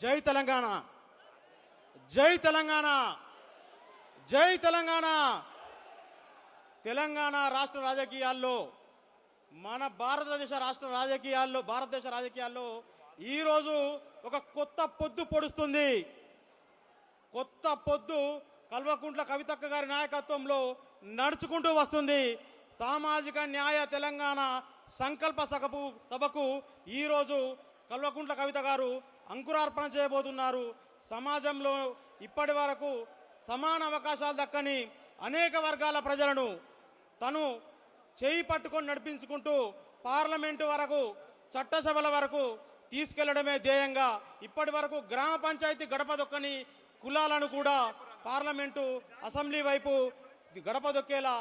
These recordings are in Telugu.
జై తెలంగాణ, జై తెలంగాణ, జై తెలంగాణ. తెలంగాణ రాష్ట్ర రాజకీయాల్లో, మన భారతదేశ రాజకీయాల్లో ఈరోజు ఒక కొత్త పొద్దు పొడుస్తుంది. కొత్త పొద్దు కల్వకుంట్ల కవితక్క గారి నాయకత్వంలో నడుచుకుంటూ వస్తుంది. సామాజిక న్యాయ తెలంగాణ సంకల్ప సభకు ఈరోజు కల్వకుంట్ల కవిత గారు అంకురార్పణ చేయబోతున్నారు. సమాజంలో ఇప్పటి వరకు సమాన అవకాశాలు దక్కని అనేక వర్గాల ప్రజలను తను చేయి పట్టుకొని నడిపించుకుంటూ పార్లమెంటు వరకు, చట్టసభల వరకు తీసుకెళ్లడమే ధ్యేయంగా ఇప్పటి వరకు గ్రామ పంచాయతీ గడప దొక్కని కులాలను కూడా పార్లమెంటు, అసెంబ్లీ వైపు గడప దొక్కేలా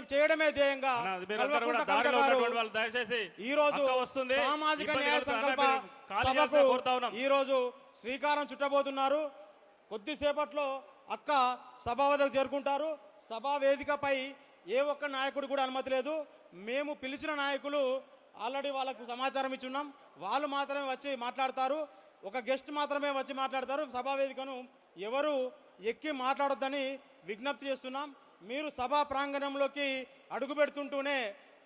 చేయడమే ధ్యేయంగా ఈరోజు సామాజిక న్యాయ సంకల్ప సభకు ఈరోజు శ్రీకారం చుట్టబోతున్నారు. కొద్దిసేపట్లో అక్క సభా వద్దకు చేరుకుంటారు. సభా వేదికపై ఏ ఒక్క నాయకుడు కూడా అనుమతి లేదు. మేము పిలిచిన నాయకులు ఆల్రెడీ వాళ్ళకు సమాచారం ఇచ్చున్నాం. వాళ్ళు మాత్రమే వచ్చి మాట్లాడతారు. ఒక గెస్ట్ మాత్రమే వచ్చి మాట్లాడతారు. సభా వేదికను ఎవరు ఎక్కి మాట్లాడొద్దని విజ్ఞప్తి చేస్తున్నాం. మీరు సభా ప్రాంగణంలోకి అడుగు పెడుతుంటూనే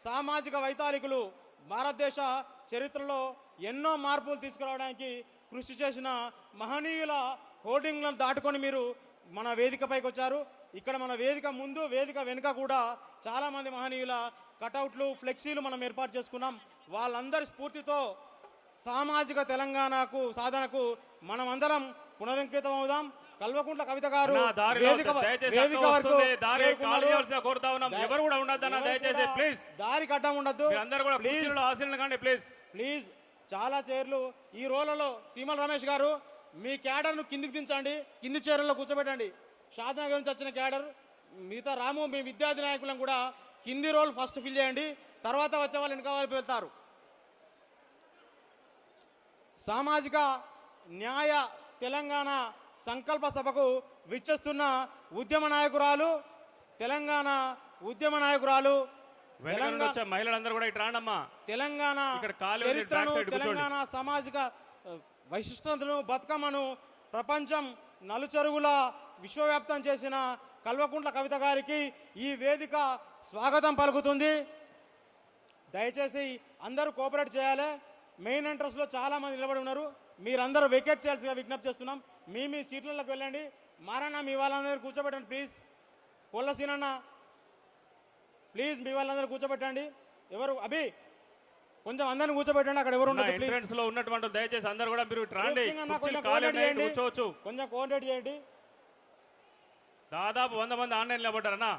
సామాజిక వైతాళికులు భారతదేశ చరిత్రలో ఎన్నో మార్పులు తీసుకురావడానికి కృషి చేసిన మహనీయుల హోర్డింగ్లను దాటుకొని మీరు మన వేదికపైకి వచ్చారు. ఇక్కడ మన వేదిక ముందు, వేదిక వెనుక కూడా చాలామంది మహనీయుల కటౌట్లు, ఫ్లెక్సీలు మనం ఏర్పాటు చేసుకున్నాం. వాళ్ళందరి స్ఫూర్తితో సామాజిక తెలంగాణకు సాధనకు మనమందరం పునరంకితం అవుదాం. కల్వకుంట్ల కవిత గారు దారికి అడ్డం ఉండద్దు. ప్లీజ్ చాలా చైర్లు ఈ రోలలో సీమల రమేష్ గారు మీ క్యాడర్ను కిందికి దించండి, కింది చైర్లలో కూర్చోబెట్టండి. షాద్నగర్ నుంచి వచ్చిన క్యాడర్, మిగతా రాము మీ విద్యార్థి నాయకులను కూడా కింది రోల్ ఫస్ట్ ఫిల్ చేయండి. తర్వాత వచ్చే వాళ్ళు వెనక వైపు వెళ్తారు. సామాజిక న్యాయ తెలంగాణ సంకల్ప సభకు విచ్చేస్తున్న ఉద్యమ నాయకురాలు, తెలంగాణ ఉద్యమ నాయకురాలు, మహిళలందరూ కూడా ఇటు రాండమ్మా. తెలంగాణ చరిత్రను, తెలంగాణ సామాజిక వైశిష్టతను, బతుకమ్మను ప్రపంచం నలుచెరుగుల విశ్వవ్యాప్తం చేసిన కల్వకుంట్ల కవిత గారికి ఈ వేదిక స్వాగతం పలుకుతుంది. దయచేసి అందరూ కోఆపరేట్ చేయాలి. మెయిన్ ఎంట్రన్స్లో చాలామంది నిలబడి ఉన్నారు. మీరందరూ వెకేట్ చేయాల్సిగా విజ్ఞప్తి చేస్తున్నాం. మీ సీట్లలోకి వెళ్ళండి. మారన్న మీ వాళ్ళందరూ కూర్చోబెట్టండి ప్లీజ్. కొల్లసీనన్న ప్లీజ్ మీ వాళ్ళందరూ కూర్చోబెట్టండి. ఎవరు అభి కొంచెం అందరిని కూర్చోబెట్టండి. అక్కడ ఎవరు ఎంట్రన్స్ లో ఉన్నటువంటి దయచేసి అందరూ కూడా మీరు కొంచెం కోఆర్డినేట్ చేయండి. దాదాపు 100 మంది ఆన్లైన్ నిలబడ్డారన్నా.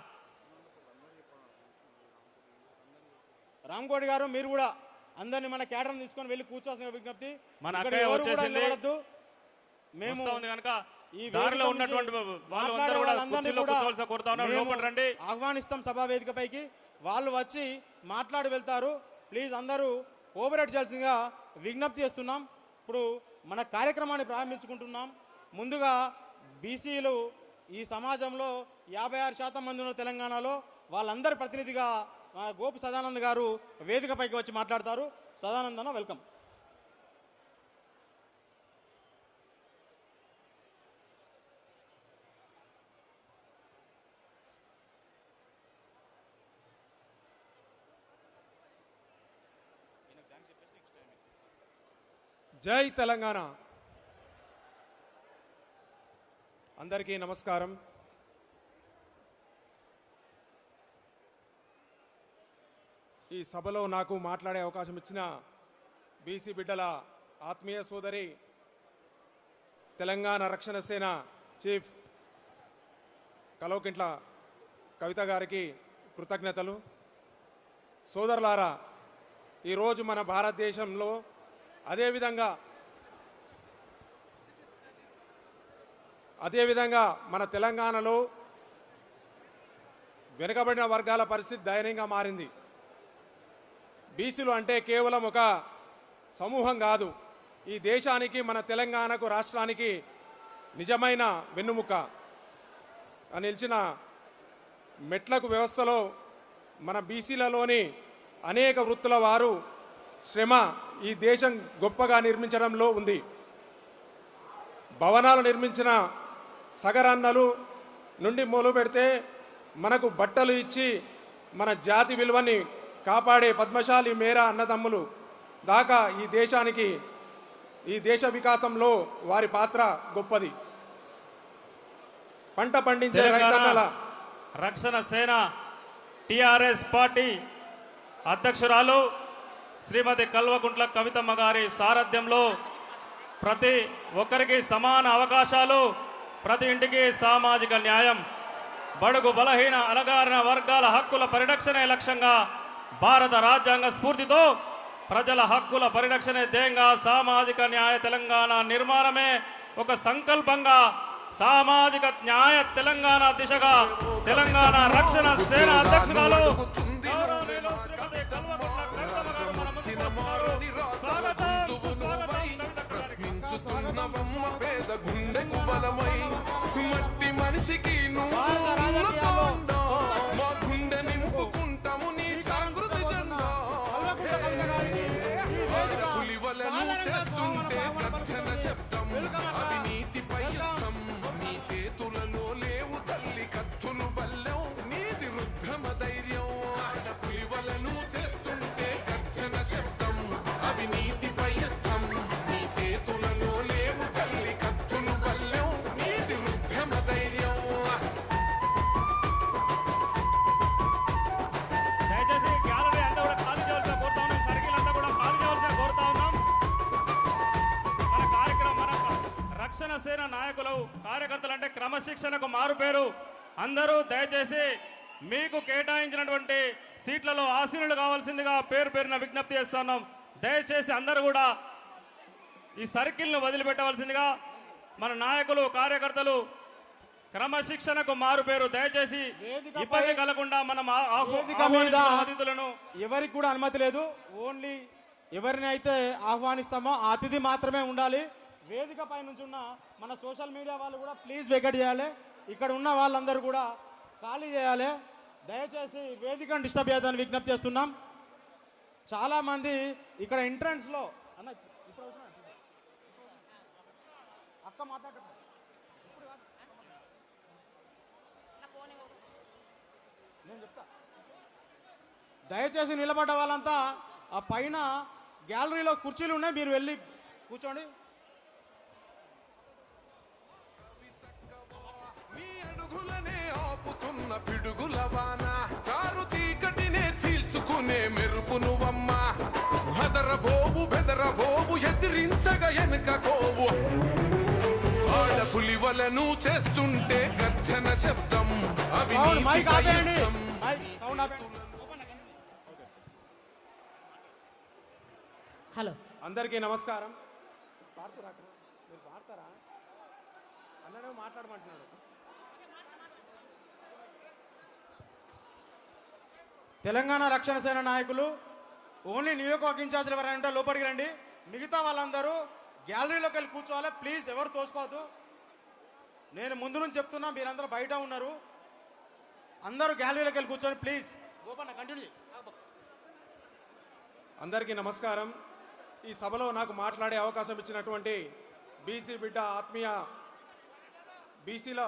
రామ్కోటి గారు మీరు కూడా అందరిని మన క్యాడర్ని తీసుకొని వెళ్ళి కూర్చోవాల్సిన విజ్ఞప్తి. మన అక్కయ్య వచ్చేసింది. మేము ఆహ్వానిస్తాం సభా వేదికపైకి. వాళ్ళు వచ్చి మాట్లాడి వెళ్తారు. ప్లీజ్ అందరూ కోఆపరేట్ చేయాల్సిందిగా విజ్ఞప్తి చేస్తున్నాం. ఇప్పుడు మన కార్యక్రమాన్ని ప్రారంభించుకుంటున్నాం. ముందుగా బీసీలు ఈ సమాజంలో 56% మంది ఉన్న తెలంగాణలో వాళ్ళందరి ప్రతినిధిగా గోపు సదానంద్ గారు వేదికపైకి వచ్చి మాట్లాడతారు. సదానంద్ అన్న వెల్కమ్. జై తెలంగాణ. అందరికీ నమస్కారం. ఈ సభలో నాకు మాట్లాడే అవకాశం ఇచ్చిన బీసీ బిడ్డల ఆత్మీయ సోదరి, తెలంగాణ రక్షణ సేన చీఫ్ కల్వకుంట్ల కవిత గారికి కృతజ్ఞతలు. సోదరులారా, ఈరోజు మన భారతదేశంలో అదేవిధంగా మన తెలంగాణలో వెనుకబడిన వర్గాల పరిస్థితి దయనీయంగా మారింది. బీసీలు అంటే కేవలం ఒక సమూహం కాదు. ఈ దేశానికి, మన తెలంగాణకు, రాష్ట్రానికి నిజమైన వెన్నుముక నిలిచిన మెట్లకు వ్యవస్థలో మన బీసీలలోని అనేక వృత్తుల వారు శ్రమ ఈ దేశం గొప్పగా నిర్మించడంలో ఉంది. భవనాలు నిర్మించిన సగరన్నలు నుండి మొదలు పెడితే మనకు బట్టలు ఇచ్చి మన జాతి విలువని కాపాడే పద్మశాలి మేరా అన్నదమ్ములు దాకా ఈ దేశ వికాసంలో వారి పాత్ర గొప్పది. పంట పండించే రైతన్నల రక్షణ సేన టిఆర్ఎస్ పార్టీ అధ్యక్షురాలు శ్రీమతి కల్వకుంట్ల కవితమ్మ గారి సారథ్యంలో ప్రతి ఒక్కరికి సమాన అవకాశాలు, ప్రతి ఇంటికి సామాజిక న్యాయం, బడుగు బలహీన అణగారిన వర్గాల హక్కుల పరిరక్షణే లక్ష్యంగా భారత రాజ్యాంగ స్ఫూర్తితో ప్రజల హక్కుల పరిరక్షణే ధ్యేయంగా సామాజిక న్యాయ తెలంగాణ నిర్మాణమే ఒక సంకల్పంగా సామాజిక న్యాయ తెలంగాణ దిశగా తెలంగాణ రక్షణ సేన అధ్యక్షురాలు గౌరవనీయులు శ్రీమతి కల్వకుంట్ల కవితమ్మ గారు మన ముందుకు వస్తున్నారు. ప్రశ్నించుతున్నవమ్మ పేద గుండెకు బలమై మట్టి మనిషికి నువ్వు మా గుండె నింపుకుంటాము నీ జాగృతి జెండా. పులివలను చేస్తుంటే గర్జన శబ్దం అవినీతిపై యుద్ధం నీ సేతులలో లేవు తల్లి కత్తులు బల్లెం నీది రుద్రమ ధైర్యం. పులివలను చేస్తుంటే గర్జన శబ్దం అవినీతిపై యుద్ధం నీ సేతులలో లేవు తల్లి కత్తులు బల్లెం నీది రుద్రమ ధైర్యం. దయచేసి గ్యాలరీ అంతా కూడా ఖాళీ చేయాల్సిన కోరుతా ఉన్నాం. సర్కిల్ అంతా కూడా ఖాళీ చేయాల్సిన కోరుతా ఉన్నాం. మన కార్యక్రమం మన రక్షణ సేన నాయకులు కార్యకర్తలు అంటే క్రమశిక్షణకు మారుపేరు. అందరూ దయచేసి మీకు కేటాయించినటువంటి సీట్లలో ఆసీనులు కావాల్సిందిగా పేరు పేరున విజ్ఞప్తి చేస్తున్నాం. దయచేసి అందరూ కూడా ఈ సర్కిల్ను వదిలిపెట్టవలసిందిగా మన నాయకులు కార్యకర్తలు క్రమశిక్షణకు మారు పేరు. దయచేసి ఇబ్బంది కలగకుండా మనం వేదిక మీద అతిథులను ఎవరికి కూడా అనుమతి లేదు. ఓన్లీ ఎవరినైతే ఆహ్వానిస్తామో ఆ అతిథి మాత్రమే ఉండాలి. వేదిక పై నుంచి ఉన్న మన సోషల్ మీడియా వాళ్ళు కూడా ప్లీజ్ వెకెట్ చేయాలి. ఇక్కడ ఉన్న వాళ్ళందరూ కూడా ఖాళీ చేయాలి. దయచేసి వేదికను డిస్టర్బ్ చేయదని విజ్ఞప్తి చేస్తున్నాం. చాలా మంది ఇక్కడ ఎంట్రన్స్ లో అన్న ఇప్పుడు అక్క మాట్లాడుతున్నారు. నేను చెప్తా. దయచేసి నిలబడ్డ వాళ్ళంతా ఆ పైన గ్యాలరీలో కుర్చీలు ఉన్నాయి, మీరు వెళ్ళి కూర్చోండి. నీ అడుగులనే ఆపుతున్న పిడుగుల వాన కారు చీకటినే చీల్చుకునే మెరుపునువమ్మ. హదరబోవు బెదరబోవు ఎదిరించగా ఎనుకోవు ఆడపులివలను చేస్తుంటే గర్జన శబ్దం మైక్ ఆపేయండి. హలో అందరికీ నమస్కారం. మీరు పాడతారా? అన్ననే మాట్లాడమంటున్నాడు. తెలంగాణ రక్షణ సేన నాయకులు ఓన్లీ నియోజకవర్గ ఇన్ఛార్జీలు ఎవరైనా లోపలికి రండి. మిగతా వాళ్ళందరూ గ్యాలరీలోకి వెళ్ళి కూర్చోవాలి. ప్లీజ్ ఎవరు తోసుకోవద్దు. నేను ముందు నుంచి చెప్తున్నా, మీరందరూ బయట ఉన్నారు. అందరూ గ్యాలరీలోకి వెళ్ళి కూర్చోండి ప్లీజ్. గోపన్న కంటిన్యూ. అందరికీ నమస్కారం. ఈ సభలో నాకు మాట్లాడే అవకాశం ఇచ్చినటువంటి బీసీ బిడ్డ ఆత్మీయ బీసీల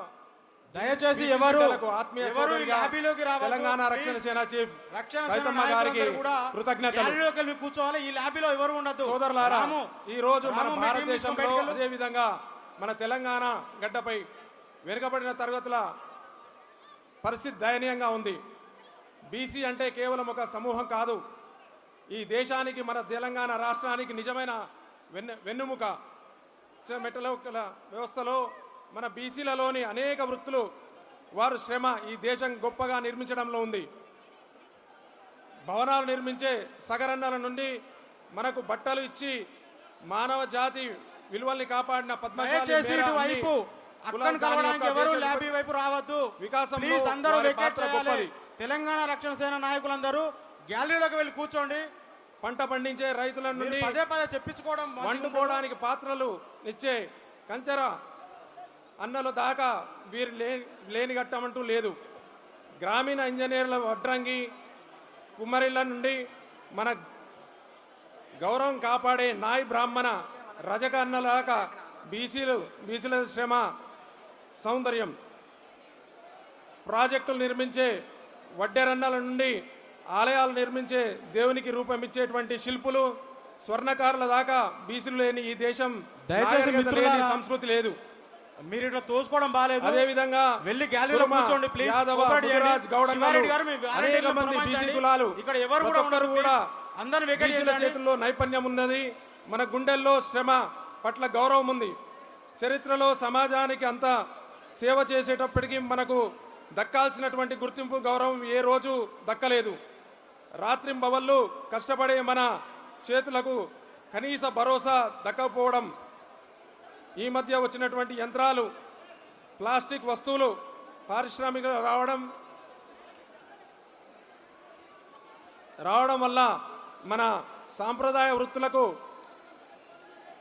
దయచేసి ఎవరు ఆత్మీయ ఎవరు ఈ ల్యాబీలోకి రావద్దు. తెలంగాణ రక్షణ సేన చీఫ్ రక్షణ కవితమ్మ గారికి కూడా కృతజ్ఞతలు. గ్యాలరీలోకి వెళ్ళి కూర్చోవాలి. ఈ ల్యాబీలో ఎవరు ఉండదు. సోదరులారా, ఈ రోజు మన రాము, మీ భారతదేశంలో టీం తీసుకొని అదే విధంగా మన తెలంగాణ గడ్డపై వెనుకబడిన తరగతుల పరిస్థితి దయనీయంగా ఉంది. బీసీ అంటే కేవలం ఒక సమూహం కాదు. ఈ దేశానికి, మన తెలంగాణ రాష్ట్రానికి నిజమైన వెన్నుముక. మెట్టలోకల వ్యవస్థలో మన బీసీలలోని అనేక వృత్తులు, వారు శ్రమ ఈ దేశం గొప్పగా నిర్మించడంలో ఉంది. భవనాలు నిర్మించే సగరన్నల నుండి మనకు బట్టలు ఇచ్చి మానవ జాతి విలువల్ని కాపాడిన దయచేసి ఇటు వైపు అక్కను కలవడానికి ఎవరు ల్యాబీ వైపు రావద్దు. వికాసంలో ప్లీజ్ అందరూ వారి వెకేట్ పాత్ర చేయాలి. గొప్పది. తెలంగాణ రక్షణ సేన నాయకులందరూ గ్యాలరీలోకి వెళ్ళి కూర్చోండి. పంట పండించే రైతుల నుండి పదే పదే చెప్పించుకోవడం వండుకోవడానికి పాత్రలు ఇచ్చే కంచెర అన్నలు దాకా వీరు లేని ఘట్టమంటూ లేదు. గ్రామీణ ఇంజనీర్ల వడ్రంగి కుమ్మరిళ్ళ నుండి మన గౌరవం కాపాడే నాయ్ బ్రాహ్మణ రజక అన్నల దాకా బీసీల శ్రమ సౌందర్యం, ప్రాజెక్టులు నిర్మించే వడ్డెరన్నల నుండి ఆలయాలు నిర్మించే దేవునికి రూపమిచ్చేటువంటి శిల్పులు, స్వర్ణకారుల దాకా బీసీలు లేని ఈ దేశం దయచేసి నాగరికత మిత్రులారా, లేని సంస్కృతి లేదు. మీరు ఇట్లా తోసుకోవడం బాలేదు. అదే విధంగా వెళ్ళి గ్యాలరీలో కూర్చోండి ప్లీజ్. యాదవ, కోఆపరేట్ చేయండి. ముదిరాజ్, గౌడ శివారెడ్డి గారు మీ అనేక వాలంటీర్లను మంది బీసీ పురమాయించండి. కులాలు ఇక్కడ ఎవరు కూడా ఒక్కొక్కరు ఉండరు. కూడా అందరిని వెకేట్ బీసీల చేయండి. చేతుల్లో నైపుణ్యం ఉన్నది. మన గుండెల్లో శ్రమ పట్ల గౌరవం ఉంది. చరిత్రలో సమాజానికి అంత సేవ చేసేటప్పటికీ మనకు దక్కాల్సినటువంటి గుర్తింపు, గౌరవం ఏ రోజు దక్కలేదు. రాత్రింబవళ్ళు కష్టపడే మన చేతులకు కనీస భరోసా దక్కకపోవడం, ఈ మధ్య వచ్చినటువంటి యంత్రాలు, ప్లాస్టిక్ వస్తువులు పారిశ్రామిక రావడం వల్ల మన సాంప్రదాయ వృత్తులకు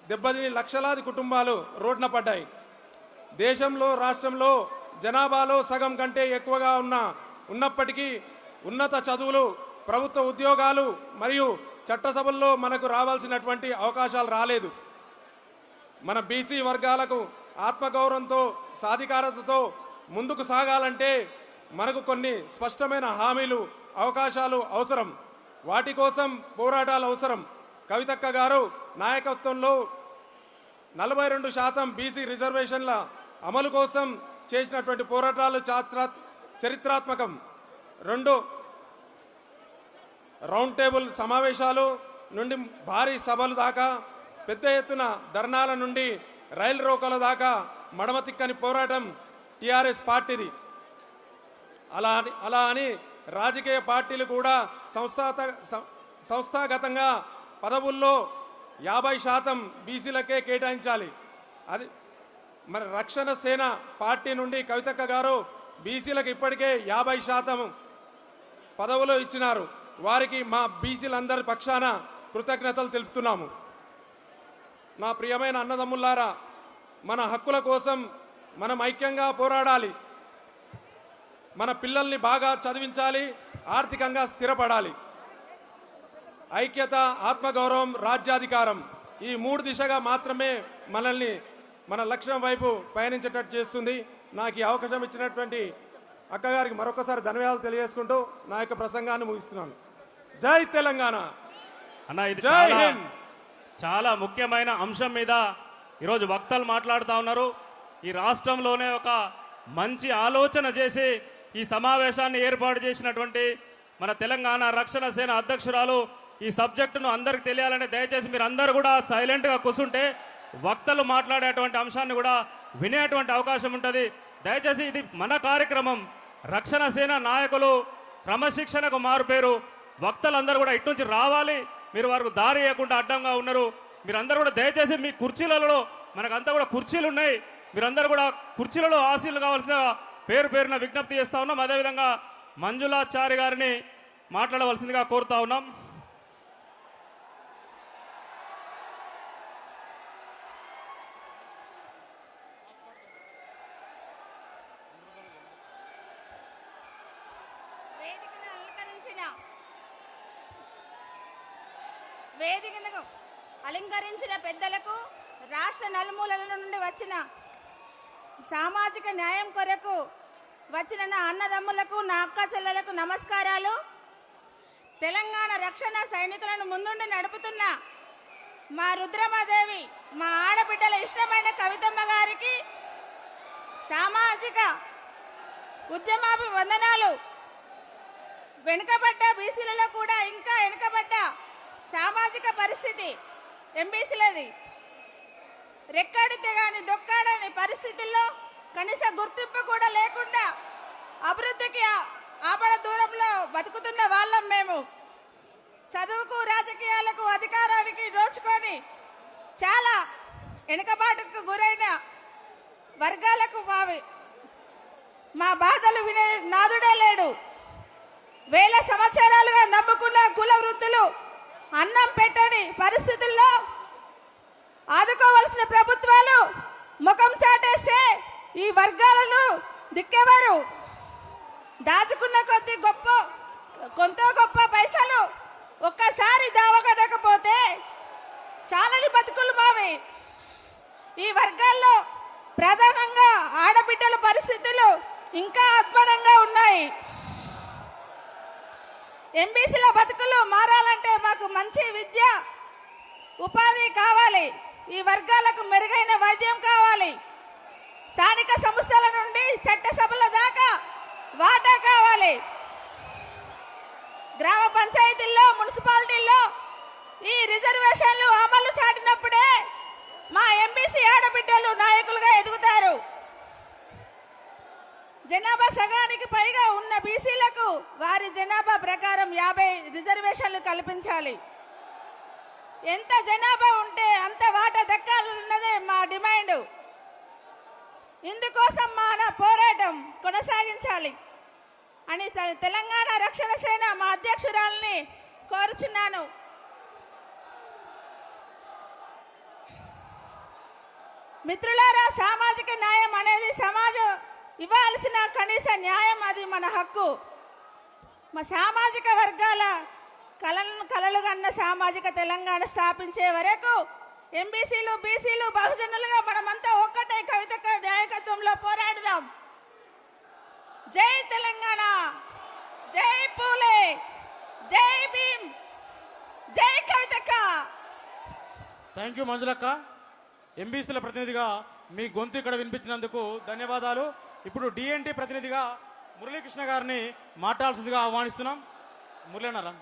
దెబ్బతిని లక్షలాది కుటుంబాలు రోడ్న పడ్డాయి. దేశంలో, రాష్ట్రంలో జనాభాలో సగం కంటే ఎక్కువగా ఉన్నప్పటికీ ఉన్నత చదువులు, ప్రభుత్వ ఉద్యోగాలు మరియు చట్టసభల్లో మనకు రావాల్సినటువంటి అవకాశాలు రాలేదు. మన బీసీ వర్గాలకు ఆత్మగౌరవంతో, సాధికారతతో ముందుకు సాగాలంటే మనకు కొన్ని స్పష్టమైన హామీలు, అవకాశాలు అవసరం. వాటి కోసం పోరాటాలు అవసరం. కవితక్క గారు నాయకత్వంలో 42% బీసీ రిజర్వేషన్ల అమలు కోసం చేసినటువంటి పోరాటాలు చరిత్రాత్మకం. 2 రౌండ్ టేబుల్ సమావేశాలు నుండి భారీ సభలు దాకా, పెద్ద ఎత్తున ధర్నాల నుండి రైలు రోకల దాకా మడమ తిక్కని పోరాటం టీఆర్ఎస్ పార్టీది. అలా అని రాజకీయ పార్టీలు కూడా సంస్థాగతంగా పదవుల్లో 50% బీసీలకే కేటాయించాలి. అది మరి రక్షణ సేన పార్టీ నుండి కవితక్క గారు బీసీలకు ఇప్పటికే 50% పదవులు ఇచ్చినారు. వారికి మా బీసీలందరి పక్షాన కృతజ్ఞతలు తెలుపుతున్నాము. నా ప్రియమైన అన్నదమ్ములారా, మన హక్కుల కోసం మనం ఐక్యంగా పోరాడాలి. మన పిల్లల్ని బాగా చదివించాలి, ఆర్థికంగా స్థిరపడాలి. ఐక్యత, ఆత్మగౌరవం, రాజ్యాధికారం, ఈ 3 దిశగా మాత్రమే మనల్ని మన లక్ష్యం వైపు పయనించేటట్టు చేస్తుంది. నాకు ఈ అవకాశం ఇచ్చినటువంటి అక్కగారికి మరొకసారి ధన్యవాదాలు తెలియజేసుకుంటూ నా యొక్క ప్రసంగాన్ని ముగిస్తున్నాను. జై తెలంగాణ. అన్న, ఇది జై హింద్. చాలా ముఖ్యమైన అంశం మీద ఈరోజు వక్తలు మాట్లాడుతూ ఉన్నారు. ఈ రాష్ట్రంలోనే ఒక మంచి ఆలోచన చేసి ఈ సమావేశాన్ని ఏర్పాటు చేసినటువంటి మన తెలంగాణ రక్షణ సేన అధ్యక్షురాలు ఈ సబ్జెక్టును అందరికి తెలియాలంటే దయచేసి మీరు అందరూ కూడా సైలెంట్గా కూర్చుంటే వక్తలు మాట్లాడేటువంటి అంశాన్ని కూడా వినేటువంటి అవకాశం ఉంటుంది. దయచేసి ఇది మన కార్యక్రమం. రక్షణ సేన నాయకులు క్రమశిక్షణకు మారుపేరు. వక్తలందరూ కూడా ఇటు నుంచి రావాలి. మీరు వారికి దారి ఇవ్వకుండా అడ్డంగా ఉన్నారు. మీరందరూ కూడా దయచేసి మీ కుర్చీలలో, మనకంతా కూడా కుర్చీలు ఉన్నాయి, మీరందరూ కూడా కుర్చీలలో ఆశీలు కావాల్సిన పేరున విజ్ఞప్తి చేస్తా ఉన్నాం. అదేవిధంగా మంజులాచారి గారిని మాట్లాడవలసిందిగా కోరుతా ఉన్నాం. వేదికను అలంకరించిన పెద్దలకు, రాష్ట్ర నలుమూలల నుండి వచ్చిన సామాజిక న్యాయం కొరకు వచ్చిన నా అన్నదమ్ములకు, నా అక్క చెల్లెలకు నమస్కారాలు. తెలంగాణ రక్షణ సైనికులను ముందుండి నడుపుతున్న మా రుద్రమాదేవి, మా ఆడబిడ్డల ఇష్టమైన కవితమ్మ గారికి సామాజిక ఉద్యమాభివందనాలు. వెనుకబడ్డ బీసీలలో కూడా ఇంకా వెనుకబడ్డ సామాజిక పరిస్థితి ఎంబీసీలది. రెక్కాడితే గాని దొక్కాడని పరిస్థితుల్లో కనీస గుర్తింపు కూడా లేకుండా అభివృద్ధికి ఆపద దూరంలో బతుకుతున్న వాళ్ళం మేము. చదువుకు, రాజకీయాలకు, అధికారానికి దోచుకొని చాలా వెనుకబాటుకు గురైన వర్గాలకు మా బాధలు వినే నాదుడే లేడు. వేల సంవత్సరాలుగా నమ్ముకున్న కుల వృత్తులు అన్నం పెట్టని పరిస్థితుల్లో ఆదుకోవలసిన ప్రభుత్వాలు ముఖం చాటేస్తే ఈ వర్గాలను దిక్కెవరు? దాచుకున్న కొద్ది కొంత గొప్ప పైసలు ఒక్కసారి దావకడకపోతే చాలని బతుకులు మావి. ఈ వర్గాల్లో ప్రధానంగా ఆడబిడ్డల పరిస్థితులు ఇంకా అధ్వానంగా ఉన్నాయి. ఎంబీసీల బతుకులు మారాలంటే మాకు మంచి విద్య ఉపాధి కావాలి. ఈ వర్గాలకు మెరుగైన వైద్యం కావాలి. స్థానిక సంస్థల నుండి చట్టసభల దాకా వాటా కావాలి. గ్రామ పంచాయతీల్లో మున్సిపాలిటీల్లో ఈ రిజర్వేషన్లు అమలు చాటినప్పుడే మా ఎంబీసీ ఆడబిడ్డలు నాయకులుగా ఎదుగుతారు. జనాభా సగానికి పైగా ఉన్న బీసీలకు వారి జనాభా ప్రకారం 50 రిజర్వేషన్లు కల్పించాలి. ఎంత జనాభా ఉంటే అంత వాటా దక్కాలన్నదే మా డిమాండ్. ఇందుకోసం మన పోరాటం కొనసాగించాలి అని తెలంగాణ రక్షణ సేన మా అధ్యక్షురాలని కోరుచున్నాను. మిత్రులారా, సామాజిక న్యాయం అనేది సమాజం ఇవ్వాల్సిన కనీస న్యాయం. అది మన హక్కు. మా సామాజిక వర్గాల కలలు కన్న సామాజిక తెలంగాణ స్థాపించే వరకు ఎంబీసీలు బీసీలు బహుజనులుగా మనమంతా ఒక్కటే కవితక్క నాయకత్వంలో పోరాడదాం. జై తెలంగాణ, జై పూలే, జై భీమ్, జై కవితక్క. Thank you మంజులక్క. ఎంబీసీల ప్రతినిధిగా మీ గొంతు ఇక్కడ వినిపించినందుకు ధన్యవాదాలు. ఇప్పుడు డిఎన్టీ ప్రతినిధిగా మురళీకృష్ణ గారిని మాట్లాడాల్సిందిగా ఆహ్వానిస్తున్నాం. మురళీనారా.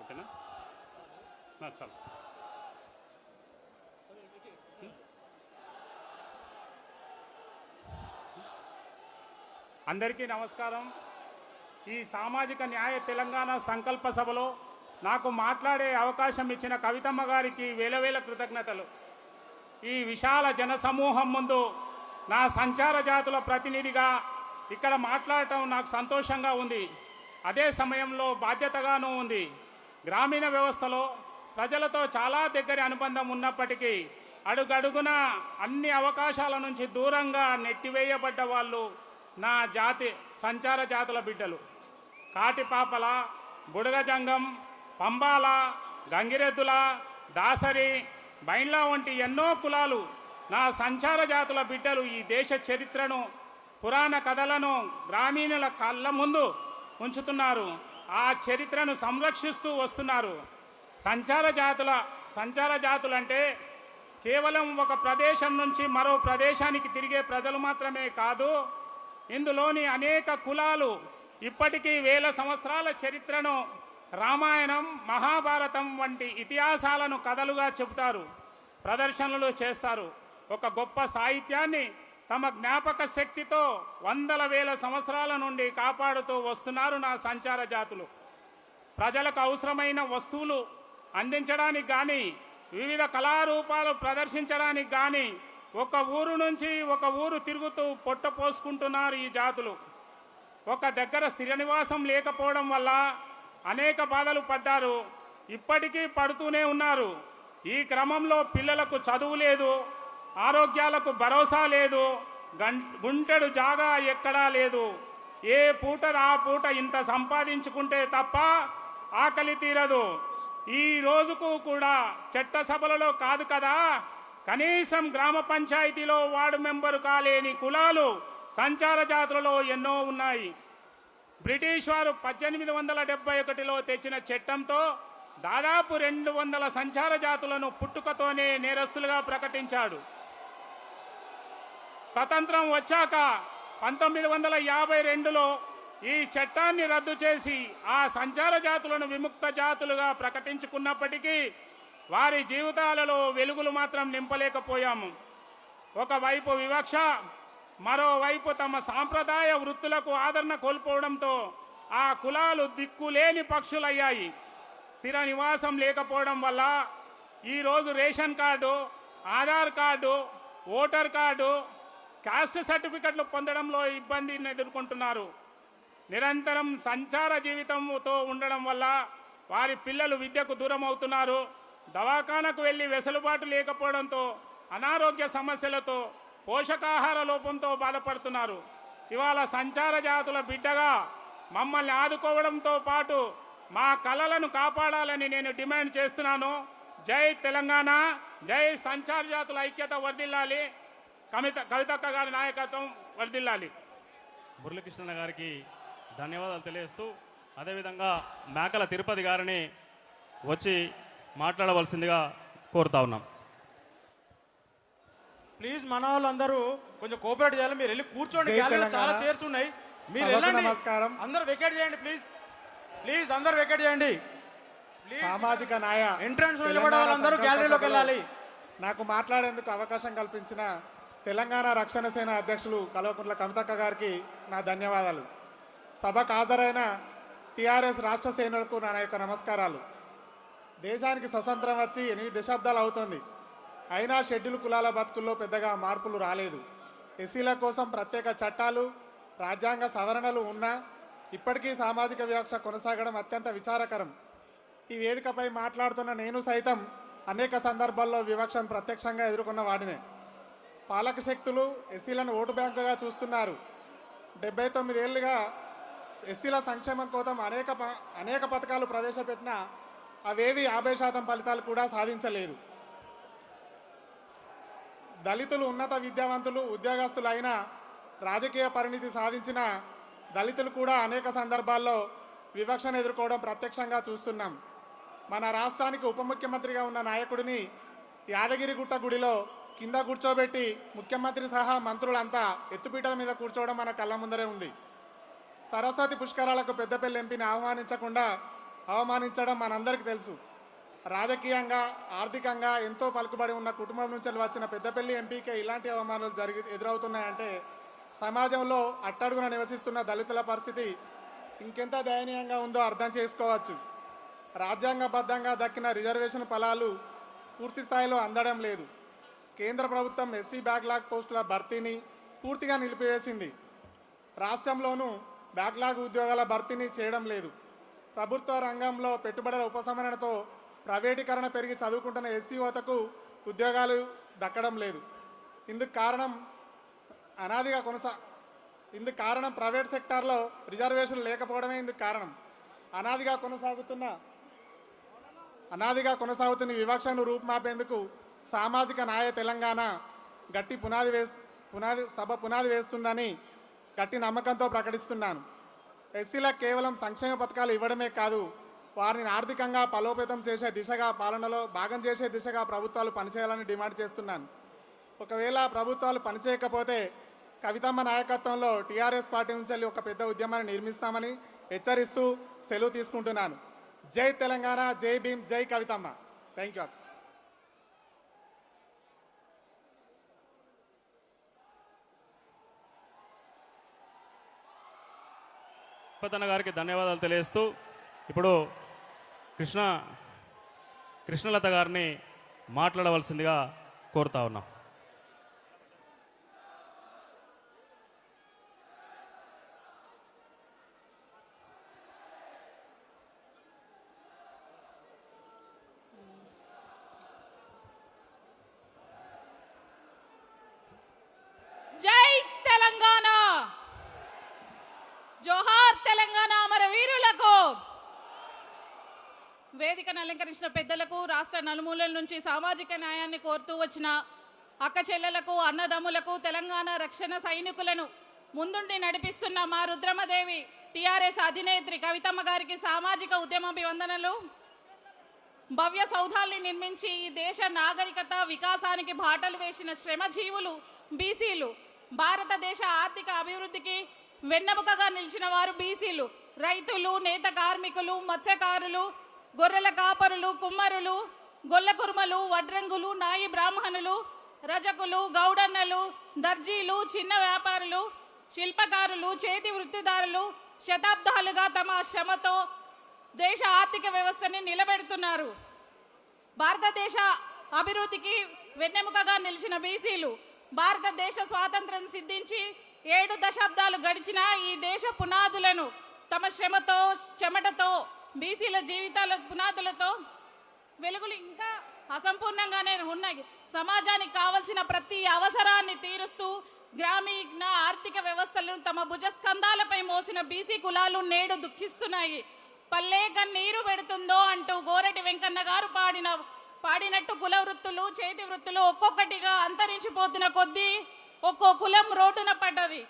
ఓకేనా? చాలు. అందరికీ నమస్కారం. ఈ సామాజిక న్యాయ తెలంగాణ సంకల్ప సభలో నాకు మాట్లాడే అవకాశం ఇచ్చిన కవితమ్మ గారికి వేల కృతజ్ఞతలు. ఈ విశాల జనసమూహం ముందు నా సంచార జాతుల ప్రతినిధిగా ఇక్కడ మాట్లాడటం నాకు సంతోషంగా ఉంది. అదే సమయంలో బాధ్యతగానూ ఉంది. గ్రామీణ వ్యవస్థలో ప్రజలతో చాలా దగ్గర అనుబంధం ఉన్నప్పటికీ అడుగడుగున అన్ని అవకాశాల నుంచి దూరంగా నెట్టివేయబడ్డ వాళ్ళు నా జాతి సంచార జాతుల బిడ్డలు. కాటిపాపల, బుడగజంగం, పంబాల, గంగిరెద్దుల, దాసరి, బైండ్ల వంటి ఎన్నో కులాలు నా సంచార జాతుల బిడ్డలు ఈ దేశ చరిత్రను, పురాణ కథలను గ్రామీణుల కళ్ళ ముందు ఉంచుతున్నారు. ఆ చరిత్రను సంరక్షిస్తూ వస్తున్నారు. సంచార జాతులంటే కేవలం ఒక ప్రదేశం నుంచి మరో ప్రదేశానికి తిరిగే ప్రజలు మాత్రమే కాదు. ఇందులోని అనేక కులాలు ఇప్పటికీ వేల సంవత్సరాల చరిత్రను, రామాయణం, మహాభారతం వంటి ఇతిహాసాలను కథలుగా చెబుతారు, ప్రదర్శనలు చేస్తారు. ఒక గొప్ప సాహిత్యాన్ని తమ జ్ఞాపక శక్తితో వందల వేల సంవత్సరాల నుండి కాపాడుతూ వస్తున్నారు నా సంచార జాతులు. ప్రజలకు అవసరమైన వస్తువులు అందించడానికి కానీ, వివిధ కళారూపాలు ప్రదర్శించడానికి కానీ ఒక ఊరు నుంచి ఒక ఊరు తిరుగుతూ పొట్ట పోసుకుంటున్నారు ఈ జాతులు. ఒక దగ్గర స్థిర నివాసం లేకపోవడం వల్ల అనేక బాధలు పడ్డారు, ఇప్పటికీ పడుతూనే ఉన్నారు. ఈ క్రమంలో పిల్లలకు చదువు లేదు, ఆరోగ్యాలకు భరోసా లేదు, గుంటెడు జాగా ఎక్కడా లేదు. ఏ పూట ఆ పూట ఇంత సంపాదించుకుంటే తప్ప ఆకలి తీరదు. ఈ రోజుకు కూడా చట్టసభలలో కాదు కదా, కనీసం గ్రామ పంచాయతీలో వార్డు మెంబరు కాలేని కులాలు సంచార జాతులలో ఎన్నో ఉన్నాయి. బ్రిటిష్ వారు 1871లో తెచ్చిన చట్టంతో దాదాపు 200 సంచార జాతులను పుట్టుకతోనే నేరస్తులుగా ప్రకటించాడు. స్వతంత్రం వచ్చాక 1952లో ఈ చట్టాన్ని రద్దు చేసి ఆ సంచార జాతులను విముక్త జాతులుగా ప్రకటించుకున్నప్పటికీ వారి జీవితాలలో వెలుగులు మాత్రం నింపలేకపోయాము. ఒకవైపు వివక్ష, మరోవైపు తమ సాంప్రదాయ వృత్తులకు ఆదరణ కోల్పోవడంతో ఆ కులాలు దిక్కులేని పక్షులయ్యాయి. స్థిర నివాసం లేకపోవడం వల్ల ఈరోజు ration card, Aadhaar card, voter card, cost సర్టిఫికెట్లు పొందడంలో ఇబ్బందిని ఎదుర్కొంటున్నారు. నిరంతరం సంచార జీవితంతో ఉండడం వల్ల వారి పిల్లలు విద్యకు దూరం అవుతున్నారు. దవాఖానకు వెళ్ళి వెసులుబాటు లేకపోవడంతో అనారోగ్య సమస్యలతో పోషకాహార లోపంతో బాధపడుతున్నారు. ఇవాళ సంచార జాతుల బిడ్డగా మమ్మల్ని ఆదుకోవడంతో పాటు మా కళలను కాపాడాలని నేను డిమాండ్ చేస్తున్నాను. జై తెలంగాణ, జై సంచార జాతుల ఐక్యత వర్ధిల్లాలి, కవితక్క గారి నాయకత్వం వర్ధిల్లాలి. మురళీకృష్ణ గారికి ధన్యవాదాలు తెలియజేస్తూ అదేవిధంగా మేకల తిరుపతి గారిని వచ్చి మాట్లాడవలసిందిగా కోరుతా ఉన్నాం. ప్లీజ్ మన వాళ్ళందరూ కొంచెం కోఆపరేట్ చేయాలి. మీరు వెళ్ళి కూర్చోండి, గ్యాలరీలో చాలా చైర్స్ ఉన్నాయి, మీరు వెళ్ళండి. నమస్కారం. అందరూ వెకేట్ చేయండి ప్లీజ్, ప్లీజ్ అందరూ వెకేట్ చేయండి. సామాజిక న్యాయ ఎంట్రన్స్ నిలబడే వాళ్ళందరూ గ్యాలరీలోకి వెళ్ళాలి. నాకు మాట్లాడేందుకు అవకాశం కల్పించిన తెలంగాణ రక్షణ సేన అధ్యక్షులు కల్వకుంట్ల కవితక్క గారికి నా ధన్యవాదాలు. సభకు హాజరైన టీఆర్ఎస్ రాష్ట్ర సేనలకు నా యొక్క నమస్కారాలు. దేశానికి స్వతంత్రం వచ్చి 8 దశాబ్దాలు అవుతుంది. అయినా షెడ్యూల్ కులాల బతుకుల్లో పెద్దగా మార్పులు రాలేదు. ఎస్సీల కోసం ప్రత్యేక చట్టాలు, రాజ్యాంగ సవరణలు ఉన్నా ఇప్పటికీ సామాజిక వివక్ష కొనసాగడం అత్యంత విచారకరం. ఈ వేదికపై మాట్లాడుతున్న నేను సైతం అనేక సందర్భాల్లో వివక్షను ప్రత్యక్షంగా ఎదుర్కొన్న వాడినే. పాలక శక్తులు ఎస్సీలను ఓటు బ్యాంకుగా చూస్తున్నారు. 79 ఏళ్లుగా ఎస్సీల సంక్షేమం కోసం అనేక పథకాలు ప్రవేశపెట్టినా అవేవి 50% ఫలితాలు కూడా సాధించలేదు. దళితులు ఉన్నత విద్యావంతులు, ఉద్యోగస్తులు అయినా రాజకీయ పరిణితి సాధించిన దళితులు కూడా అనేక సందర్భాల్లో వివక్షను ఎదుర్కోవడం ప్రత్యక్షంగా చూస్తున్నాం. మన రాష్ట్రానికి ఉప ముఖ్యమంత్రిగా ఉన్న నాయకుడిని యాదగిరిగుట్ట గుడిలో కింద కూర్చోబెట్టి ముఖ్యమంత్రి సహా మంత్రులంతా ఎత్తుపీటల మీద కూర్చోవడం మన కళ్ళ ముందరే ఉంది. సరస్వతి పుష్కరాలకు పెద్దపల్లి ఎంపీని అవమానించడం మనందరికీ తెలుసు. రాజకీయంగా, ఆర్థికంగా ఎంతో పలుకుబడి ఉన్న కుటుంబం నుంచి వచ్చిన పెద్దపల్లి ఎంపీకే ఇలాంటి అవమానాలు ఎదురవుతున్నాయంటే సమాజంలో అట్టడుగున నివసిస్తున్న దళితుల పరిస్థితి ఇంకెంత దయనీయంగా ఉందో అర్థం చేసుకోవచ్చు. రాజ్యాంగబద్ధంగా దక్కిన రిజర్వేషన్ ఫలాలు పూర్తి స్థాయిలో అందడం లేదు. కేంద్ర ప్రభుత్వం ఎస్సీ బ్యాక్లాగ్ పోస్టుల భర్తీని పూర్తిగా నిలిపివేసింది. రాష్ట్రంలోనూ బ్యాక్లాగ్ ఉద్యోగాల భర్తీని చేయడం లేదు. ప్రభుత్వ రంగంలో పెట్టుబడుల ఉపసంహరణతో ప్రైవేటీకరణ పెరిగి చదువుకుంటున్న ఎస్సీ యువతకు ఉద్యోగాలు దక్కడం లేదు. ఇందుకు కారణం ప్రైవేట్ సెక్టార్లో రిజర్వేషన్లు లేకపోవడమే ఇందుకు కారణం. అనాదిగా కొనసాగుతున్న వివక్షను రూపుమాపేందుకు సామాజిక న్యాయ తెలంగాణ గట్టి పునాది వేస్తుందని గట్టి నమ్మకంతో ప్రకటిస్తున్నాను. ఎస్సీలకు కేవలం సంక్షేమ పథకాలు ఇవ్వడమే కాదు, వారిని ఆర్థికంగా బలోపేతం చేసే దిశగా, పాలనలో భాగం చేసే దిశగా ప్రభుత్వాలు పనిచేయాలని డిమాండ్ చేస్తున్నాను. ఒకవేళ ప్రభుత్వాలు పనిచేయకపోతే కవితమ్మ నాయకత్వంలో టీఆర్ఎస్ పార్టీ నుంచి ఒక పెద్ద ఉద్యమాన్ని నిర్మిస్తామని హెచ్చరిస్తూ సెలవు తీసుకుంటున్నాను. జై తెలంగాణ, జై భీమ్, జై కవితమ్మ. Thank you. తిరుపతన్న గారికి ధన్యవాదాలు తెలియజేస్తూ ఇప్పుడు కృష్ణలత గారిని మాట్లాడవలసిందిగా కోరుతా ఉన్నాం. జై తెలంగాణ, జోహార్ తెలంగాణ అమర వీరులకు. వేదికను అలంకరించిన పెద్దలకు, రాష్ట్ర నలుమూలల నుంచి సామాజిక న్యాయాన్ని కోరుతూ వచ్చిన అక్క చెల్లెలకు, అన్నదమ్ములకు, తెలంగాణ రక్షణ సైనికులను ముందుండి నడిపిస్తున్న మా రుద్రమదేవి టీఆర్ఎస్ అధినేత్రి కవితమ్మ గారికి సామాజిక ఉద్యమాభివందనలు. భవ్య సౌధాల్ని నిర్మించి ఈ దేశ నాగరికత వికాసానికి బాటలు వేసిన శ్రమజీవులు బీసీలు. భారతదేశ ఆర్థిక అభివృద్ధికి వెన్నెముకగా నిలిచిన వారు బీసీలు. రైతులు, నేత కార్మికులు, మత్స్యకారులు, గొర్రెల కాపరులు, కుమ్మరులు, గొల్ల కుర్మలు, వడ్రంగులు, నాయి బ్రాహ్మణులు, రజకులు, గౌడన్నలు, దర్జీలు, చిన్న వ్యాపారులు, శిల్పకారులు, చేతి వృత్తిదారులు శతాబ్దాలుగా తమ శ్రమతో దేశ ఆర్థిక వ్యవస్థని నిలబెడుతున్నారు. భారతదేశ అభివృద్ధికి వెన్నెముకగా నిలిచిన బీసీలు. భారతదేశ స్వాతంత్రం సిద్ధించి 7 దశాబ్దాలు గడిచిన ఈ దేశ పునాదులను తమ శ్రమతో, చెమటతో, బీసీల జీవితాల పునాదులతో వెలుగులు ఇంకా అసంపూర్ణంగానే ఉన్నాయి. సమాజానికి కావలసిన ప్రతి అవసరాన్ని తీరుస్తూ గ్రామీణ ఆర్థిక వ్యవస్థలను తమ భుజస్కంధాలపై మోసిన బీసీ కులాలు నేడు దుఃఖిస్తున్నాయి. పల్లె కన్నీరు పెడుతుందో అంటూ గోరటి వెంకన్న గారు పాడినట్టు కుల వృత్తులు, చేతి వృత్తులు ఒక్కొక్కటిగా అంతరించిపోతున్న కొద్దీ ఒక్కో కులం రోడ్డున పడ్డది.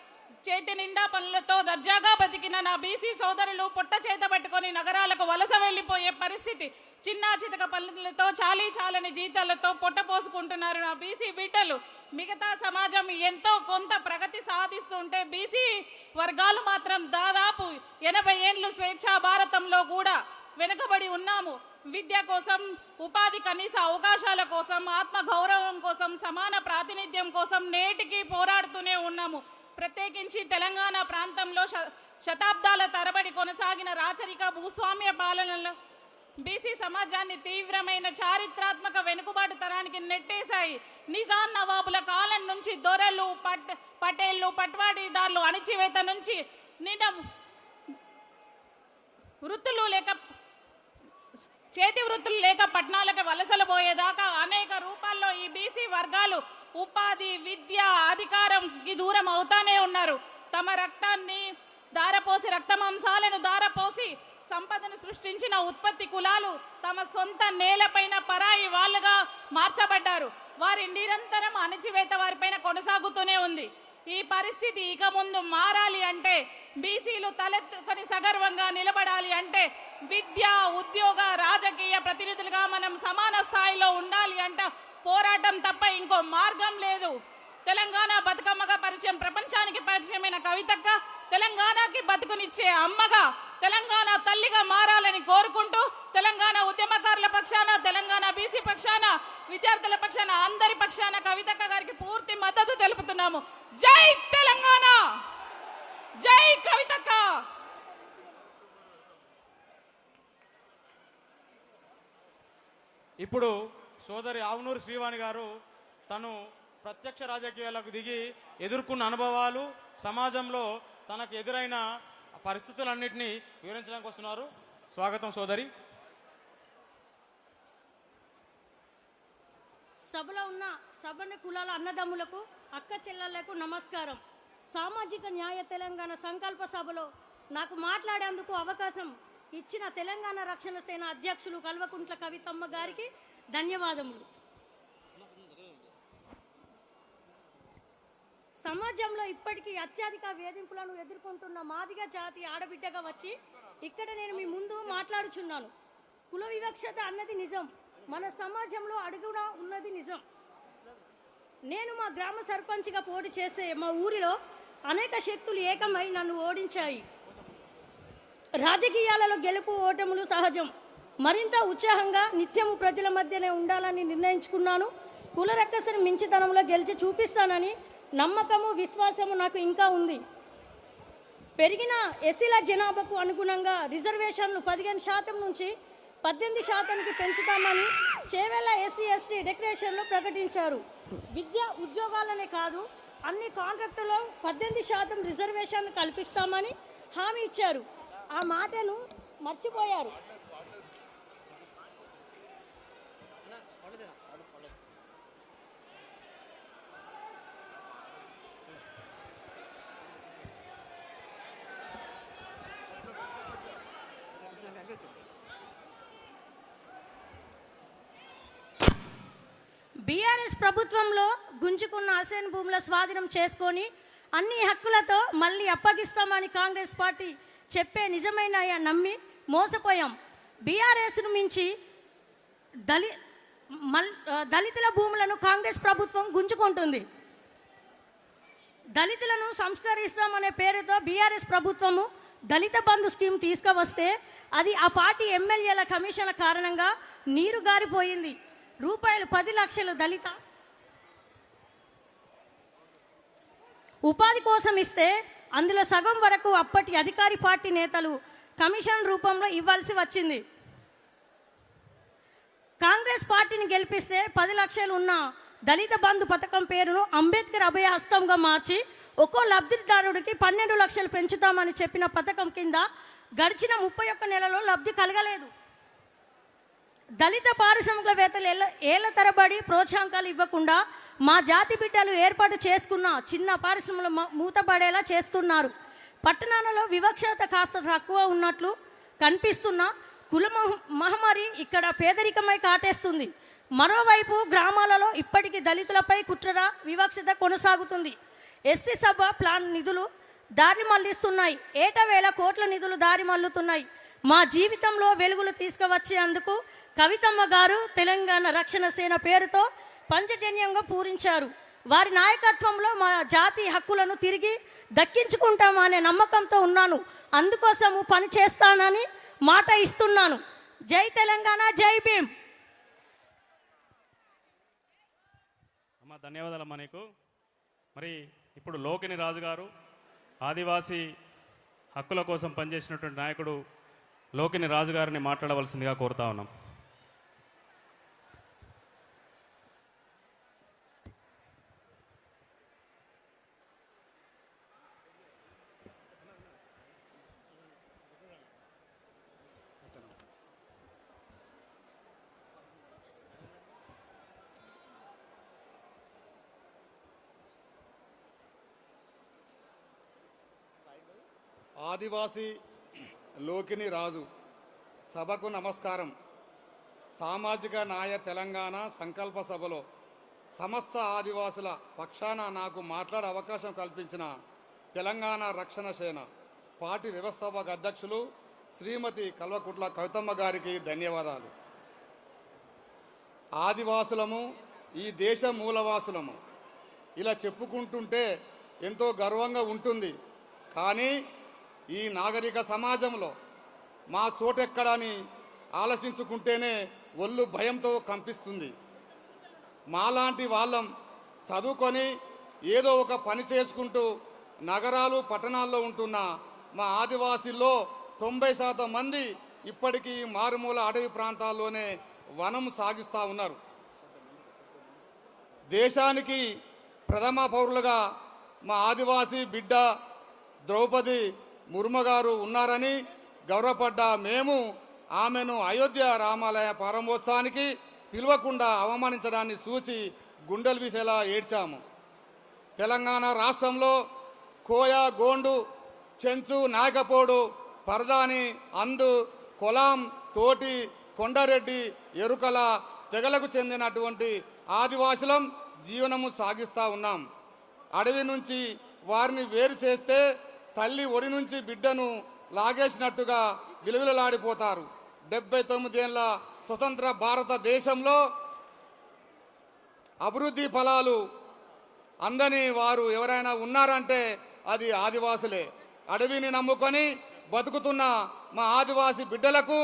చేతి నిండా పనులతో దర్జాగా బతికిన నా బీసీ సోదరులు పొట్ట చేత పట్టుకొని నగరాలకు వలస వెళ్లిపోయే పరిస్థితి. చిన్నా చితక పనులతో చాలని జీతాలతో పొట్ట పోసుకుంటున్నారు నా బీసీ బిడ్డలు. మిగతా సమాజం ఎంతో కొంత ప్రగతి సాధిస్తుంటే బీసీ వర్గాలు మాత్రం దాదాపు 80 ఏండ్లు స్వేచ్ఛా భారతంలో కూడా వెనుకబడి ఉన్నాము. విద్య కోసం, ఉపాధి కనీస అవకాశాల కోసం, ఆత్మ గౌరవం కోసం, సమాన ప్రాతినిధ్యం కోసం నేటికి పోరాడుతూనే ఉన్నాము. ప్రత్యేకించి తెలంగాణ ప్రాంతంలో శతాబ్దాల తరబడి కొనసాగిన రాచరిక భూస్వామ్య పాలనలో బీసీ సమాజాన్ని తీవ్రమైన చారిత్రాత్మక వెనుకబాటు తరానికి నెట్టేశాయి. నిజాం నవాబుల కాలం నుంచి దొరలు, పటేళ్లు, పట్వాడీదారులు అణిచివేత నుంచి చేతి వృత్తులు లేక పట్టణాలకు వలసలు పోయేదాకా అనేక రూపాల్లో ఈ బీసీ వర్గాలు ఉపాధి, విద్య, అధికారంకి దూరం అవుతానే ఉన్నారు. తమ రక్తాన్ని దారపోసి, రక్తమాంసాలను దారపోసి సంపదను సృష్టించిన ఉత్పత్తి కులాలు తమ సొంత నేలపైన పరాయి వాళ్ళుగా మార్చబడ్డారు. వారి నిరంతరం అణచివేత వారిపైన కొనసాగుతూనే ఉంది. ఈ పరిస్థితి ఇక ముందు మారాలి అంటే, బీసీలు తలెత్తుకొని సగర్వంగా నిలబడాలి అంటే, విద్య, ఉద్యోగ, రాజకీయ ప్రతినిధులుగా మనం సమాన స్థాయిలో ఉండాలి అంట పోరాటం తప్ప ఇంకో మార్గం లేదు. తెలంగాణ బతుకమ్మగా పరిచయం, ప్రపంచానికి పరిచయమైన కవితక్క తెలంగాణకి బతుకునిచ్చే అమ్మగా, తెలంగాణ తల్లిగా మారాలని కోరుకుంటూ తెలంగాణ ఉద్యమకారుల పక్షాన, తెలంగాణ బీసీ పక్షాన, విద్యార్థుల పక్షాన, అందరి పక్షాన కవితక్క గారికి పూర్తి మద్దతు తెలుపుతున్నాము. జై తెలంగాణ, జై కవితక్క. ఇప్పుడు సోదరి ఆవునూరు శ్రీవాణి గారు తను ప్రత్యక్ష రాజకీయాలకు దిగి ఎదుర్కొన్న అనుభవాలు, సమాజంలో తనకు ఎదురైన పరిస్థితులన్నింటినీ వివరించడానికి వస్తున్నారు. స్వాగతం సోదరి. సభలో ఉన్న సభ్య కులాల అన్నదమ్ములకు, అక్క చెల్లెళ్లకు నమస్కారం. సామాజిక న్యాయ తెలంగాణ సంకల్ప సభలో నాకు మాట్లాడేందుకు అవకాశం ఇచ్చిన తెలంగాణ రక్షణ సేన అధ్యక్షులు కల్వకుంట్ల కవితమ్మ గారికి ధన్యవాదములు. సమాజంలో ఇప్పటికీ అత్యధిక వేధింపులను ఎదుర్కొంటున్న మాదిగ జాతి ఆడబిడ్డగా వచ్చి ఇక్కడ నేను మీ ముందు మాట్లాడుచున్నాను. కుల వివక్షత అన్నది నిజం, మన సమాజంలో అడుగునా ఉన్నది నిజం. నేను మా గ్రామ సర్పంచ్గా పోటీ చేసే మా ఊరిలో అనేక శక్తులు ఏకమై నన్ను ఓడించాయి. రాజకీయాలలో గెలుపు ఓటములు సహజం. మరింత ఉత్సాహంగా నిత్యము ప్రజల మధ్యనే ఉండాలని నిర్ణయించుకున్నాను. కుల రక్కసను మించితనంలో గెలిచి చూపిస్తానని నమ్మకము, విశ్వాసము నాకు ఇంకా ఉంది. పెరిగిన ఎస్సీల జనాభాకు అనుగుణంగా రిజర్వేషన్లు 15% నుంచి 18% పెంచుతామని చేవెళ్ల ఎస్సీ/ఎస్టీ డిక్లరేషన్లో ప్రకటించారు. విద్య, ఉద్యోగాలనే కాదు అన్ని కాంట్రాక్టులో 18% రిజర్వేషన్లు కల్పిస్తామని హామీ ఇచ్చారు. ఆ మాటను మర్చిపోయారు. బీఆర్ఎస్ ప్రభుత్వంలో గుంజుకున్న అసైన్ భూముల స్వాధీనం చేసుకొని అన్ని హక్కులతో మళ్ళీ అప్పగిస్తామని కాంగ్రెస్ పార్టీ చెప్పే నిజమైన నమ్మి మోసపోయాం. బీఆర్ఎస్ను మించి దళితుల భూములను కాంగ్రెస్ ప్రభుత్వం గుంజుకుంటుంది. దళితులను సంస్కరిస్తామనే పేరుతో బీఆర్ఎస్ ప్రభుత్వము దళిత బంధు స్కీమ్ తీసుకువస్తే అది ఆ పార్టీ ఎమ్మెల్యేల కమిషన్ల కారణంగా నీరు గారిపోయింది. రూపాయలు 10 లక్షలు దళిత ఉపాధి కోసం ఇస్తే అందులో సగం వరకు అప్పటి అధికారి పార్టీ నేతలు కమిషన్ రూపంలో ఇవ్వాల్సి వచ్చింది. కాంగ్రెస్ పార్టీని గెలిపిస్తే 10 లక్షలు ఉన్న దళిత బంధు పథకం పేరును అంబేద్కర్ అభయ హస్తంగా మార్చి ఒక్కో లబ్ధిదారుడికి 12 లక్షలు పెంచుతామని చెప్పిన పథకం కింద గడిచిన 31 నెలలో లబ్ధి కలగలేదు. దళిత పారిశ్రామికవేత్తలు ఏళ్ల తరబడి ప్రోత్సాహకాలు ఇవ్వకుండా మా జాతి బిడ్డలు ఏర్పాటు చేసుకున్న చిన్న పారిశ్రమలు మూతపడేలా చేస్తున్నారు. పట్టణాలలో వివక్షత కాస్త తక్కువ ఉన్నట్లు కనిపిస్తున్న కుల మహమ్మారి ఇక్కడ పేదరికమై కాటేస్తుంది. మరోవైపు గ్రామాలలో ఇప్పటికీ దళితులపై కుట్ర వివక్షత కొనసాగుతుంది. ఎస్సీ సభ ప్లాన్ నిధులు దారి మళ్లిస్తున్నాయి. ఏటవేళ కోట్ల నిధులు దారి మళ్లుతున్నాయి. మా జీవితంలో వెలుగులు తీసుకువచ్చేందుకు కవితమ్మ గారు తెలంగాణ రక్షణ సేన పేరుతో పంచజన్యంగా పూరించారు. వారి నాయకత్వంలో మా జాతి హక్కులను తిరిగి దక్కించుకుంటామనే నమ్మకంతో ఉన్నాను. అందుకోసము పని చేస్తానని మాట ఇస్తున్నాను. జై తెలంగాణ, జై భీమ్. అమ్మ ధన్యవాదాలమ్మా నీకు. మరి ఇప్పుడు లోకిని రాజు గారు ఆదివాసీ హక్కుల కోసం పనిచేసినటువంటి నాయకుడు లోకిని రాజు గారిని మాట్లాడవలసిందిగా కోరుతా ఉన్నాం. ఆదివాసీ లోకిని రాజు సభకు నమస్కారం. సామాజిక న్యాయ తెలంగాణ సంకల్ప సభలో సమస్త ఆదివాసుల పక్షాన నాకు మాట్లాడే అవకాశం కల్పించిన తెలంగాణ రక్షణ సేన పార్టీ వ్యవస్థాపక అధ్యక్షులు శ్రీమతి కల్వకుంట్ల కవితమ్మ గారికి ధన్యవాదాలు. ఆదివాసులము ఈ దేశ మూలవాసులము ఇలా చెప్పుకుంటుంటే ఎంతో గర్వంగా ఉంటుంది. కానీ ఈ నాగరిక సమాజంలో మా చోటెక్కడని ఆలోచించుకుంటేనే ఒళ్ళు భయంతో కంపిస్తుంది. మాలాంటి వాళ్ళం చదువుకొని ఏదో ఒక పని చేసుకుంటూ నగరాలు పట్టణాల్లో ఉంటున్న మా ఆదివాసీల్లో 90% మంది ఇప్పటికీ మారుమూల అడవి ప్రాంతాల్లోనే వనం సాగిస్తూ ఉన్నారు. దేశానికి ప్రథమ పౌరులుగా మా ఆదివాసీ బిడ్డ ద్రౌపది ముర్ము గారు ఉన్నారని గౌరవపడ్డ మేము ఆమెను అయోధ్య రామాలయ ప్రారంభోత్సవానికి పిలవకుండా అవమానించడాన్ని చూసి గుండెలు వీసేలా ఏడ్చాము. తెలంగాణ రాష్ట్రంలో కోయ, గోండు, చెంచు, నాయకపోడు, పరదాని, అందు, కొలాం, తోటి, కొండారెడ్డి, ఎరుకల తెగలకు చెందినటువంటి ఆదివాసులం జీవనము సాగిస్తూ ఉన్నాం. అడవి నుంచి వారిని వేరు చేస్తే తల్లి ఒడి నుంచి బిడ్డను లాగేసినట్టుగా విలువిలలాడిపోతారు. 79 ఏళ్ల స్వతంత్ర భారతదేశంలో అభివృద్ధి ఫలాలు అందని వారు ఎవరైనా ఉన్నారంటే అది ఆదివాసులే. అడవిని నమ్ముకొని బతుకుతున్న మా ఆదివాసి బిడ్డలకు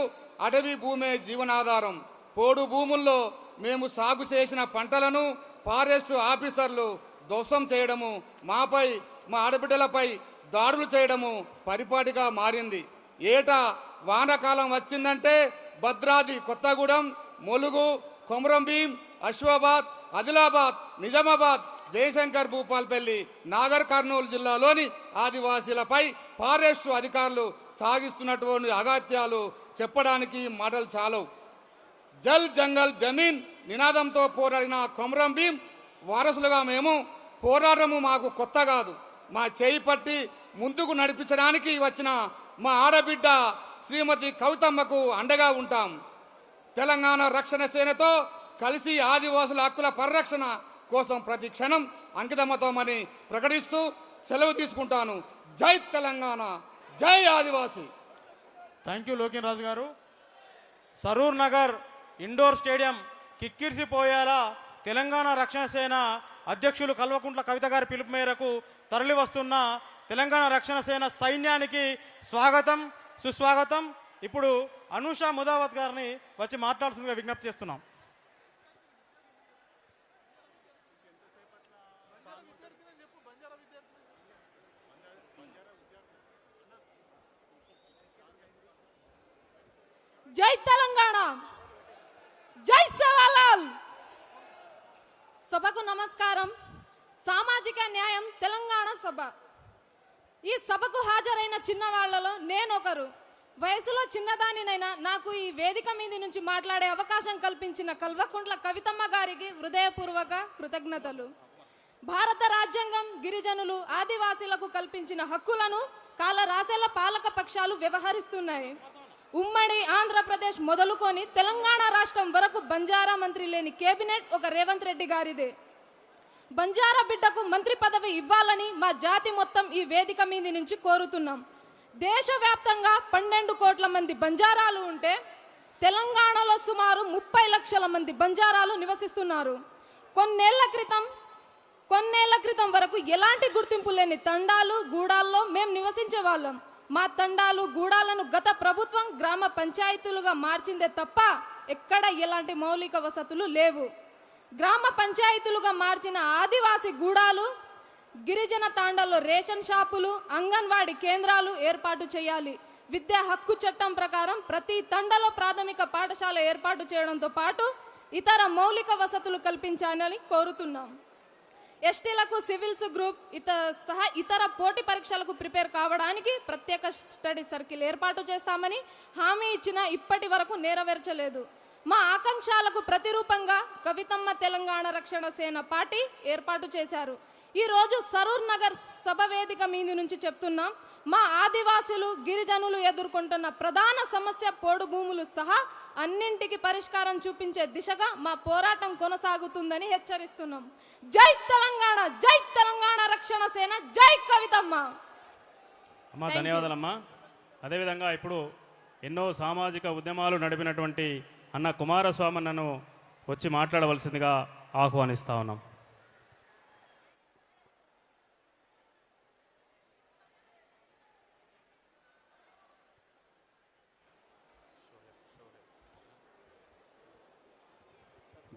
అడవి భూమే జీవనాధారం. పోడు భూముల్లో మేము సాగు చేసిన పంటలను ఫారెస్ట్ ఆఫీసర్లు ధ్వంసం చేయడము, మాపై మా ఆడబిడ్డలపై దాడులు చేయడము పరిపాటిగా మారింది. ఏటా వానాకాలం వచ్చిందంటే భద్రాద్రి కొత్తగూడెం, ములుగు, కొమరంభీం, అశ్వాబాద్, ఆదిలాబాద్, నిజామాబాద్, జయశంకర్, భూపాల్పల్లి, నాగర్ కర్నూలు జిల్లాలోని ఆదివాసీలపై ఫారెస్టు అధికారులు సాగిస్తున్నటువంటి అగాత్యాలు చెప్పడానికి మాటలు చాలవు. జల్ జంగల్ జమీన్ నినాదంతో పోరాడిన కొమరంభీం వారసులుగా మేము పోరాడము మాకు కొత్త కాదు. మా చేయి పట్టి ముందుకు నడిపించడానికి వచ్చిన మా ఆడబిడ్డ శ్రీమతి కవితమ్మకు అండగా ఉంటాం. తెలంగాణ రక్షణ సేనతో కలిసి ఆదివాసుల హక్కుల పరిరక్షణ కోసం ప్రతి క్షణం అంకితమవుతామని ప్రకటిస్తూ సెలవు తీసుకుంటాను. జై తెలంగాణ, జై ఆదివాసి. థ్యాంక్ యూ లోకిన్ రాజు గారు. సరూర్ నగర్ ఇండోర్ స్టేడియం కిక్కిరిసిపోయేలా తెలంగాణ రక్షణ సేన అధ్యక్షులు కల్వకుంట్ల కవిత గారి పిలుపు మేరకు తరలి వస్తున్న తెలంగాణ రక్షణ సేన సైన్యానికి స్వాగతం, సుస్వాగతం. ఇప్పుడు అనూష ముదావత్ గారిని వచ్చి మాట్లాడాల్సిందిగా విజ్ఞప్తి చేస్తున్నాం. జై తెలంగాణ, జై సేవాలాల్. సభకు నమస్కారం. సామాజిక న్యాయం తెలంగాణ సభ. ఈ సభకు హాజరైన చిన్నవాళ్లలో నేనొకరు. వయసులో చిన్నదానినైనా నాకు ఈ వేదిక మీద నుంచి మాట్లాడే అవకాశం కల్పించిన కల్వకుంట్ల కవితమ్మ గారికి హృదయపూర్వక కృతజ్ఞతలు. భారత రాజ్యాంగం గిరిజనులు ఆదివాసీలకు కల్పించిన హక్కులను కాలరాసేల పాలక పక్షాలు వ్యవహరిస్తున్నాయి. ఉమ్మడి ఆంధ్రప్రదేశ్ మొదలుకొని తెలంగాణ రాష్ట్రం వరకు బంజారా మంత్రి లేని కేబినెట్ ఒక రేవంత్ రెడ్డి గారిదే. బంజారా బిడ్డకు మంత్రి పదవి ఇవ్వాలని మా జాతి మొత్తం ఈ వేదిక మీద నుంచి కోరుతున్నాం. దేశవ్యాప్తంగా 12 కోట్ల మంది బంజారాలు ఉంటే తెలంగాణలో సుమారు 30 లక్షల మంది బంజారాలు నివసిస్తున్నారు. కొన్నేళ్ల క్రితం వరకు ఎలాంటి గుర్తింపు లేని తండాలు గూడాల్లో మేము నివసించే వాళ్ళం. మా తండాలు గూడాలను గత ప్రభుత్వం గ్రామ పంచాయతీలుగా మార్చిందే తప్ప ఎక్కడ ఎలాంటి మౌలిక వసతులు లేవు. గ్రామ పంచాయతీలుగా మార్చిన ఆదివాసీ గూడాలు గిరిజన తాండాల్లో రేషన్ షాపులు అంగన్వాడీ కేంద్రాలు ఏర్పాటు చేయాలి. విద్యా హక్కు చట్టం ప్రకారం ప్రతి తండలో ప్రాథమిక పాఠశాల ఏర్పాటు చేయడంతో పాటు ఇతర మౌలిక వసతులు కల్పించాలని కోరుతున్నాం. ఎస్టీలకు సివిల్స్ గ్రూప్ ఇతర పోటీ పరీక్షలకు ప్రిపేర్ కావడానికి ప్రత్యేక స్టడీ సర్కిల్ ఏర్పాటు చేస్తామని హామీ ఇచ్చినా ఇప్పటి వరకు నెరవేర్చలేదు. మా ఆకాంక్షలకు ప్రతిరూపంగా కవితమ్మ తెలంగాణ రక్షణ సేన పార్టీ ఏర్పాటు చేశారు. ఈ రోజు సరూర్ నగర్ సభ వేదిక మీద నుంచి చెప్తున్నాం, మా ఆదివాసులు గిరిజనులు ఎదుర్కొంటున్న ప్రధాన సమస్య పోడు భూములు సహా అన్నింటికి పరిష్కారం చూపించే దిశగా మా పోరాటం కొనసాగుతుందని హెచ్చరిస్తున్నాం. జై తెలంగాణ రక్షణ సేన, జై కవితమ్మ. అమ్మా ధన్యవాదాలమ్మా. అదేవిధంగా ఇప్పుడు ఎన్నో సామాజిక ఉద్యమాలు నడిపినటువంటి అన్న కుమారస్వామి నన్ను వచ్చి మాట్లాడవలసిందిగా ఆహ్వానిస్తా ఉన్నాం.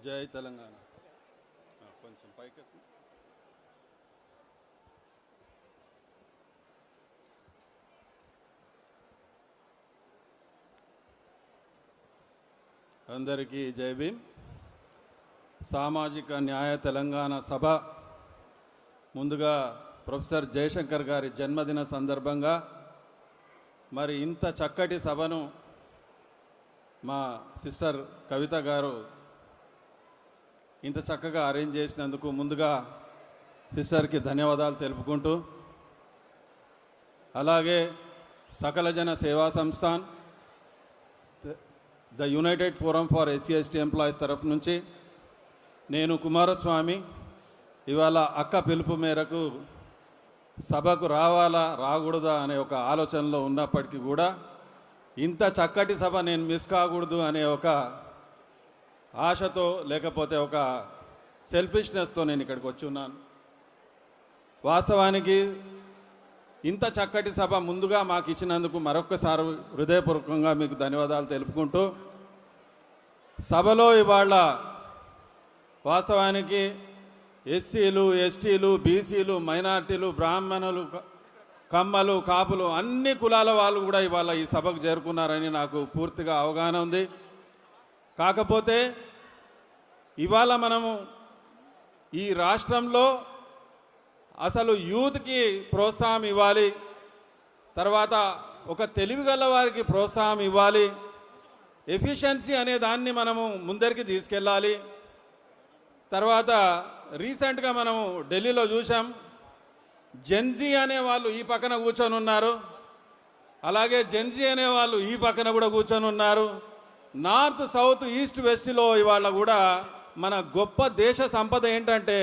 జై తెలంగాణ. కొంచెం పైకెత్తు. అందరికీ జై భీమ్. సామాజిక న్యాయ తెలంగాణ సభ ముందుగా ప్రొఫెసర్ జయశంకర్ గారి జన్మదిన సందర్భంగా మరి ఇంత చక్కటి సభను మా సిస్టర్ కవిత గారు ఇంత చక్కగా అరేంజ్ చేసినందుకు ముందుగా సిస్టర్కి ధన్యవాదాలు తెలుపుకుంటూ, అలాగే సకల జన సేవా Samsthan, the United forum for ఎస్సీ/ఎస్టీ employees తరఫు నుంచి నేను కుమారస్వామి ఇవాళ అక్క పిలుపు మేరకు సభకు రావాలా రాకూడదా అనే ఒక ఆలోచనలో ఉన్నప్పటికీ కూడా ఇంత చక్కటి సభ నేను మిస్ కాకూడదు అనే ఒక ఆశతో లేకపోతే ఒక సెల్ఫిష్నెస్తో నేను ఇక్కడికి వచ్చి ఉన్నాను. వాస్తవానికి ఇంత చక్కటి సభ ముందుగా మాకు ఇచ్చినందుకు మరొక్కసారి హృదయపూర్వకంగా మీకు ధన్యవాదాలు తెలుపుకుంటూ, సభలో ఇవాళ వాస్తవానికి ఎస్సీలు, ఎస్టీలు, బీసీలు, మైనార్టీలు, బ్రాహ్మణులు, కమ్మలు, కాపులు అన్ని కులాల వాళ్ళు కూడా ఇవాళ ఈ సభకు చేరుకున్నారని నాకు పూర్తిగా అవగాహన ఉంది. కాకపోతే ఇవాళ మనము ఈ రాష్ట్రంలో అసలు యూత్కి ప్రోత్సాహం ఇవ్వాలి, తర్వాత ఒక తెలివిగల వారికి ప్రోత్సాహం ఇవ్వాలి, ఎఫిషియన్సీ అనే దాన్ని మనము ముందరికి తీసుకెళ్ళాలి. తర్వాత రీసెంట్గా మనము ఢిల్లీలో చూసాం, జెన్జీ అనేవాళ్ళు ఈ పక్కన కూర్చొని ఉన్నారు, అలాగే జెన్జీ అనేవాళ్ళు ఈ పక్కన కూడా కూర్చొని ఉన్నారు. నార్త్, సౌత్, ఈస్ట్, వెస్ట్లో ఇవాళ కూడా మన గొప్ప దేశ సంపద ఏంటంటే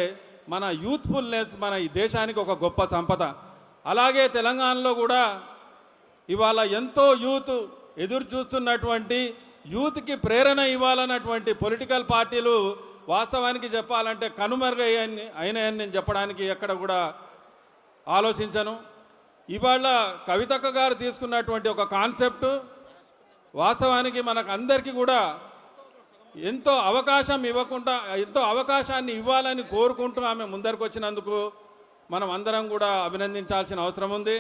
మన యూత్ఫుల్నెస్ మన ఈ దేశానికి ఒక గొప్ప సంపద. అలాగే తెలంగాణలో కూడా ఇవాళ ఎంతో యూత్ ఎదురు చూస్తున్నటువంటి, యూత్కి ప్రేరణ ఇవ్వాలన్నటువంటి పొలిటికల్ పార్టీలు వాస్తవానికి చెప్పాలంటే అయినాయని నేను చెప్పడానికి ఎక్కడ కూడా ఆలోచించను. ఇవాళ కవితక్క గారు తీసుకున్నటువంటి ఒక కాన్సెప్ట్ వాస్తవానికి మనకు అందరికీ కూడా ఎంతో అవకాశాన్ని ఇవ్వాలని కోరుకుంటూ ఆమె ముందరికి వచ్చినందుకు మనం అందరం కూడా అభినందించాల్సిన అవసరం ఉంది.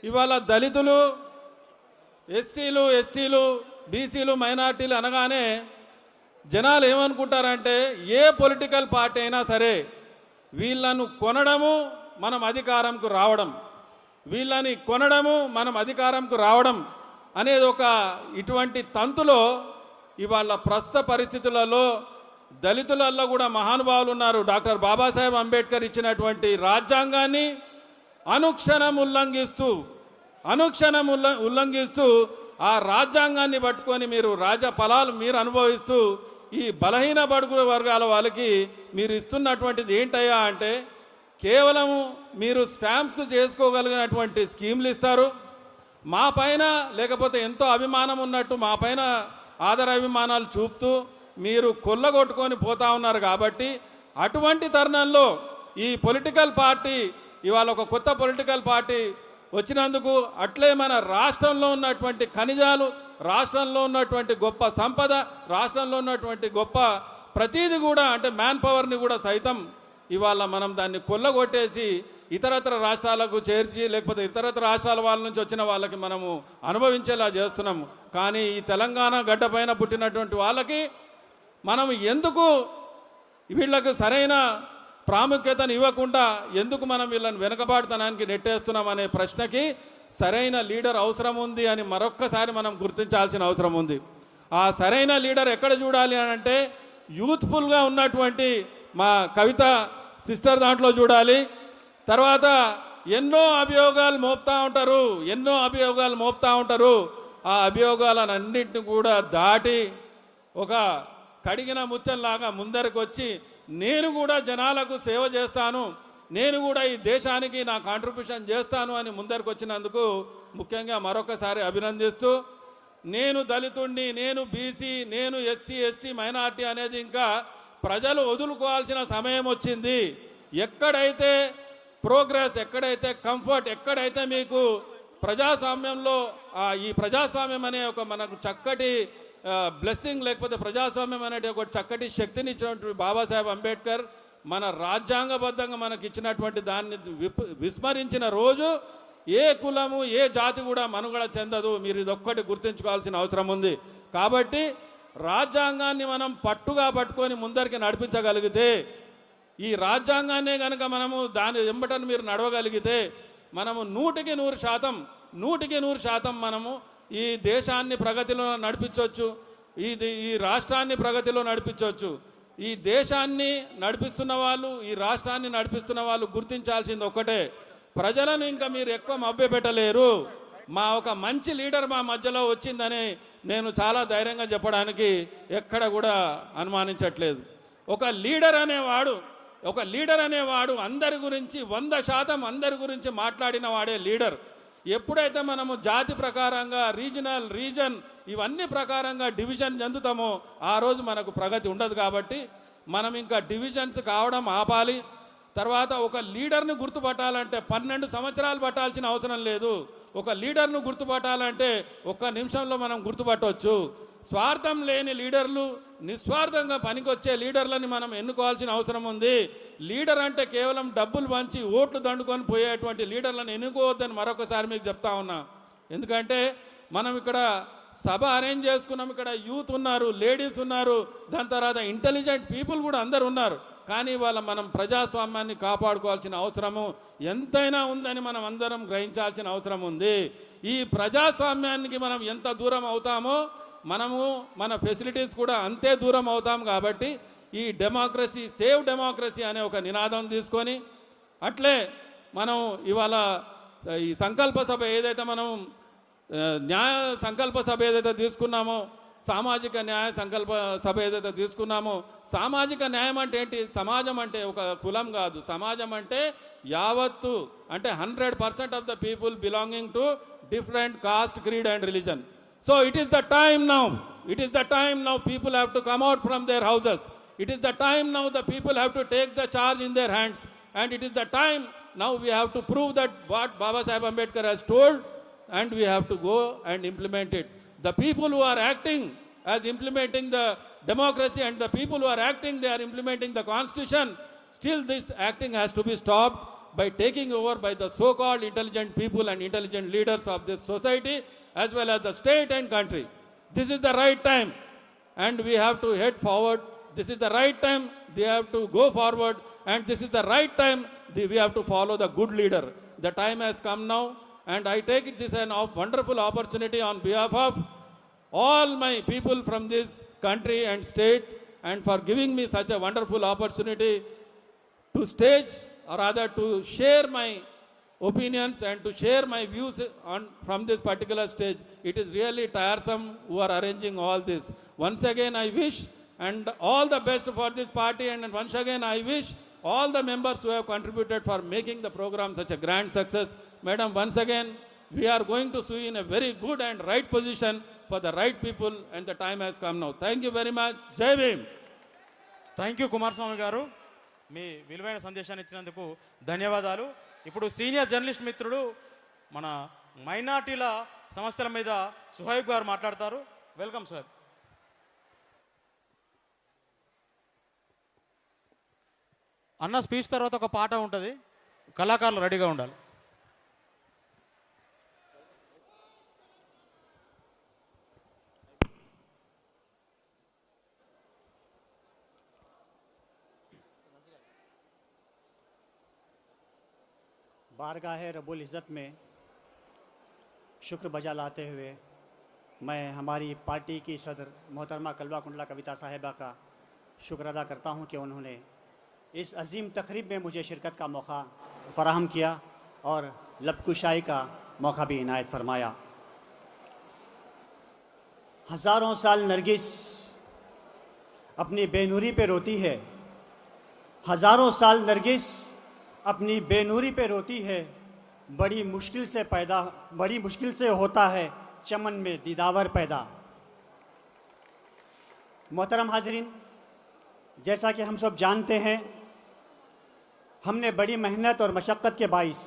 ఇవాళ దళితులు, ఎస్సీలు, ఎస్టీలు, బీసీలు, మైనార్టీలు అనగానే జనాలు ఏమనుకుంటారంటే ఏ పొలిటికల్ పార్టీ అయినా సరే వీళ్ళను కొనడము మనం అధికారంకు రావడం, వీళ్ళని కొనడము మనం అధికారంకు రావడం అనేది ఒక ఇటువంటి తంతులో ఇవాళ ప్రస్తుత పరిస్థితులలో దళితులలో కూడా మహానుభావులు ఉన్నారు. డాక్టర్ బాబాసాహెబ్ అంబేద్కర్ ఇచ్చినటువంటి రాజ్యాంగాన్ని అనుక్షణం ఉల్లంఘిస్తూ ఆ రాజ్యాంగాన్ని పట్టుకొని మీరు ఫలాలు మీరు అనుభవిస్తూ ఈ బలహీన బడుగు వర్గాల వాళ్ళకి మీరు ఇస్తున్నటువంటిది ఏంటయ్యా అంటే కేవలం మీరు స్టాంప్స్కు చేసుకోగలిగినటువంటి స్కీమ్లు ఇస్తారు. మా పైన లేకపోతే ఎంతో అభిమానం ఉన్నట్టు మా పైన ఆదరాభిమానాలు చూపుతూ మీరు కొల్లగొట్టుకొని పోతా ఉన్నారు. కాబట్టి అటువంటి తరుణంలో ఈ పొలిటికల్ పార్టీ ఇవాళ ఒక కొత్త పొలిటికల్ పార్టీ వచ్చినందుకు అట్లే మన రాష్ట్రంలో ఉన్నటువంటి ఖనిజాలు, రాష్ట్రంలో ఉన్నటువంటి గొప్ప సంపద, రాష్ట్రంలో ఉన్నటువంటి గొప్ప ప్రతీది కూడా అంటే మ్యాన్ పవర్ని కూడా సైతం ఇవాళ మనం దాన్ని కొల్లగొట్టేసి ఇతరత్ర రాష్ట్రాలకు చేర్చి లేకపోతే ఇతరత్ర రాష్ట్రాల వాళ్ళ నుంచి వచ్చిన వాళ్ళకి మనము అనుభవించేలా చేస్తున్నాము. కానీ ఈ తెలంగాణ గడ్డపైన పుట్టినటువంటి వాళ్ళకి మనం ఎందుకు వీళ్ళకు సరైన ప్రాముఖ్యతను ఇవ్వకుండా ఎందుకు మనం వీళ్ళని వెనుకబాటుతనానికి నెట్టేస్తున్నాం అనే ప్రశ్నకి సరైన లీడర్ అవసరం ఉంది అని మరొక్కసారి మనం గుర్తించాల్సిన అవసరం ఉంది. ఆ సరైన లీడర్ ఎక్కడ చూడాలి అని అంటే యూత్ఫుల్గా ఉన్నటువంటి మా కవిత సిస్టర్ దాంట్లో చూడాలి. తర్వాత ఎన్నో అభియోగాలు మోపుతూ ఉంటారు. ఆ అభియోగాలన్నింటిని కూడా దాటి ఒక కడిగిన ముత్యంలాగా ముందరికి వచ్చి నేను కూడా జనాలకు సేవ చేస్తాను, నేను కూడా ఈ దేశానికి నా కాంట్రిబ్యూషన్ చేస్తాను అని ముందరికి వచ్చినందుకు ముఖ్యంగా మరొకసారి అభినందిస్తూ, నేను దళితుడిని, నేను బీసీ, నేను ఎస్సీ ఎస్టీ మైనార్టీ అనేది ఇంకా ప్రజలు వదులుకోవాల్సిన సమయం వచ్చింది. ఎక్కడైతే ప్రోగ్రెస్, ఎక్కడైతే కంఫర్ట్, ఎక్కడైతే మీకు ప్రజాస్వామ్యంలో ఈ ప్రజాస్వామ్యం అనే ఒక మనకు చక్కటి బ్లెస్సింగ్ లేకపోతే ప్రజాస్వామ్యం అనేది ఒక చక్కటి శక్తిని ఇచ్చినటువంటి బాబాసాహెబ్ అంబేద్కర్ మన రాజ్యాంగబద్ధంగా మనకి ఇచ్చినటువంటి దాన్ని విస్మరించిన రోజు ఏ కులము ఏ జాతి కూడా మనుగడ చెందదు. మీరు ఇదొక్కటి గుర్తుంచుకోవాల్సిన అవసరం ఉంది. కాబట్టి రాజ్యాంగాన్ని మనం పట్టుగా పట్టుకొని ముందరికి నడిపించగలిగితే, ఈ రాజ్యాంగాన్నే కనుక మనము దాని వెంబటను మీరు నడవగలిగితే మనము 100% మనము ఈ దేశాన్ని ప్రగతిలో నడిపించవచ్చు, ఈ రాష్ట్రాన్ని ప్రగతిలో నడిపించవచ్చు. ఈ దేశాన్ని నడిపిస్తున్న వాళ్ళు, ఈ రాష్ట్రాన్ని నడిపిస్తున్న వాళ్ళు గుర్తించాల్సింది ఒక్కటే, ప్రజలను ఇంకా మీరు ఎక్కువ మభ్యపెట్టలేరు. మా ఒక మంచి లీడర్ మా మధ్యలో వచ్చిందని నేను చాలా ధైర్యంగా చెప్పడానికి ఎక్కడ కూడా అనుమానించట్లేదు. ఒక లీడర్ అనేవాడు అందరి గురించి 100% అందరి గురించి మాట్లాడిన వాడే లీడర్. ఎప్పుడైతే మనము జాతి ప్రకారంగా రీజన్ ఇవన్నీ ప్రకారంగా డివిజన్ చెందుతామో ఆ రోజు మనకు ప్రగతి ఉండదు. కాబట్టి మనం ఇంకా డివిజన్స్ కావడం ఆపాలి. తర్వాత ఒక లీడర్ని గుర్తుపట్టాలంటే 12 సంవత్సరాలు పట్టాల్సిన అవసరం లేదు. ఒక లీడర్ను గుర్తుపట్టాలంటే 1 నిమిషంలో మనం గుర్తుపట్టవచ్చు. స్వార్థం లేని లీడర్లు, నిస్వార్థంగా పనికొచ్చే లీడర్లని మనం ఎన్నుకోవాల్సిన అవసరం ఉంది. లీడర్ అంటే కేవలం డబ్బులు పంచి ఓట్లు దండుకొని పోయేటువంటి లీడర్లను ఎన్నుకోవద్దని మరొకసారి మీకు చెప్తా ఉన్నా. ఎందుకంటే మనం ఇక్కడ సభ అరేంజ్ చేసుకున్నాం, ఇక్కడ యూత్ ఉన్నారు, లేడీస్ ఉన్నారు, దాని తర్వాత ఇంటెలిజెంట్ పీపుల్ కూడా అందరు ఉన్నారు. కానీ వాళ్ళ మనం ప్రజాస్వామ్యాన్ని కాపాడుకోవాల్సిన అవసరము ఎంతైనా ఉందని మనం అందరం గ్రహించాల్సిన అవసరం ఉంది. ఈ ప్రజాస్వామ్యానికి మనం ఎంత దూరం అవుతామో మనము మన ఫెసిలిటీస్ కూడా అంతే దూరం అవుతాం. కాబట్టి ఈ డెమోక్రసీ, సేవ్ డెమోక్రసీ అనే ఒక నినాదం తీసుకొని అట్లే మనం ఇవాళ ఈ సంకల్ప సభ ఏదైతే మనం న్యాయ సంకల్ప సభ ఏదైతే తీసుకున్నామో, సామాజిక న్యాయ సంకల్ప సభ ఏదైతే తీసుకున్నామో, సామాజిక న్యాయం అంటే ఏంటి? సమాజం అంటే ఒక కులం కాదు, సమాజం అంటే యావత్తు, అంటే 100% of the people belonging to different cost, creed and religion. So it is the time now people have to come out from their houses. It is the time now the people have to take the charge in their hands, and it is the time now we have to prove that what Baba Saheb Ambedkar has told, and we have to go and implement it. The people who are acting as implementing the democracy and the people who are acting, they are implementing the constitution. Still this acting has to be stopped by taking over by the so-called intelligent people and intelligent leaders of this society, as well as the state and country. This is the right time, and we have to head forward. This is the right time, they have to go forward, and this is the right time we have to follow the good leader. The time has come now, and I take it this an wonderful opportunity on behalf of all my people from this country and state, and for giving me such a wonderful opportunity to stage, or rather to share my opinions and to share my views from this particular stage. It is really tiresome who are arranging all this. Once again I wish and all the best for this party, and once again I wish all the members who have contributed for making the program such a grand success. Madam, once again we are going to see in a very good and right position for the right people, and the time has come now. Thank you very much. Jai Bhim. Thank you Kumaraswamy గారు, మీ విలువైన సందేశాన్ని ఇచ్చినందుకు ధన్యవాదాలు. ఇప్పుడు సీనియర్ జర్నలిస్ట్ మిత్రుడు మన మైనార్టీల సమస్యల మీద సుహైబ్ గారు మాట్లాడతారు. Welcome sir. అన్న స్పీచ్ తర్వాత ఒక పాట ఉంటుంది, కళాకారులు రెడీగా ఉండాలి. बारगाह रब्बुल इज़्ज़त में शुक्र बजा लाते हुए मैं हमारी पार्टी की सदर मोहतरमा कलवा कुंडला कविता साहिबा का शुक्र अदा करता हूं कि उन्होंने इस अजीम तकरीब में मुझे शिरकत का मौका फ़राहम किया और लबकुशाई का मौका भी इनायत फरमाया। हज़ारों साल नरगिस अपनी बेनूरी पे रोती है, हज़ारों साल नरगिस अपनी बेनूरी पे रोती है, बड़ी मुश्किल से होता है चमन में दीदावर पैदा। मोहतरम हाज़रीन, जैसा कि हम सब जानते हैं, हमने बड़ी मेहनत और मशक्क़त के बाइस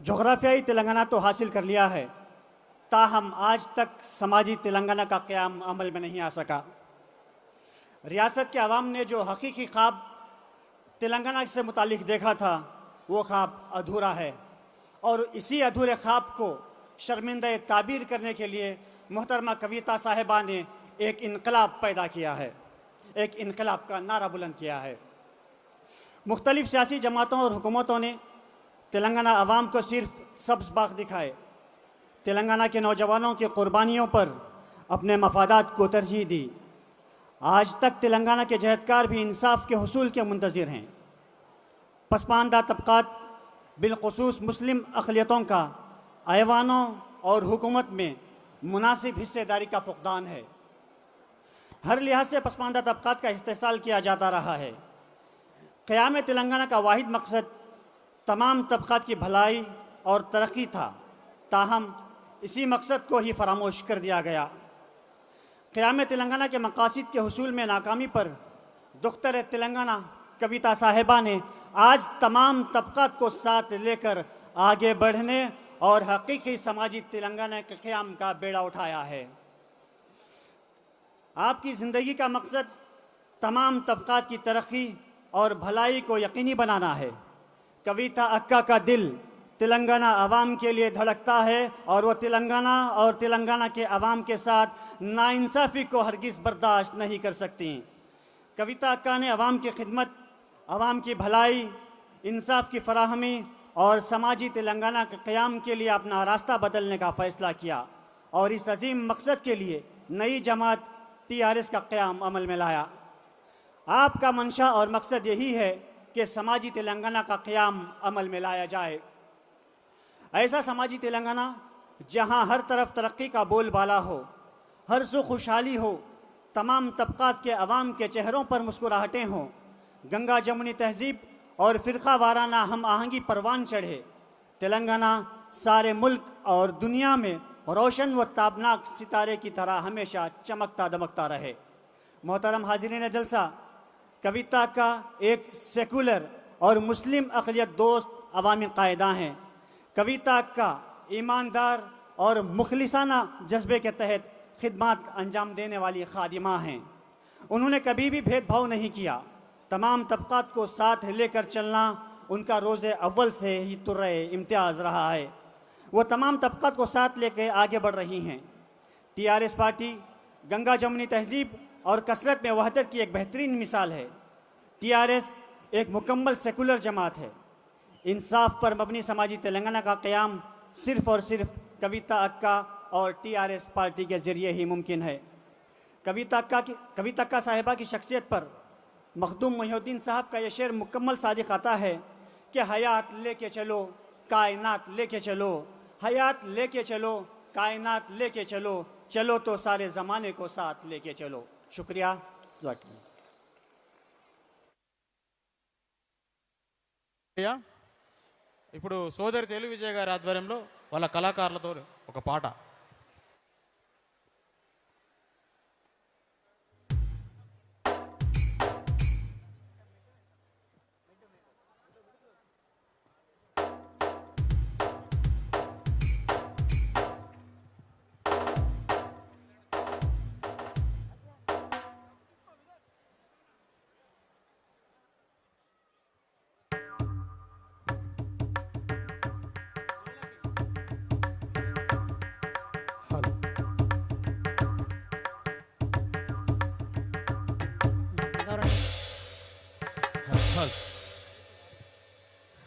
जोग्राफियाई तेलंगाना तो हासिल कर लिया है, ताहम आज तक समाजी तेलंगाना का क़याम अमल में नहीं आ सका। रियासत के अवाम ने जो हकीकी ख्वाब तेलंगाना से मुतालिक देखा था, वो ख्वाब अधूरा है, और इसी अधूरे ख्वाब को शर्मिंदा ताबीर करने के लिए मोहतरमा कविता साहिबा ने एक इनकलाब पैदा किया है, एक इनकलाब का नारा बुलंद किया है। मुख्तलिफ सियासी जमातों और हुकूमतों ने तेलंगाना अवाम को सिर्फ सब्ज़ बाग दिखाए, तेलंगाना के नौजवानों की कुर्बानियों पर अपने मफादात को तरजीह दी। आज तक तेलंगाना के जहदकार भी इंसाफ के हुसूल के मुंतज़िर हैं। पसमानदा तबक़ात बिलख़ुसूस मुस्लिम अक़लियतों का ऐवानों और हुकूमत में मुनासिब हिस्सेदारी का फ़ुक़दान है। हर लिहाज से पसमानदा तबक़ात का इस्तेहसाल किया जाता रहा है। क़याम तेलंगाना का वाहिद मकसद तमाम तबक़ात की भलाई और तरक्की था, ताहम इसी मकसद को ही फरामोश कर दिया गया। क़याम तेलंगाना के मकासद के हुसूल में नाकामी पर दुख्तर तेलंगाना कविता साहिबा ने आज तमाम तबक़ात को साथ लेकर आगे बढ़ने और हकीकी समाजी तेलंगाना के क़याम का बेड़ा उठाया है। आपकी ज़िंदगी का मकसद तमाम तबक़ात की तरक्की और भलाई को यकीनी बनाना है। कविता अक्का का दिल तेलंगाना अवाम के लिए धड़कता है, और वो तेलंगाना और तेलंगाना के अवाम के साथ नाइंसाफ़ी को हरगिज़ बर्दाश्त नहीं कर सकती। कविता अक्का ने अवाम की खिदमत, अवाम की भलाई, इंसाफ की फराहमी और समाजी तेलंगाना के क़याम के लिए अपना रास्ता बदलने का फ़ैसला किया, और इस अजीम मकसद के लिए नई जमात TRS का क़याम अमल में लाया। आपका मंशा और मकसद यही है कि समाजी तेलंगाना का क़याम अमल में लाया जाए। ऐसा समाजी तेलंगाना जहां हर तरफ तरक्की का बोलबाला हो, हर सू खुशहाली हो, तमाम तबक़ात के अवाम के चेहरों पर मुस्कुराहटें हों, गंगा जमुनी तहजीब और फ़िरक़ा वाराना हम आहंगी परवान चढ़े, तेलंगाना सारे मुल्क और दुनिया में रोशन व ताबनाक सितारे की तरह हमेशा चमकता दमकता रहे। मोहतरम हाज़रीन जलसा, कविता का एक सेकुलर और मुस्लिम अक़लियत दोस्त अवामी कायदा हैं। कविता का ईमानदार और मुखलिसाना जज्बे के तहत खिदमत अंजाम देने वाली खादिमा हैं। उन्होंने कभी भी भेदभाव नहीं किया। तमाम तबक़ात को साथ लेकर चलना उनका रोज़े अव्वल से ही तुर्रे इम्तियाज़ रहा है। वो तमाम तबक़ात को साथ लेकर आगे बढ़ रही हैं। TRS पार्टी गंगा जमुनी तहजीब और कसरत में वहदत की एक बेहतरीन मिसाल है। TRS एक मुकम्मल सेकुलर जमात है। इंसाफ पर मबनी समाजी तेलंगाना का क़याम सिर्फ और सिर्फ कविता अक्का और टीआरएस पार्टी के जरिए ही मुमकिन है। कविता अक्का साहिबा की शख्सियत पर मखदूम मोहिउद्दीन साहब का यह शेर मुकम्मल सादिक आता है कि हयात लेके चलो कायनात लेके चलो, हयात लेके चलो कायनात लेके चलो, चलो तो सारे ज़माने को साथ लेके चलो। शुक्रिया। ఇప్పుడు సోదరి తెలుగు విజయ్ గారి ఆధ్వర్యంలో వాళ్ళ కళాకారులతో ఒక పాట.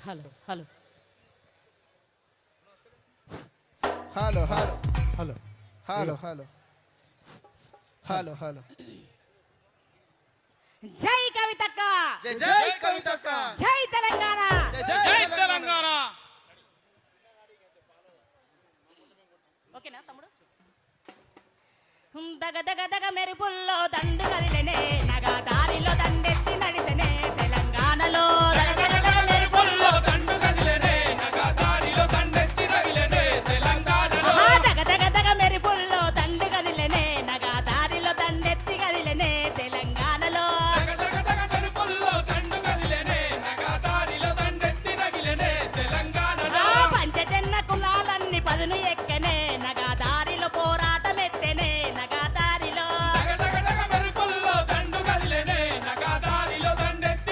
Hello hello hello hello hello hello hello hello hello. జై కవితక్క, జై జై కవితక్క, జై తెలంగాణ, జై జై తెలంగాణ. ఓకేనా తమ్ముడు? దగ దగ దగ మెరుపుల్లో దండు కదిలేనే, నగా దారిలో దండెత్తి నడిసెనే తెలంగాణలో. దగ దగ దగ మెరుపుల్లో దండు కదిలేనే, నగా దారిలో దండెత్తి నడిసెనే తెలంగాణలో. దగ దగ దగ మెరుపుల్లో దండు కదిలేనే, నగా దారిలో దండెత్తి కదిలేనే తెలంగాణలో. దగ దగ దగ మెరుపుల్లో దండు కదిలేనే, నగా దారిలో దండెత్తి నగిలేనే తెలంగాణలో. పంచజన్మ కులాలన్నీ పదును ఎక్కనే, నగా దారిలో పోరాటం ఎత్తెనే నగా దారిలో. దగ దగ దగ మెరుపుల్లో దండు కదిలేనే, నగా దారిలో దండెత్తి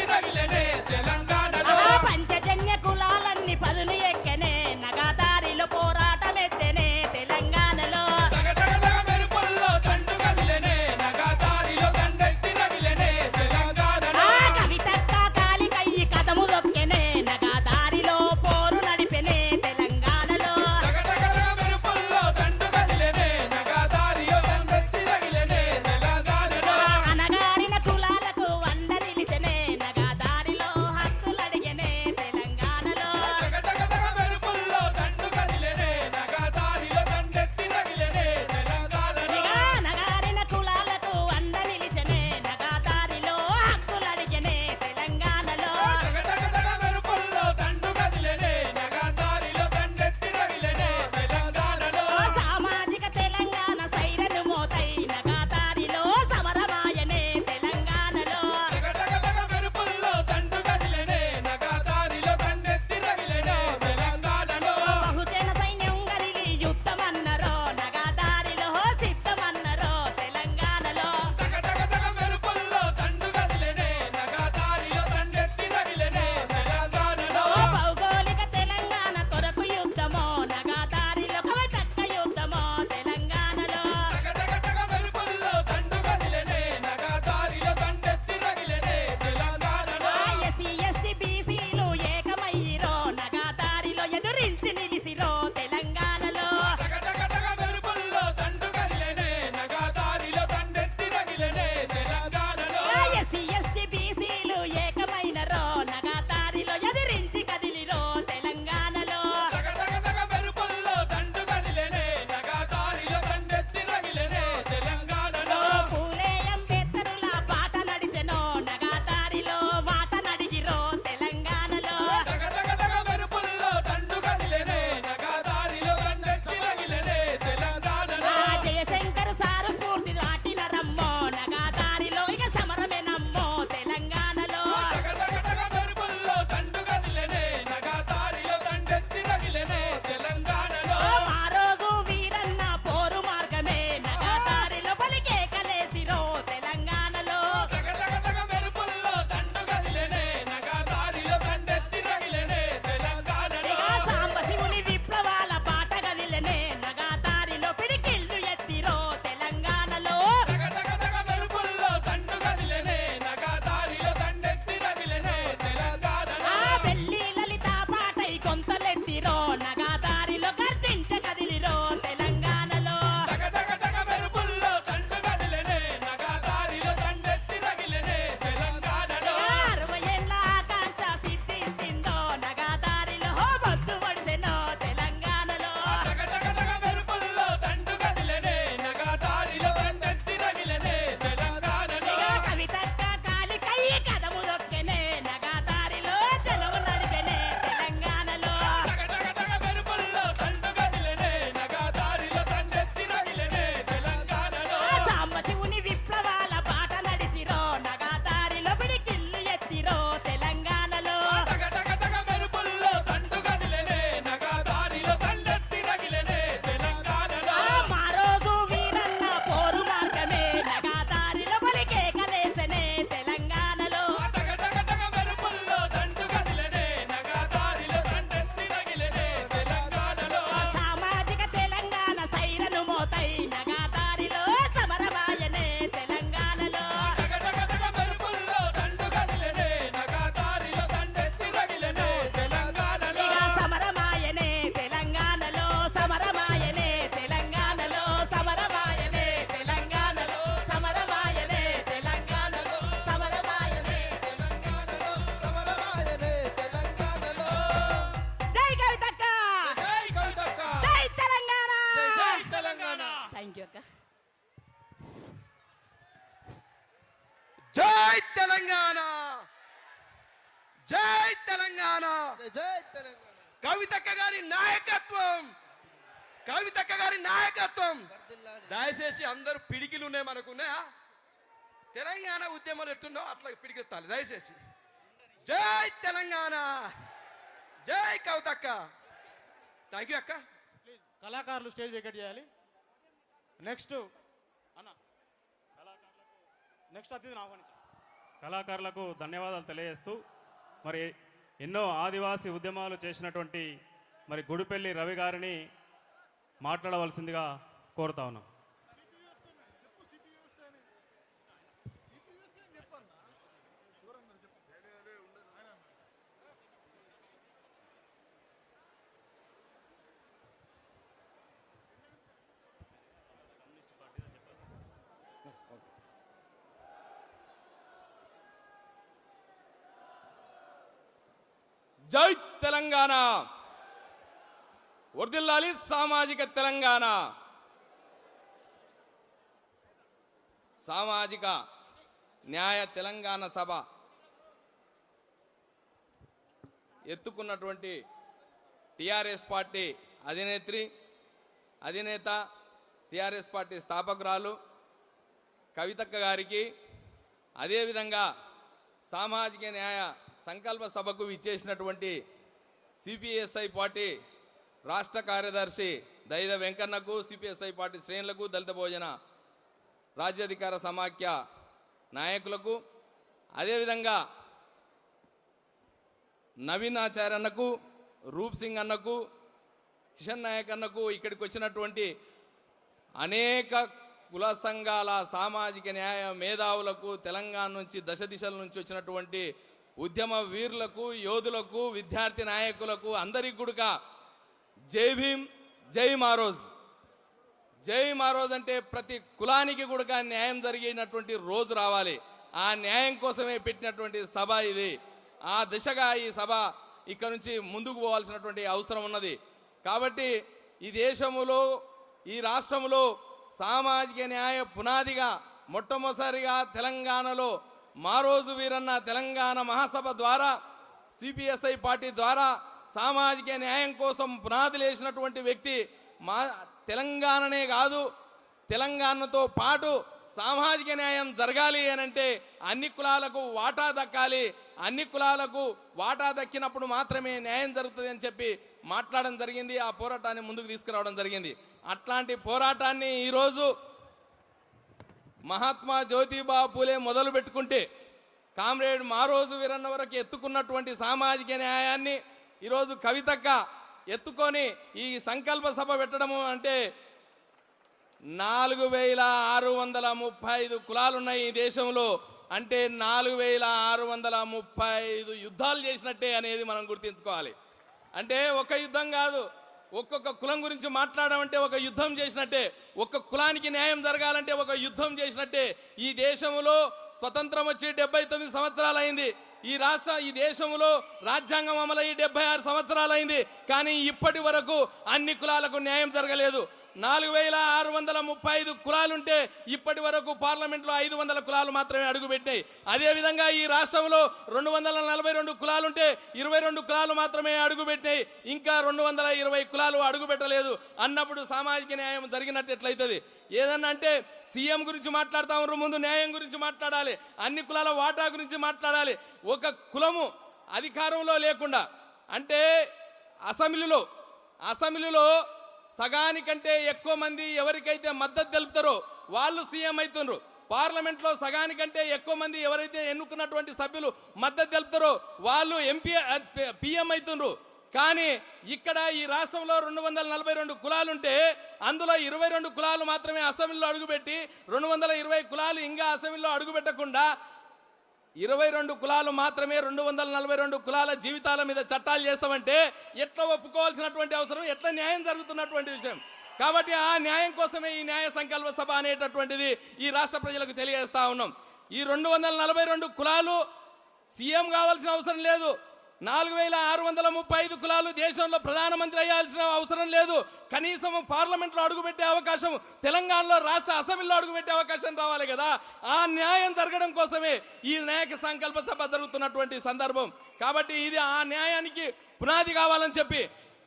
జై తెలంగాణ. జై తెలంగాణ. కవితక్క గారి నాయకత్వం, కవితక్క గారి నాయకత్వం. దయచేసి అందరూ పిడికిలు ఉన్నాయి, మనకున్నాయా? తెలంగాణ ఉద్యమాలు ఎట్టుందో అట్లా పిడికెత్తాలి దయచేసి. జై తెలంగాణ, జై కవితక్క. థ్యాంక్ యూ అక్క. ప్లీజ్ కళాకారులు స్టేజ్ వికెట్ చేయాలి. నెక్స్ట్ అతిథిని ఆహ్వానించాలి. కళాకారులకు ధన్యవాదాలు తెలియజేస్తూ మరి ఎన్నో ఆదివాసీ ఉద్యమాలు చేసినటువంటి మరి గుడిపెల్లి రవి గారిని మాట్లాడవలసిందిగా కోరుతా ఉన్నాం. జై తెలంగాణ, వర్ధిల్లాలి సామాజిక తెలంగాణ. సామాజిక న్యాయ తెలంగాణ సభ ఎత్తుకున్నటువంటి టిఆర్ఎస్ పార్టీ అధినేత టిఆర్ఎస్ పార్టీ స్థాపకురాలు కవితక్క గారికి, అదేవిధంగా సామాజిక న్యాయ సంకల్ప సభకు ఇచ్చేసినటువంటి సిపిఎస్ఐ పార్టీ రాష్ట్ర కార్యదర్శి దైద వెంకన్నకు, సిపిఎస్ఐ పార్టీ శ్రేణులకు, దళిత భోజన రాజ్యాధికార సమాఖ్య నాయకులకు, అదేవిధంగా నవీన్ ఆచార్య అన్నకు, రూప్ సింగ్ అన్నకు, కిషన్ నాయక్ అన్నకు, ఇక్కడికి వచ్చినటువంటి అనేక కుల సంఘాల సామాజిక న్యాయ మేధావులకు, తెలంగాణ నుంచి దశ దిశల నుంచి వచ్చినటువంటి ఉద్యమ వీరులకు, యోధులకు, విద్యార్థి నాయకులకు అందరికి కూడా జై భీమ్, జై మారోజ్. జై మారోజ్ అంటే ప్రతి కులానికి కూడా న్యాయం జరిగినటువంటి రోజు రావాలి. ఆ న్యాయం కోసమే పెట్టినటువంటి సభ ఇది. ఆ దిశగా ఈ సభ ఇక్కడ నుంచి ముందుకు పోవాల్సినటువంటి అవసరం ఉన్నది. కాబట్టి ఈ దేశములో, ఈ రాష్ట్రంలో సామాజిక న్యాయ పునాదిగా మొట్టమొదటిసారిగా తెలంగాణలో మారోజు వీరన్న తెలంగాణ మహాసభ ద్వారా, సిపిఎస్ఐ పార్టీ ద్వారా సామాజిక న్యాయం కోసం పునాదులు వేసినటువంటి వ్యక్తి. తెలంగాణనే కాదు, తెలంగాణతో పాటు సామాజిక న్యాయం జరగాలి అనంటే అన్ని కులాలకు వాటా దక్కాలి. అన్ని కులాలకు వాటా దక్కినప్పుడు మాత్రమే న్యాయం జరుగుతుంది అని చెప్పి మాట్లాడడం జరిగింది. ఆ పోరాటాన్ని ముందుకు తీసుకురావడం జరిగింది. అట్లాంటి పోరాటాన్ని ఈరోజు మహాత్మా జ్యోతిబా పూలే మొదలు పెట్టుకుంటే కామ్రేడ్ మారోజు వీరన్న వరకు ఎత్తుకున్నటువంటి సామాజిక న్యాయాన్ని ఈరోజు కవితక్క ఎత్తుకొని ఈ సంకల్ప సభ పెట్టడము అంటే 4635 కులాలు ఉన్నాయి ఈ దేశంలో. అంటే 4635 యుద్ధాలు చేసినట్టే అనేది మనం గుర్తించుకోవాలి. అంటే ఒక యుద్ధం కాదు, ఒక్కొక్క కులం గురించి మాట్లాడమంటే ఒక యుద్ధం చేసినట్టే, ఒక్క కులానికి న్యాయం జరగాలంటే ఒక యుద్ధం చేసినట్టే. ఈ దేశంలో స్వతంత్రం వచ్చి 79 సంవత్సరాలు అయింది. ఈ దేశంలో రాజ్యాంగం అమలయ్యి 76 సంవత్సరాలు అయింది. కానీ ఇప్పటి వరకు అన్ని కులాలకు న్యాయం జరగలేదు. 4635 కులాలుంటే ఇప్పటి వరకు పార్లమెంట్లో 500 కులాలు మాత్రమే అడుగుపెట్టాయి. అదేవిధంగా ఈ రాష్ట్రంలో 242 కులాలుంటే 22 కులాలు మాత్రమే అడుగుపెట్టాయి. ఇంకా 220 కులాలు అడుగుపెట్టలేదు అన్నప్పుడు సామాజిక న్యాయం జరిగినట్టు ఎట్లయితుంది? ఏదన్నా అంటే సీఎం గురించి మాట్లాడుతూ ఉన్నారు, ముందు న్యాయం గురించి మాట్లాడాలి, అన్ని కులాల వాటా గురించి మాట్లాడాలి. ఒక కులము అధికారంలో లేకుండా అంటే అసెంబ్లీలో సగానికంటే ఎక్కువ మంది ఎవరికైతే మద్దతు తెలుపుతారో వాళ్ళు సీఎం అవుతున్నారు. పార్లమెంట్లో సగానికంటే ఎక్కువ మంది ఎవరైతే ఎన్నుకున్నటువంటి సభ్యులు మద్దతు తెలుపుతారో వాళ్ళు పిఎం అవుతున్నారు. కానీ ఇక్కడ ఈ రాష్ట్రంలో 242 కులాలుంటే అందులో 22 కులాలు మాత్రమే అసెంబ్లీలో అడుగుపెట్టి 220 కులాలు ఇంకా అసెంబ్లీలో అడుగుపెట్టకుండా 22 కులాలు మాత్రమే 242 కులాల జీవితాల మీద చట్టాలు చేస్తామంటే ఎట్లా ఒప్పుకోవాల్సినటువంటి అవసరం, ఎట్లా న్యాయం జరుగుతున్నటువంటి విషయం. కాబట్టి ఆ న్యాయం కోసమే ఈ న్యాయ సంకల్ప సభ అనేటటువంటిది ఈ రాష్ట్ర ప్రజలకు తెలియజేస్తా ఉన్నాం. ఈ 242 కులాలు సీఎం కావాల్సిన అవసరం లేదు, 4635 కులాలు దేశంలో ప్రధానమంత్రి అయ్యాల్సిన అవసరం లేదు. కనీసం పార్లమెంట్లో అడుగుపెట్టే అవకాశం, తెలంగాణలో రాష్ట్ర అసెంబ్లీలో అడుగుపెట్టే అవకాశం రావాలి కదా. ఆ న్యాయం జరగడం కోసమే ఈ నాయక సంకల్ప సభ జరుగుతున్నటువంటి సందర్భం. కాబట్టి ఇది ఆ న్యాయానికి పునాది కావాలని చెప్పి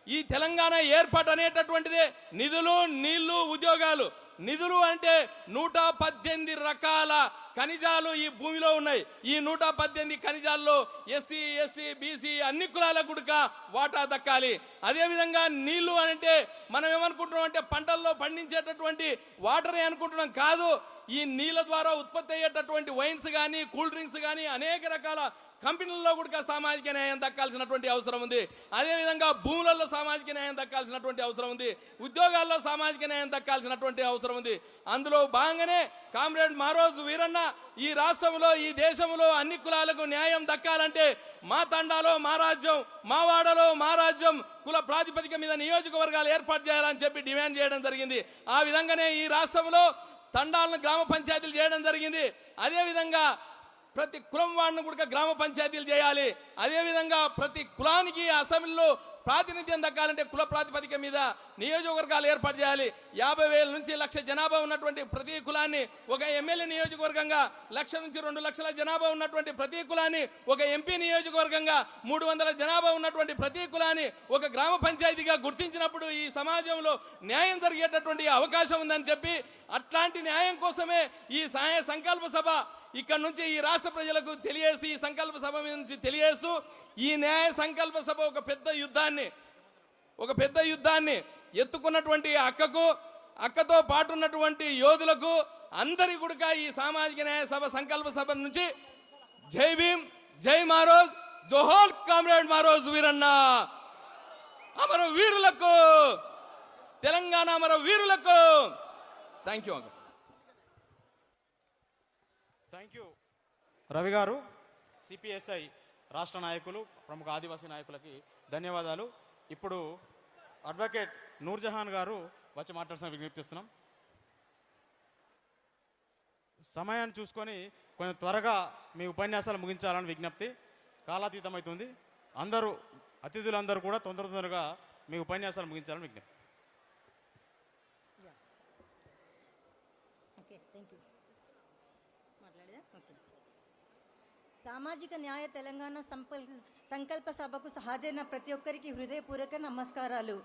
ఈ తెలంగాణ ఏర్పాటు అనేటటువంటిదే నిధులు, నీళ్లు, ఉద్యోగాలు. నిధులు అంటే 118 రకాల ఖనిజాలు ఈ భూమిలో ఉన్నాయి. ఈ 118 ఖనిజాల్లో ఎస్సీ, ఎస్టీ, బీసీ అన్ని కులాలకు కూడా వాటా దక్కాలి. అదేవిధంగా నీళ్లు అంటే మనం ఏమనుకుంటున్నాం అంటే పంటల్లో పండించేటటువంటి వాటరే అనుకుంటున్నాం. కాదు, ఈ నీళ్ళ ద్వారా ఉత్పత్తి అయ్యేటటువంటి వైన్స్ కానీ, కూల్ డ్రింక్స్ కానీ అనేక రకాల కంపెనీల్లో కూడా సామాజిక న్యాయం దక్కాల్సినటువంటి అవసరం ఉంది. అదేవిధంగా భూములలో సామాజిక న్యాయం దక్కాల్సినటువంటి అవసరం ఉంది. ఉద్యోగాల్లో సామాజిక న్యాయం దక్కాల్సినటువంటి అవసరం ఉంది. అందులో భాగంగానే కామ్రేడ్ మారోజు వీరన్న ఈ రాష్ట్రంలో, ఈ దేశంలో అన్ని కులాలకు న్యాయం దక్కాలంటే మా తండాలో మా రాజ్యం, మా వాడలో మా రాజ్యం కుల ప్రాతిపదిక మీద నియోజకవర్గాలు ఏర్పాటు చేయాలని చెప్పి డిమాండ్ చేయడం జరిగింది. ఆ విధంగానే ఈ రాష్ట్రంలో తండాలను గ్రామ పంచాయతీలు చేయడం జరిగింది. అదేవిధంగా ప్రతి కులం వాడిని కూడా గ్రామ పంచాయతీలు చేయాలి. అదేవిధంగా ప్రతి కులానికి అసెంబ్లీలో ప్రాతినిధ్యం దక్కాలంటే కుల ప్రాతిపదిక మీద నియోజకవర్గాలు ఏర్పాటు చేయాలి. 50,000 నుంచి 1,00,000 జనాభా ఉన్నటువంటి ప్రతి కులాన్ని ఒక ఎమ్మెల్యే నియోజకవర్గంగా, 1,00,000 నుంచి 2,00,000 జనాభా ఉన్నటువంటి ప్రతి కులాన్ని ఒక ఎంపీ నియోజకవర్గంగా, 300 జనాభా ఉన్నటువంటి ప్రతి కులాన్ని ఒక గ్రామ పంచాయతీగా గుర్తించినప్పుడు ఈ సమాజంలో న్యాయం జరిగేటటువంటి అవకాశం ఉందని చెప్పి అట్లాంటి న్యాయం కోసమే ఈ సంకల్ప సభ ఇక్కడ నుంచి ఈ రాష్ట్ర ప్రజలకు తెలియజేస్తూ, ఈ సంకల్ప సభ నుంచి తెలియజేస్తూ ఈ న్యాయ సంకల్ప సభ ఒక పెద్ద యుద్ధాన్ని ఎత్తుకున్నటువంటి అక్కతో పాటు ఉన్నటువంటి యోధులకు అందరి కూడా ఈ సామాజిక న్యాయ సభ సంకల్ప సభ నుంచి జై భీమ్, జై మారోజ్, జోహార్ కామ్రేడ్ మారోజ్ వీరన్న. అమర వీరులకు, తెలంగాణ అమర వీరులకు. Thank you. Thank you Ravi గారు. సిపిఎస్ఐ రాష్ట్ర నాయకులు, ప్రముఖ ఆదివాసీ నాయకులకి ధన్యవాదాలు. ఇప్పుడు అడ్వకేట్ నూర్జహాన్ గారు వచ్చి మాట్లాడాల్సిన విజ్ఞప్తిస్తున్నాం. సమయాన్ని చూసుకొని కొంచెం త్వరగా మీ ఉపన్యాసాలు ముగించాలని విజ్ఞప్తి. కాలాతీతమవుతుంది. అతిథులందరూ కూడా తొందరగా మీ ఉపన్యాసాలు ముగించాలని విజ్ఞప్తి. సామాజిక న్యాయ తెలంగాణ సంకల్ప సభకు హాజరైన ప్రతి ఒక్కరికి హృదయపూర్వక నమస్కారాలు.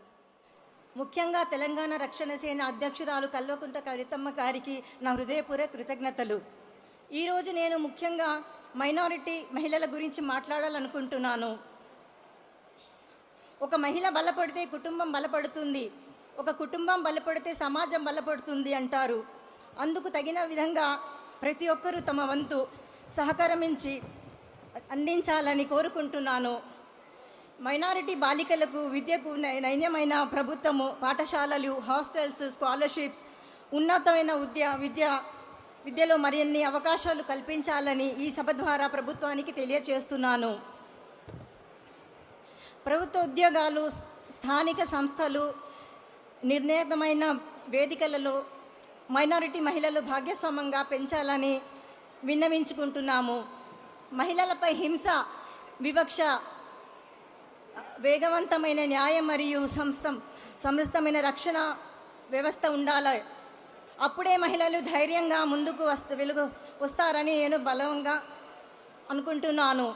ముఖ్యంగా తెలంగాణ రక్షణ సేన అధ్యక్షురాలు కల్వకుంట్ల కవితమ్మ గారికి నా హృదయపూర్వక కృతజ్ఞతలు. ఈరోజు నేను ముఖ్యంగా మైనారిటీ మహిళల గురించి మాట్లాడాలనుకుంటున్నాను. ఒక మహిళ బలపడితే కుటుంబం బలపడుతుంది, ఒక కుటుంబం బలపడితే సమాజం బలపడుతుంది అంటారు. అందుకు తగిన విధంగా ప్రతి ఒక్కరూ తమ వంతు సహకరించి అందించాలని కోరుకుంటున్నాను. మైనారిటీ బాలికలకు విద్యకు నైన్యమైన ప్రభుత్వము పాఠశాలలు, హాస్టల్స్, స్కాలర్షిప్స్, ఉన్నతమైన విద్యలో మరిన్ని అవకాశాలు కల్పించాలని ఈ సభ ద్వారా ప్రభుత్వానికి తెలియచేస్తున్నాను. ప్రభుత్వ ఉద్యోగాలు, స్థానిక సంస్థలు, నిర్ణీతమైన వేదికలలో మైనారిటీ మహిళలు భాగస్వామ్యంగా పెంచాలని విన్నవించుకుంటున్నాము. మహిళలపై హింస, వివక్ష, వేగవంతమైన న్యాయం మరియు సమృద్ధమైన రక్షణ వ్యవస్థ ఉండాలి. అప్పుడే మహిళలు ధైర్యంగా ముందుకు వస్తారని నేను బలంగా అనుకుంటున్నాను.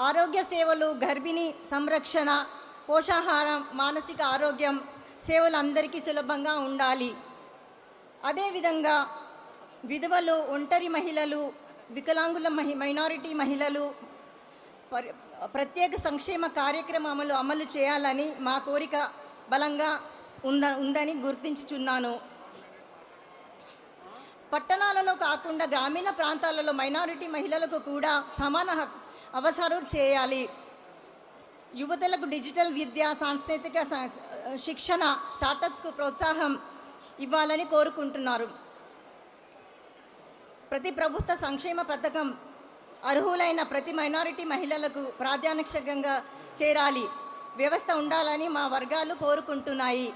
ఆరోగ్య సేవలు, గర్భిణీ సంరక్షణ, పోషాహారం, మానసిక ఆరోగ్యం సేవలు అందరికీ సులభంగా ఉండాలి. అదేవిధంగా విధవలు, ఒంటరి మహిళలు, వికలాంగుల మైనారిటీ మహిళలు ప్రత్యేక సంక్షేమ కార్యక్రమాలు అమలు చేయాలని మా కోరిక బలంగా ఉందని గుర్తించుచున్నాను. పట్టణాలలో కాకుండా గ్రామీణ ప్రాంతాలలో మైనారిటీ మహిళలకు కూడా సమాన అవసరం చేయాలి. యువతలకు డిజిటల్ విద్య, సాంస్కృతిక శిక్షణ, స్టార్టప్స్కు ప్రోత్సాహం ఇవ్వాలని కోరుకుంటున్నారు. ప్రతి ప్రభుత్వ సంక్షేమ పథకం అర్హులైన ప్రతి మైనారిటీ మహిళలకు ప్రాధాన్యతంగా చేరాలి వ్యవస్థ ఉండాలని మా వర్గాలు కోరుకుంటున్నాయి.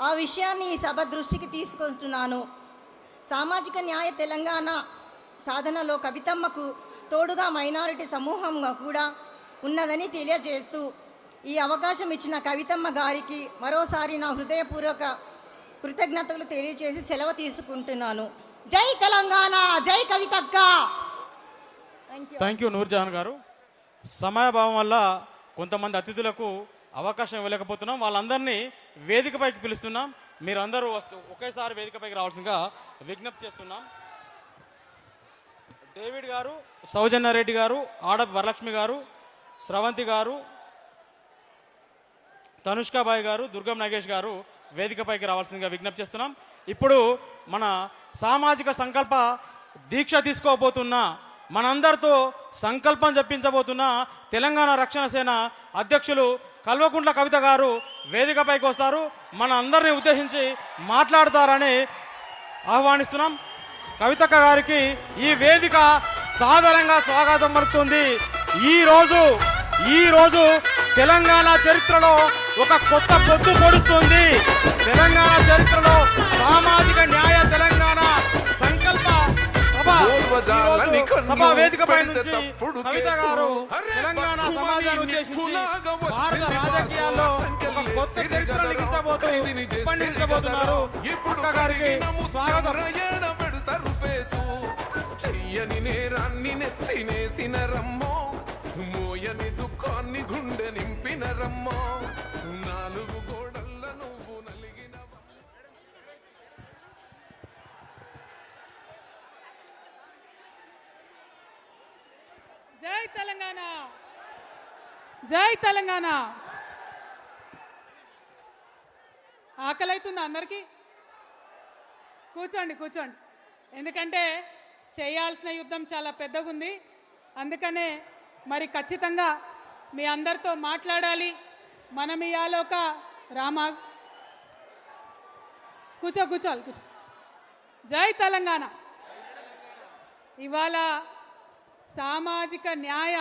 ఆ విషయాన్ని ఈ సభ దృష్టికి తీసుకొస్తున్నాను. సామాజిక న్యాయ తెలంగాణ సాధనలో కవితమ్మకు తోడుగా మైనారిటీ సమూహంగా కూడా ఉన్నదని తెలియజేస్తూ ఈ అవకాశం ఇచ్చిన కవితమ్మ గారికి మరోసారి నా హృదయపూర్వక కృతజ్ఞతలు తెలియజేసి సెలవు తీసుకుంటున్నాను. జై తెలంగాణ, జై కవితక్క. థ్యాంక్ యూ నూర్జహాన్ గారు. సమయభావం వల్ల కొంతమంది అతిథులకు అవకాశం ఇవ్వలేకపోతున్నాం. వాళ్ళందరినీ వేదికపైకి పిలుస్తున్నాం. మీరందరూ ఒకేసారి వేదికపైకి రావాల్సిందిగా విజ్ఞప్తి చేస్తున్నాం. డేవిడ్ గారు, సౌజన్యారెడ్డి గారు, ఆడప్ వరలక్ష్మి గారు, స్రవంతి గారు, తనుష్కాబాయి గారు, దుర్గం నాగేష్ గారు వేదికపైకి రావాల్సిందిగా విజ్ఞప్తి చేస్తున్నాం. ఇప్పుడు మన సామాజిక సంకల్ప దీక్ష తీసుకోబోతున్న మనందరితో సంకల్పం చెప్పించబోతున్న తెలంగాణ రక్షణ సేన అధ్యక్షులు కల్వకుంట్ల కవిత గారు వేదికపైకి వస్తారు. మన అందరినీ ఉద్దేశించి మాట్లాడతారని ఆహ్వానిస్తున్నాం. కవితక్క గారికి ఈ వేదిక సాదరంగా స్వాగతం పలుకుతుంది. ఈ రోజు తెలంగాణ చరిత్రలో ఒక కొత్త పొద్దు పొడుస్తుంది. తెలంగాణ చరిత్రలో సామాజిక న్యాయ తెలంగాణ సంకల్ప సభ వేదికపై నుంచి కవిత గారు తెలంగాణ సమాజాన్ని ఉద్దేశించి భారత రాజకీయాల్లో ఒక కొత్త చరిత్ర లిఖించబోతున్నారు. కవిత గారికి స్వాగతం. చెయ్యని నేరాన్ని నెత్తినేసిన రమ్మో, మోయని దుఃఖాన్ని గుండె నింపిన రమ్మో, నాలుగు గోడల్ల నువ్వు నలిగిన. జై తెలంగాణ, జై తెలంగాణ. ఆకలి అవుతుందా అందరికీ? కూర్చోండి, ఎందుకంటే చేయాల్సిన యుద్ధం చాలా పెద్దగా ఉంది. అందుకనే మరి ఖచ్చితంగా మీ అందరితో మాట్లాడాలి. మనం ఇవాళ ఒక కూర్చో. జై తెలంగాణ. ఇవాళ సామాజిక న్యాయ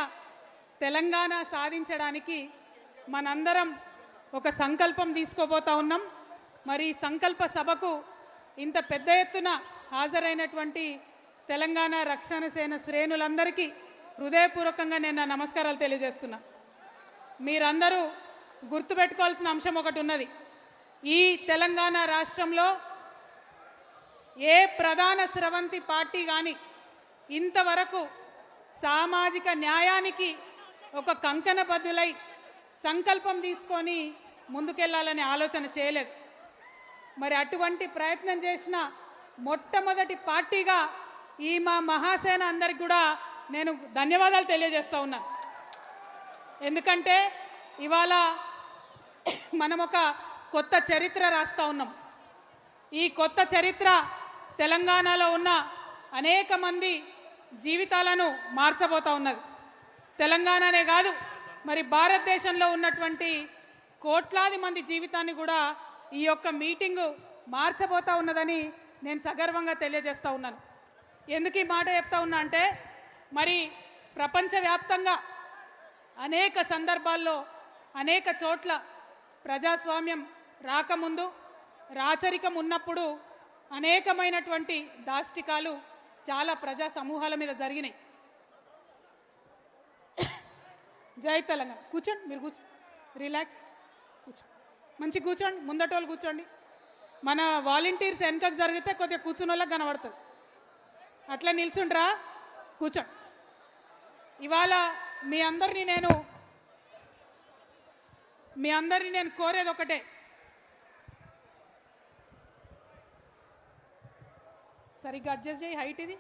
తెలంగాణ సాధించడానికి మనందరం ఒక సంకల్పం తీసుకోబోతా ఉన్నాం. మరి ఈ సంకల్ప సభకు ఇంత పెద్ద ఎత్తున హాజరైనటువంటి తెలంగాణ రక్షణ సేన శ్రేణులందరికీ హృదయపూర్వకంగా నేను నా నమస్కారాలు తెలియజేస్తున్నా. మీరందరూ గుర్తుపెట్టుకోవాల్సిన అంశం ఒకటి ఉన్నది. ఈ తెలంగాణ రాష్ట్రంలో ఏ ప్రధాన స్రవంతి పార్టీ కానీ ఇంతవరకు సామాజిక న్యాయానికి ఒక కంకణబద్ధులై సంకల్పం తీసుకొని ముందుకెళ్లాలనే ఆలోచన చేయలేదు. మరి అటువంటి ప్రయత్నం చేసిన మొట్టమొదటి పార్టీగా ఈ మా మహాసేన అందరికి కూడా నేను ధన్యవాదాలు తెలియజేస్తా ఉన్నాను. ఎందుకంటే ఇవాళ మనం ఒక కొత్త చరిత్ర రాస్తా ఉన్నాం. ఈ కొత్త చరిత్ర తెలంగాణలో ఉన్న అనేక మంది జీవితాలను మార్చబోతా ఉన్నది. తెలంగాణనే కాదు, మరి భారతదేశంలో ఉన్నటువంటి కోట్లాది మంది జీవితాన్ని కూడా ఈ యొక్క మీటింగు మార్చబోతా ఉన్నదని నేను సగర్వంగా తెలియజేస్తూ ఉన్నాను. ఎందుకు ఈ మాట చెప్తా ఉన్నా అంటే, మరి ప్రపంచవ్యాప్తంగా అనేక సందర్భాల్లో అనేక చోట్ల ప్రజాస్వామ్యం రాకముందు, రాచరికం ఉన్నప్పుడు అనేకమైనటువంటి దాష్టికాలు చాలా ప్రజా సమూహాల మీద జరిగినాయి. జై తెలంగాణ. కూర్చోండి, మీరు రిలాక్స్, మంచి కూర్చోండి. ముందటోళ్ళు కూర్చోండి. మన వాలంటీర్స్ వెనకకు జరిగితే కొద్దిగా కూర్చున్న వాళ్ళకి కనబడుతుంది. అట్లా నిల్చుండ్రా, కూర్చోండి. ఇవాళ మీ అందరినీ నేను కోరేది ఒకటే. సరిగ్గా అడ్జస్ట్ చేయి. హైట్ ఇది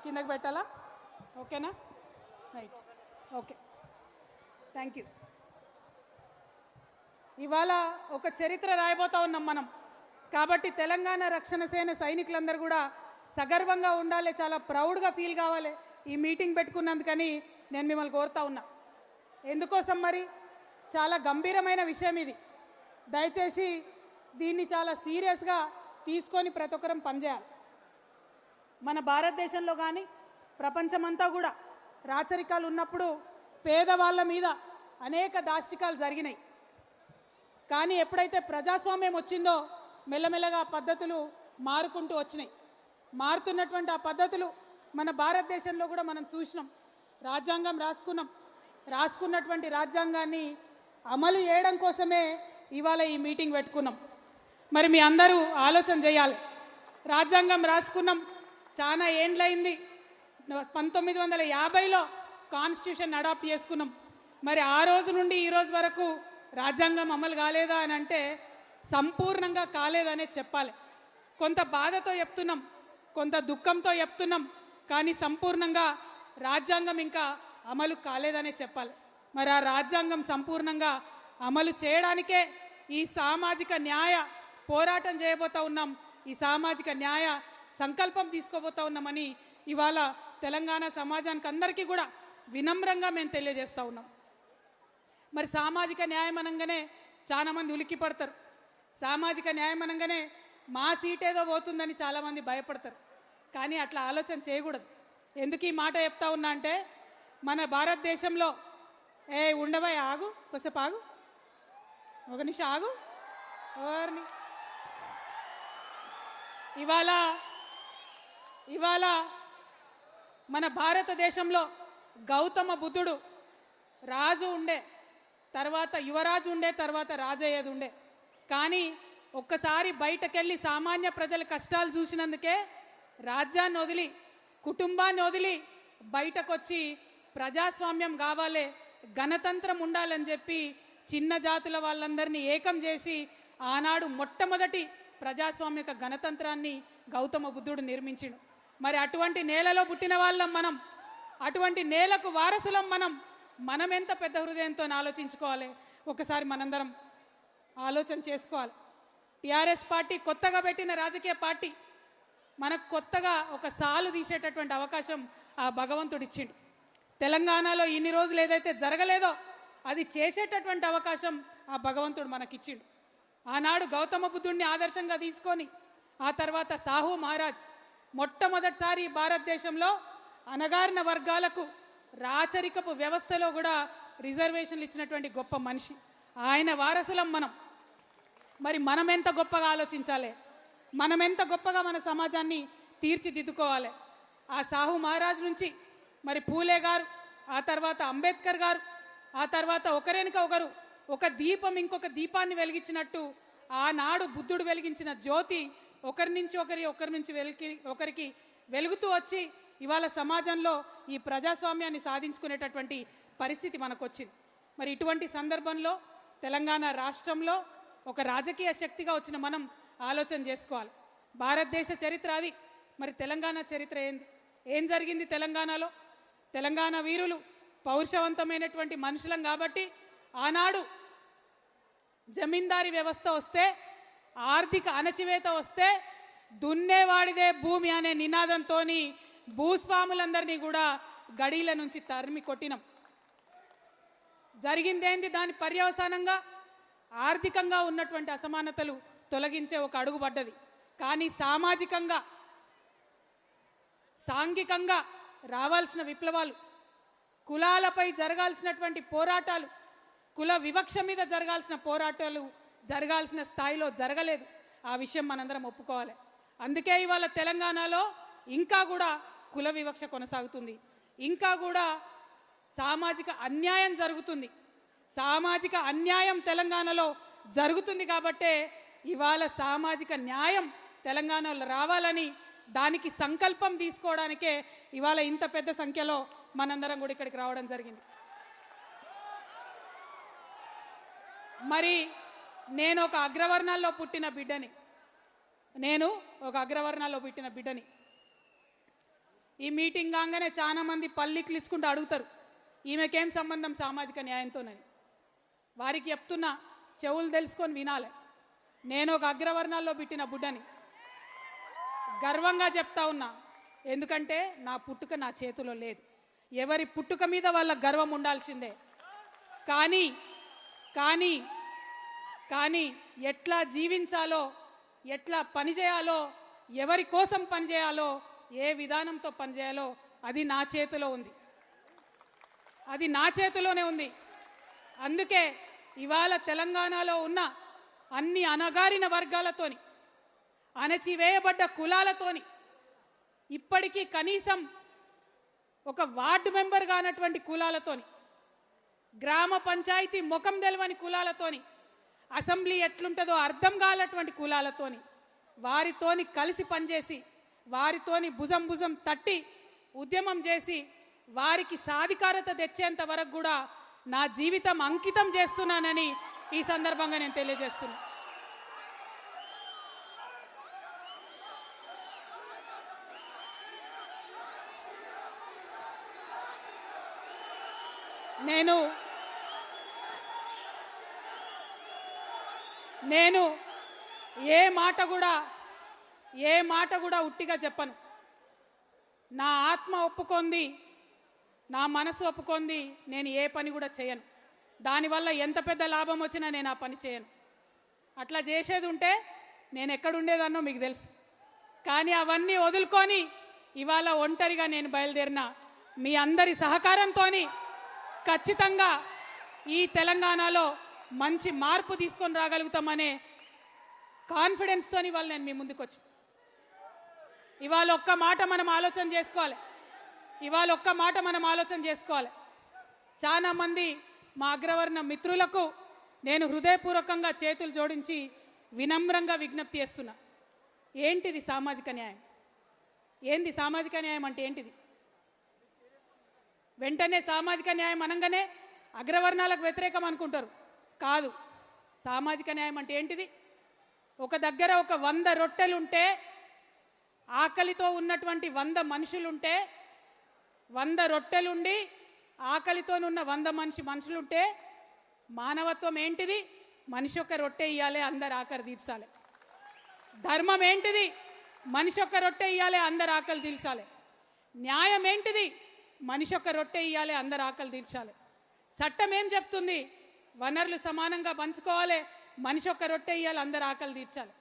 కిందకి పెట్టాలా? ఓకేనా? Right, okay, thank you. ఇవాళ ఒక చరిత్ర రాయబోతా ఉన్నాం మనం. కాబట్టి తెలంగాణ రక్షణ సేన సైనికులందరూ కూడా సగర్వంగా ఉండాలి, చాలా ప్రౌడ్గా ఫీల్ కావాలి ఈ మీటింగ్ పెట్టుకున్నందుకని నేను మిమ్మల్ని కోరుతా ఉన్నా. ఎందుకోసం మరి చాలా గంభీరమైన విషయం ఇది. దయచేసి దీన్ని చాలా సీరియస్గా తీసుకొని ప్రతి ఒక్కరం పనిచేయాలి. మన భారతదేశంలో కానీ ప్రపంచమంతా కూడా రాచరికాలు ఉన్నప్పుడు పేదవాళ్ళ మీద అనేక దాష్టికాలు జరిగినాయి. కానీ ఎప్పుడైతే ప్రజాస్వామ్యం వచ్చిందో మెల్లమెల్లగా పద్ధతులు మారుకుంటూ వచ్చినాయి. మారుతున్నటువంటి ఆ పద్ధతులు మన భారతదేశంలో కూడా మనం చూసినాం. రాజ్యాంగం రాసుకున్నటువంటి రాజ్యాంగాన్ని అమలు చేయడం కోసమే ఇవాళ ఈ మీటింగ్ పెట్టుకున్నాం. మరి మీ అందరూ ఆలోచన చేయాలి. రాజ్యాంగం రాసుకున్నాం, చాలా ఏండ్లయింది. 1950లో కాన్స్టిట్యూషన్ అడాప్ట్ చేసుకున్నాం. మరి ఆ రోజు నుండి ఈ రోజు వరకు రాజ్యాంగం అమలు కాలేదా అని అంటే సంపూర్ణంగా కాలేదనే చెప్పాలి. కొంత బాధతో చెప్తున్నాం, కొంత దుఃఖంతో చెప్తున్నాం, కానీ సంపూర్ణంగా రాజ్యాంగం ఇంకా అమలు కాలేదనే చెప్పాలి. మరి ఆ రాజ్యాంగం సంపూర్ణంగా అమలు చేయడానికే ఈ సామాజిక న్యాయ పోరాటం చేయబోతా ఉన్నాం. ఈ సామాజిక న్యాయ సంకల్పం తీసుకోబోతా ఉన్నామని ఇవాళ తెలంగాణ సమాజానికి అందరికీ కూడా వినమ్రంగా మేము తెలియజేస్తూ ఉన్నాం. మరి సామాజిక న్యాయం అనగానే చాలామంది ఉలిక్కి పడతారు. సామాజిక న్యాయం అనగానే మా సీట్ ఏదో పోతుందని చాలామంది భయపడతారు. కానీ అట్లా ఆలోచన చేయకూడదు. ఎందుకు ఈ మాట చెప్తా ఉన్నా అంటే మన భారతదేశంలో ఉండవా ఆగు, కొద్దిసేపు ఆగు, ఒక నిమిషం ఆగు. ఎవరిని ఇవాళ మన భారతదేశంలో గౌతమ బుద్ధుడు రాజు ఉండే, తర్వాత యువరాజు ఉండే, తర్వాత రాజయ్యేది ఉండే. కానీ ఒక్కసారి బయటకెళ్ళి సామాన్య ప్రజల కష్టాలు చూసినందుకే రాజ్యాన్ని వదిలి, కుటుంబాన్ని వదిలి బయటకొచ్చి ప్రజాస్వామ్యం కావాలి, గణతంత్రం ఉండాలని చెప్పి చిన్న జాతుల వాళ్ళందరినీ ఏకం చేసి ఆనాడు మొట్టమొదటి ప్రజాస్వామిక గణతంత్రాన్ని గౌతమ బుద్ధుడు నిర్మించిండు. మరి అటువంటి నేలలో పుట్టిన వాళ్ళం మనం, అటువంటి నేలకు వారసులం మనం ఎంత పెద్ద హృదయంతో ఆలోచించుకోవాలి. ఒకసారి మనందరం ఆలోచన చేసుకోవాలి. టీఆర్ఎస్ పార్టీ కొత్తగా పెట్టిన రాజకీయ పార్టీ. మనకు కొత్తగా ఒక సాలు తీసేటటువంటి అవకాశం ఆ భగవంతుడు ఇచ్చిండు. తెలంగాణలో ఇన్ని రోజులు ఏదైతే జరగలేదో అది చేసేటటువంటి అవకాశం ఆ భగవంతుడు మనకిచ్చిండు. ఆనాడు గౌతమ బుద్ధుడిని ఆదర్శంగా తీసుకొని ఆ తర్వాత సాహు మహారాజ్ మొట్టమొదటిసారి భారతదేశంలో అణగారిన వర్గాలకు రాచరికపు వ్యవస్థలో కూడా రిజర్వేషన్లు ఇచ్చినటువంటి గొప్ప మనిషి. ఆయన వారసులం మనం. మరి మనం ఎంత గొప్పగా ఆలోచించాలి, మనం ఎంత గొప్పగా మన సమాజాన్ని తీర్చిదిద్దుకోవాలి. ఆ సాహు మహారాజ్ నుంచి మరి పూలే గారు, ఆ తర్వాత అంబేద్కర్ గారు, ఆ తర్వాత ఒకరెనుక ఒకరు ఒక దీపం ఇంకొక దీపాన్ని వెలిగించినట్టు ఆనాడు బుద్ధుడు వెలిగించిన జ్యోతి ఒకరి నుంచి ఒకరికి వెలుగుతూ వచ్చి ఇవాళ సమాజంలో ఈ ప్రజాస్వామ్యాన్ని సాధించుకునేటటువంటి పరిస్థితి మనకు వచ్చింది. మరి ఇటువంటి సందర్భంలో తెలంగాణ రాష్ట్రంలో ఒక రాజకీయ శక్తిగా వచ్చిన మనం ఆలోచన చేసుకోవాలి. భారతదేశ చరిత్ర అది. మరి తెలంగాణ చరిత్ర ఏం జరిగింది తెలంగాణలో? తెలంగాణ వీరులు పౌరుషవంతమైనటువంటి మనుషులం కాబట్టి ఆనాడు జమీందారీ వ్యవస్థ వస్తే, ఆర్థిక అణచివేత వస్తే దున్నేవాడిదే భూమి అనే నినాదంతో భూస్వాములందరినీ కూడా గడీల నుంచి తరిమి కొట్టినాం. జరిగిందేంది? దాని పర్యవసానంగా ఆర్థికంగా ఉన్నటువంటి అసమానతలు తొలగించే ఒక అడుగు పడ్డది. కానీ సామాజికంగా, సాంఘికంగా రావాల్సిన విప్లవాలు, కులాలపై జరగాల్సినటువంటి పోరాటాలు, కుల వివక్ష మీద జరగాల్సిన పోరాటాలు జరగాల్సిన స్థాయిలో జరగలేదు. ఆ విషయం మనందరం ఒప్పుకోవాలి. అందుకే ఇవాళ తెలంగాణలో ఇంకా కూడా కుల వివక్ష కొనసాగుతుంది, ఇంకా కూడా సామాజిక అన్యాయం జరుగుతుంది. సామాజిక అన్యాయం తెలంగాణలో జరుగుతుంది కాబట్టే ఇవాళ సామాజిక న్యాయం తెలంగాణలో రావాలని దానికి సంకల్పం తీసుకోవడానికే ఇవాళ ఇంత పెద్ద సంఖ్యలో మనందరం కూడా ఇక్కడికి రావడం జరిగింది. మరి నేను ఒక అగ్రవర్ణాల్లో పుట్టిన బిడ్డని. ఈ మీటింగ్ కాగానే చాలా మంది పల్లికి ఇచ్చుకుంటూ అడుగుతారు, ఈమెకేం సంబంధం సామాజిక న్యాయంతోనని. వారికి చెప్తున్నా, చెవులు తెలుసుకొని వినాలి. నేను ఒక అగ్రవర్ణాల్లో పుట్టిన బిడ్డని. గర్వంగా చెప్తా ఉన్నా, ఎందుకంటే నా పుట్టుక నా చేతిలో లేదు. ఎవరి పుట్టుక మీద వాళ్ళ గర్వం ఉండాల్సిందే. కానీ కానీ కానీ ఎట్లా జీవించాలో, ఎట్లా పనిచేయాలో, ఎవరి కోసం పనిచేయాలో, ఏ విధానంతో పనిచేయాలో అది నా చేతిలో ఉంది. అది నా చేతిలోనే ఉంది. అందుకే ఇవాళ తెలంగాణలో ఉన్న అన్ని అణగారిన వర్గాలతోని, అణచివేయబడ్డ కులాలతోని ఇప్పటికీ కనీసం ఒక వార్డు మెంబర్ కానటువంటి కులాలతోని గ్రామ పంచాయతీ ముఖం తెలవని కులాలతోని అసెంబ్లీ ఎట్లుంటుందో అర్థం కానటువంటి కులాలతోని వారితోని కలిసి పనిచేసి వారితోని భుజం భుజం తట్టి ఉద్యమం చేసి వారికి సాధికారత తెచ్చేంత వరకు కూడా నా జీవితం అంకితం చేస్తున్నానని ఈ సందర్భంగా నేను తెలియజేస్తున్నాను. నేను ఏ మాట కూడా ఉట్టిగా చెప్పను. నా ఆత్మ ఒప్పుకొంది, నా మనసు ఒప్పుకొంది, నేను ఏ పని కూడా చేయను. దానివల్ల ఎంత పెద్ద లాభం వచ్చినా నేను ఆ పని చేయను. అట్లా చేసేది ఉంటే నేను ఎక్కడుండేదాన్నో మీకు తెలుసు. కానీ అవన్నీ వదులుకొని ఇవాళ ఒంటరిగా నేను బయలుదేరిన మీ అందరి సహకారంతో ఖచ్చితంగా ఈ తెలంగాణలో మంచి మార్పు తీసుకొని రాగలుగుతామనే కాన్ఫిడెన్స్తో ఇవాళ నేను మీ ముందుకు వచ్చి ఇవాళ ఒక్క మాట మనం ఆలోచన చేసుకోవాలి. చాలా మంది మా అగ్రవర్ణ మిత్రులకు నేను హృదయపూర్వకంగా చేతులు జోడించి వినమ్రంగా విజ్ఞప్తి చేస్తున్నా. ఏంటిది సామాజిక న్యాయం? ఏంది సామాజిక న్యాయం అంటే ఏంటిది? వెంటనే సామాజిక న్యాయం అనగానే అగ్రవర్ణాలకు వ్యతిరేకం అనుకుంటారు. కాదు. సామాజిక న్యాయం అంటే ఏంటిది? ఒక దగ్గర ఒక 100 రొట్టెలుంటే, ఆకలితో ఉన్నటువంటి 100 మనుషులుంటే, 100 రొట్టెలుండి ఆకలితోనున్న 100 మనుషులుంటే మానవత్వం ఏంటిది? మనిషి ఒక రొట్టె ఇయ్యాలి, అందరు ఆకలి తీర్చాలి. ధర్మం ఏంటిది? మనిషి ఒక రొట్టె ఇయ్యాలి, అందరు ఆకలి తీర్చాలి. న్యాయం ఏంటిది? మనిషి ఒక రొట్టె ఇయ్యాలి, అందరు ఆకలి తీర్చాలి. చట్టం ఏం చెప్తుంది? వనరులు సమానంగా పంచుకోవాలి, మనిషి ఒక రొట్టె ఇయ్యాలి, అందరు ఆకలి తీర్చాలి.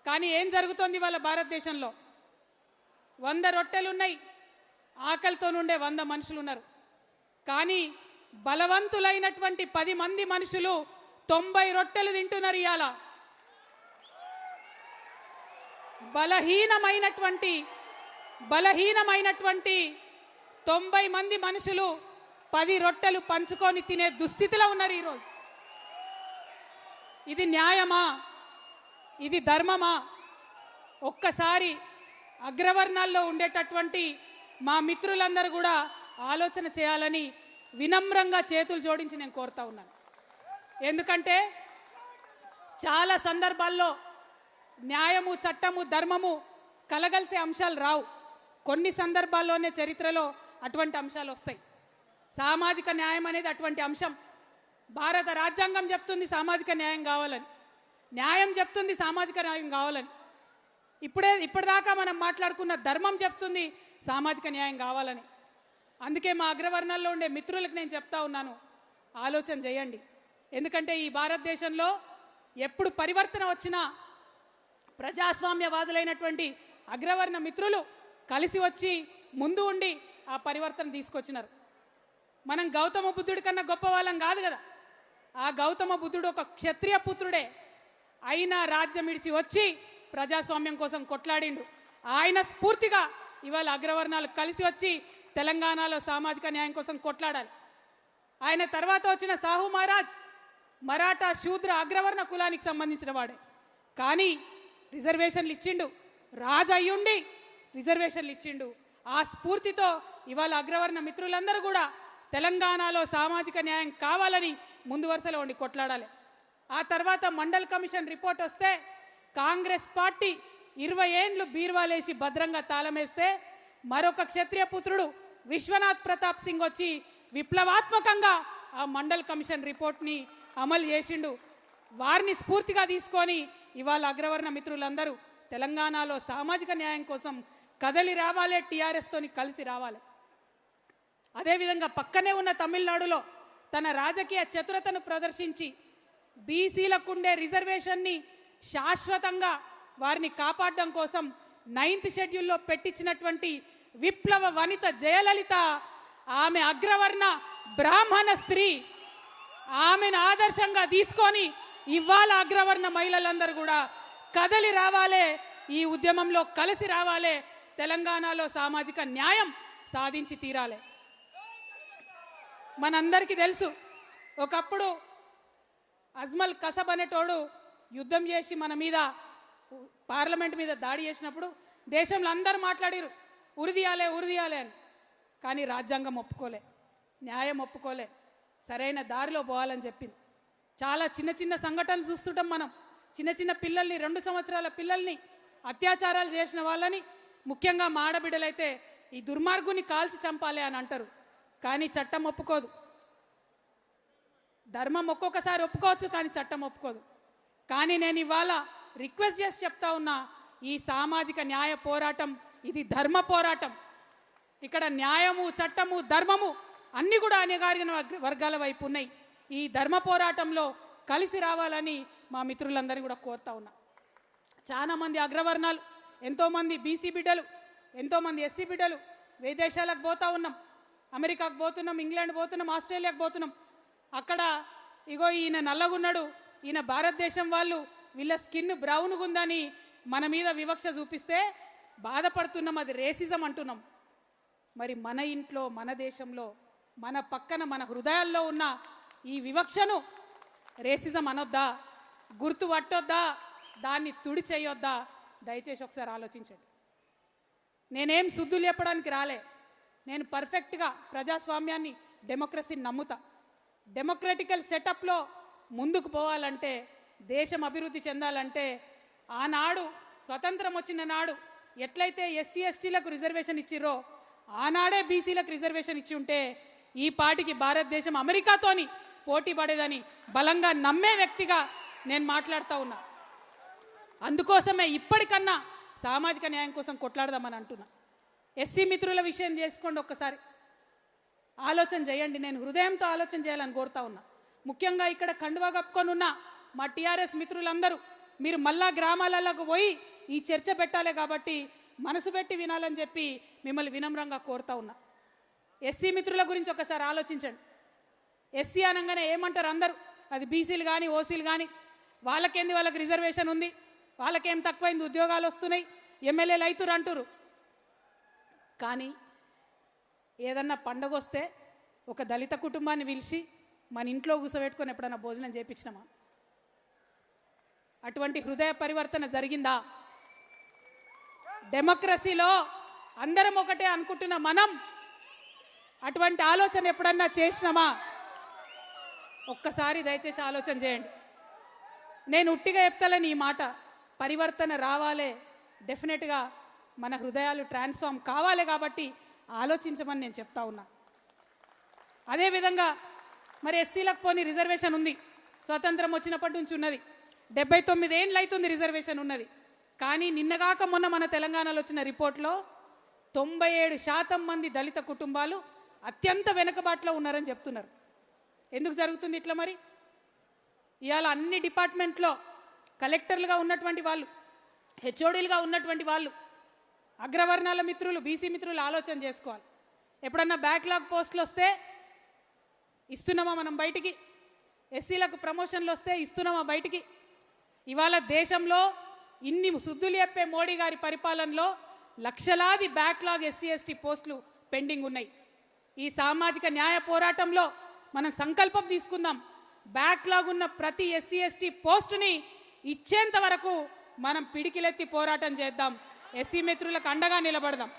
కానీ ఏం జరుగుతోంది వాళ్ళ భారతదేశంలో? 100 రొట్టెలున్నాయి, ఆకలితో నుండే 100 మనుషులు ఉన్నారు. కానీ బలవంతులైనటువంటి 10 మంది మనుషులు 90 రొట్టెలు తింటున్నారు. ఇవాళ బలహీనమైనటువంటి 90 మంది మనుషులు 10 రొట్టెలు పంచుకొని తినే దుస్థితిలో ఉన్నారు ఈరోజు. ఇది న్యాయమా? ఇది ధర్మమా? ఒక్కసారి అగ్రవర్ణాల్లో ఉండేటటువంటి మా మిత్రులందరూ కూడా ఆలోచన చేయాలని వినమ్రంగా చేతులు జోడించి నేను కోరుతా ఉన్నాను. ఎందుకంటే చాలా సందర్భాల్లో న్యాయము, చట్టము, ధర్మము కలగలిసే అంశాలు రావు. కొన్ని సందర్భాల్లోనే చరిత్రలో అటువంటి అంశాలు వస్తాయి. సామాజిక న్యాయం అనేది అటువంటి అంశం. భారత రాజ్యాంగం చెప్తుంది సామాజిక న్యాయం కావాలని, న్యాయం చెప్తుంది సామాజిక న్యాయం కావాలని. ఇప్పటిదాకా మనం మాట్లాడుకున్న ధర్మం చెప్తుంది సామాజిక న్యాయం కావాలని. అందుకే మా అగ్రవర్ణాల్లో ఉండే మిత్రులకు నేను చెప్తా ఉన్నాను, ఆలోచన చేయండి. ఎందుకంటే ఈ భారతదేశంలో ఎప్పుడు పరివర్తన వచ్చినా ప్రజాస్వామ్యవాదులైనటువంటి అగ్రవర్ణ మిత్రులు కలిసి వచ్చి ముందు ఉండి ఆ పరివర్తన తీసుకొచ్చినారు. మనం గౌతమ బుద్ధుడి కన్నా గొప్ప వాళ్ళం కాదు కదా. ఆ గౌతమ బుద్ధుడు ఒక క్షత్రియ పుత్రుడే అయినా రాజ్యం విడిచి వచ్చి ప్రజాస్వామ్యం కోసం కొట్లాడిండు. ఆయన స్ఫూర్తిగా ఇవాళ అగ్రవర్ణాలు కలిసి వచ్చి తెలంగాణలో సామాజిక న్యాయం కోసం కొట్లాడాలి. ఆయన తర్వాత వచ్చిన సాహు మహారాజ్ మరాఠా శూద్ర అగ్రవర్ణ కులానికి సంబంధించిన వాడే. కానీ రిజర్వేషన్లు ఇచ్చిండు, రాజు అయ్యుండి రిజర్వేషన్లు ఇచ్చిండు. ఆ స్ఫూర్తితో ఇవాళ అగ్రవర్ణ మిత్రులందరూ కూడా తెలంగాణలో సామాజిక న్యాయం కావాలని ముందు వరుసలో ఉండి కొట్లాడాలి. ఆ తర్వాత మండల్ కమిషన్ రిపోర్ట్ వస్తే కాంగ్రెస్ పార్టీ 20 ఏండ్లు బీర్వాలేసి భద్రంగా తాళమేస్తే మరొక క్షత్రియ పుత్రుడు విశ్వనాథ్ ప్రతాప్ సింగ్ వచ్చి విప్లవాత్మకంగా ఆ మండల్ కమిషన్ రిపోర్ట్ని అమలు చేసిండు. వారిని స్ఫూర్తిగా తీసుకొని ఇవాళ అగ్రవర్ణ మిత్రులందరూ తెలంగాణలో సామాజిక న్యాయం కోసం కదలి రావాలి, టీఆర్ఎస్తోని కలిసి రావాలి. అదేవిధంగా పక్కనే ఉన్న తమిళనాడులో తన రాజకీయ చతురతను ప్రదర్శించి బీసీలకుండే రిజర్వేషన్ని శాశ్వతంగా వారిని కాపాడడం కోసం 9th షెడ్యూల్లో పెట్టించినటువంటి విప్లవ వనిత జయలలిత, ఆమె అగ్రవర్ణ బ్రాహ్మణ స్త్రీ, ఆమెను ఆదర్శంగా తీసుకొని ఇవాళ అగ్రవర్ణ మహిళలందరూ కూడా కదలి రావాలి, ఈ ఉద్యమంలో కలిసి రావాలి. తెలంగాణలో సామాజిక న్యాయం సాధించి తీరాలి. మనందరికీ తెలుసు, ఒకప్పుడు అజ్మల్ కసబ్ అనేటోడు యుద్ధం చేసి మన మీద పార్లమెంట్ మీద దాడి చేసినప్పుడు దేశంలో అందరూ మాట్లాడారు ఉరిదీయాలే ఉరిదీయాలే అని. కానీ రాజ్యాంగం ఒప్పుకోలే, న్యాయం ఒప్పుకోలే, సరైన దారిలో పోవాలని చెప్పింది. చాలా చిన్న చిన్న సంఘటనలు చూస్తుంటాం మనం. చిన్న చిన్న పిల్లల్ని, 2 సంవత్సరాల పిల్లల్ని అత్యాచారాలు చేసిన వాళ్ళని, ముఖ్యంగా మా ఆడబిడ్డలైతే ఈ దుర్మార్గుని కాల్చి చంపాలి అని అంటారు. కానీ చట్టం ఒప్పుకోదు. ధర్మం ఒక్కొక్కసారి ఒప్పుకోవచ్చు, కానీ చట్టం ఒప్పుకోదు. కానీ నేను ఇవాళ రిక్వెస్ట్ చేసి చెప్తా ఉన్నా, ఈ సామాజిక న్యాయ పోరాటం ఇది ధర్మ పోరాటం. ఇక్కడ న్యాయము, చట్టము, ధర్మము అన్నీ కూడా అణగారిన వర్గాల వైపు ఉన్నాయి. ఈ ధర్మ పోరాటంలో కలిసి రావాలని మా మిత్రులందరినీ కూడా కోరుతా ఉన్నా. చాలామంది అగ్రవర్ణాలు, ఎంతోమంది బీసీ బిడ్డలు, ఎంతోమంది ఎస్సీ బిడ్డలు విదేశాలకు పోతా ఉన్నాం. అమెరికాకు పోతున్నాం, ఇంగ్లాండ్ పోతున్నాం, ఆస్ట్రేలియాకు పోతున్నాం. అక్కడ ఇగో ఈయన నల్లగున్నాడు, ఈయన భారతదేశం వాళ్ళు, వీళ్ళ స్కిన్ బ్రౌన్గా ఉందని మన మీద వివక్ష చూపిస్తే బాధపడుతున్నాం. అది రేసిజం అంటున్నాం. మరి మన ఇంట్లో, మన దేశంలో, మన పక్కన, మన హృదయాల్లో ఉన్న ఈ వివక్షను రేసిజం అనొద్దా? గుర్తు పట్టొద్దా? దాన్ని తుడి చేయొద్దా? దయచేసి ఒకసారి ఆలోచించండి. నేనేం శుద్ధులు చెప్పడానికి రాలే. నేను పర్ఫెక్ట్గా ప్రజాస్వామ్యాన్ని, డెమోక్రసీని నమ్ముతా. డెమోక్రటికల్ సెటప్లో ముందుకు పోవాలంటే, దేశం అభివృద్ధి చెందాలంటే, ఆనాడు స్వతంత్రం వచ్చిన నాడు ఎట్లయితే ఎస్సీ ఎస్టీలకు రిజర్వేషన్ ఇచ్చిర్రో ఆనాడే బీసీలకు రిజర్వేషన్ ఇచ్చి ఉంటే ఈ పాటికి భారతదేశం అమెరికాతోని పోటీ పడేదని బలంగా నమ్మే వ్యక్తిగా నేను మాట్లాడుతూ ఉన్నా. అందుకోసమే ఇప్పటికన్నా సామాజిక న్యాయం కోసం కొట్లాడదామని అంటున్నా. ఎస్సీ మిత్రుల విషయం చేసుకోండి, ఒక్కసారి ఆలోచన చేయండి. నేను హృదయంతో ఆలోచన చేయాలని కోరుతా ఉన్నా. ముఖ్యంగా ఇక్కడ కండువా కప్పుకొని ఉన్న మా టీఆర్ఎస్ మిత్రులందరూ మీరు మళ్ళా గ్రామాలకు పోయి ఈ చర్చ పెట్టాలి కాబట్టి మనసు పెట్టి వినాలని చెప్పి మిమ్మల్ని వినమ్రంగా కోరుతా ఉన్నా. ఎస్సీ మిత్రుల గురించి ఒకసారి ఆలోచించండి. ఎస్సీ అనగానే ఏమంటారు అందరూ? అది బీసీలు కానీ, ఓసీలు కానీ, వాళ్ళకేంది, వాళ్ళకి రిజర్వేషన్ ఉంది, వాళ్ళకేం తక్కువైంది, ఉద్యోగాలు వస్తున్నాయి, ఎమ్మెల్యేలు అవుతురు అంటారు. కానీ ఏదన్నా పండగ వస్తే ఒక దళిత కుటుంబాన్ని పిలిచి మన ఇంట్లో కూర్చోబెట్టుకొని ఎప్పుడన్నా భోజనం చేయించినామా? అటువంటి హృదయ పరివర్తన జరిగిందా? డెమోక్రసీలో అందరం ఒకటే అనుకుంటున్న మనం అటువంటి ఆలోచన ఎప్పుడన్నా చేసినామా? ఒక్కసారి దయచేసి ఆలోచన చేయండి. నేను ఉట్టిగా చెప్తాలని ఈ మాట. పరివర్తన రావాలే, డెఫినెట్గా మన హృదయాలు ట్రాన్స్ఫార్మ్ కావాలి కాబట్టి ఆలోచించమని నేను చెప్తా ఉన్నా. అదేవిధంగా మరి ఎస్సీలకు పోని రిజర్వేషన్ ఉంది, స్వతంత్రం వచ్చినప్పటి నుంచి ఉన్నది. 79 ఏళ్ళు అవుతుంది రిజర్వేషన్ ఉన్నది. కానీ నిన్నగాక మొన్న మన తెలంగాణలో వచ్చిన రిపోర్ట్లో 97% మంది దళిత కుటుంబాలు అత్యంత వెనుకబాటులో ఉన్నారని చెప్తున్నారు. ఎందుకు జరుగుతుంది ఇట్లా? మరి ఇవాళ అన్ని డిపార్ట్మెంట్లో కలెక్టర్లుగా ఉన్నటువంటి వాళ్ళు, హెచ్ఓడీలుగా ఉన్నటువంటి వాళ్ళు, అగ్రవర్ణాల మిత్రులు, బీసీ మిత్రులు ఆలోచన చేసుకోవాలి. ఎప్పుడన్నా బ్యాక్లాగ్ పోస్టులు వస్తే ఇస్తున్నామా మనం బయటికి? ఎస్సీలకు ప్రమోషన్లు వస్తే ఇస్తున్నామా బయటికి? ఇవాళ దేశంలో ఇన్ని శుద్ధులు చెప్పే మోడీ గారి పరిపాలనలో లక్షలాది బ్యాక్లాగ్ ఎస్సీ ఎస్టీ పోస్టులు పెండింగ్ ఉన్నాయి. ఈ సామాజిక న్యాయ పోరాటంలో మనం సంకల్పం తీసుకుందాం. బ్యాక్లాగ్ ఉన్న ప్రతి ఎస్సీ ఎస్టీ పోస్టుని ఇచ్చేంత వరకు మనం పిడికిలెత్తి పోరాటం చేద్దాం. ఎస్సీ మిత్రులకు అండగా నిలబడదాం.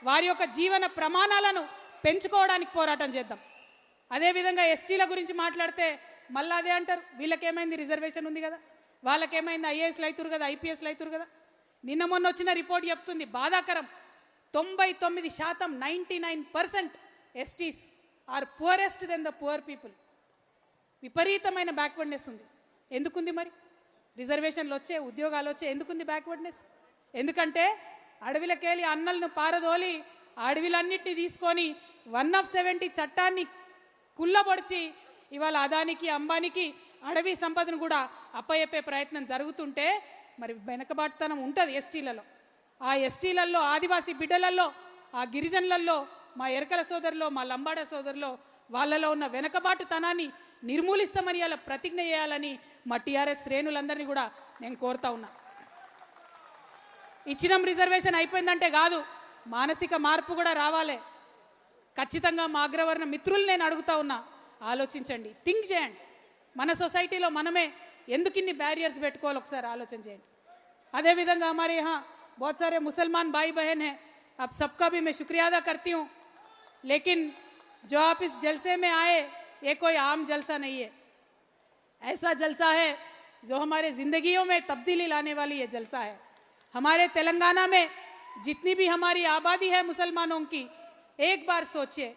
వారి యొక్క జీవన ప్రమాణాలను పెంచుకోవడానికి పోరాటం చేద్దాం. అదేవిధంగా ఎస్టీల గురించి మాట్లాడితే మళ్ళీ అదే అంటారు, వీళ్ళకేమైంది, రిజర్వేషన్ ఉంది కదా, వాళ్ళకేమైంది, ఐఏఎస్లు అవుతురు కదా, ఐపీఎస్లు అవుతురు కదా. నిన్న మొన్న వచ్చిన రిపోర్ట్ చెప్తుంది, బాధాకరం, 99% 99% STs are poorest then the poor people. విపరీతమైన బ్యాక్వర్డ్నెస్ ఉంది. ఎందుకుంది మరి? రిజర్వేషన్లు వచ్చే, ఉద్యోగాలు వచ్చే, ఎందుకుంది బ్యాక్వర్డ్నెస్? ఎందుకంటే అడవిలకెళ్ళి అన్నలను పారదోలి అడవిలన్నింటినీ తీసుకొని 170 చట్టాన్ని కుల్లబొడిచి ఇవాళ అదానికి, అంబానికి అడవి సంపదను కూడా అప్పయెప్పే ప్రయత్నం జరుగుతుంటే మరి వెనకబాటుతనం ఉంటుంది ఎస్టీలలో. ఆ ఎస్టీలలో, ఆదివాసీ బిడ్డలలో, ఆ గిరిజనులలో, మా ఎరకల సోదరులో, మా లంబాడ సోదరులో వాళ్ళలో ఉన్న వెనకబాటుతనాన్ని నిర్మూలిస్తామని అలా ప్రతిజ్ఞ చేయాలని మా టీఆర్ఎస్ శ్రేణులందరినీ కూడా నేను కోరుతా ఉన్నా. ఇచ్చినం రిజర్వేషన్ అయిపోయిందంటే కాదు, మానసిక మార్పు కూడా రావాలి. ఖచ్చితంగా మా అగ్రవర్ణ మిత్రులు నేను అడుగుతా ఉన్నా, ఆలోచించండి, థింక్ చేయండి. మన సొసైటీలో మనమే ఎందుకు ఇన్ని బ్యారియర్స్ పెట్టుకోవాలి, ఒకసారి ఆలోచన చేయండి. అదేవిధంగా हमारे यहाँ बहुत सारे मुसलमान भाई बहन हैं, आप सबका भी मैं शुक्रिया अदा करती हूँ. लेकिन जो आप इस जलसे में आए, ये कोई आम जलसा नहीं है. ऐसा जलसा है जो हमारे जिंदगियों में तब्दीली लाने वाली ये जलसा है. हमारे तेलंगाना में जितनी भी हमारी आबादी है मुसलमानों की, एक बार सोचिए,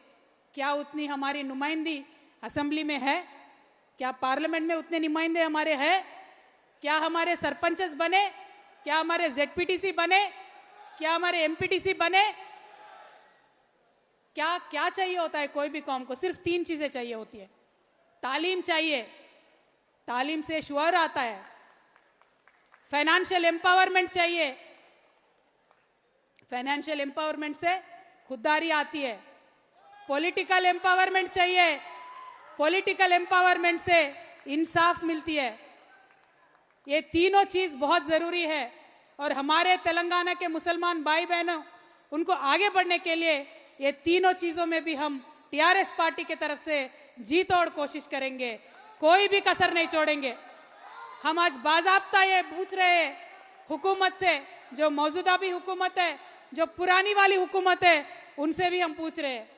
क्या उतनी हमारी नुमाइंदी असेंबली में है? क्या पार्लियामेंट में उतने नुमाइंदे हमारे हैं? क्या हमारे सरपंचस बने? क्या हमारे जेडपीटीसी बने? क्या हमारे एमपीटीसी बने? क्या क्या चाहिए होता है कोई भी कौम को? सिर्फ 3 चीजें चाहिए होती है. तालीम चाहिए, तालीम से शुअर आता है. फाइनेंशियल एम्पावरमेंट चाहिए, फाइनेंशियल एम्पावरमेंट से खुददारी आती है. पॉलिटिकल एम्पावरमेंट चाहिए, पॉलिटिकल एम्पावरमेंट से इंसाफ मिलती है. ये तीनों चीज बहुत जरूरी है. और हमारे तेलंगाना के मुसलमान भाई बहनों, उनको आगे बढ़ने के लिए ये तीनों चीजों में भी हम टीआरएस पार्टी की तरफ से जी तोड़ कोशिश करेंगे, कोई भी कसर नहीं छोड़ेंगे. हम आज बाज़ाब्ता ये पूछ रहे हैं हुकूमत से, जो मौजूदा भी हुकूमत है, जो पुरानी वाली हुकूमत है, उनसे भी हम पूछ रहे हैं,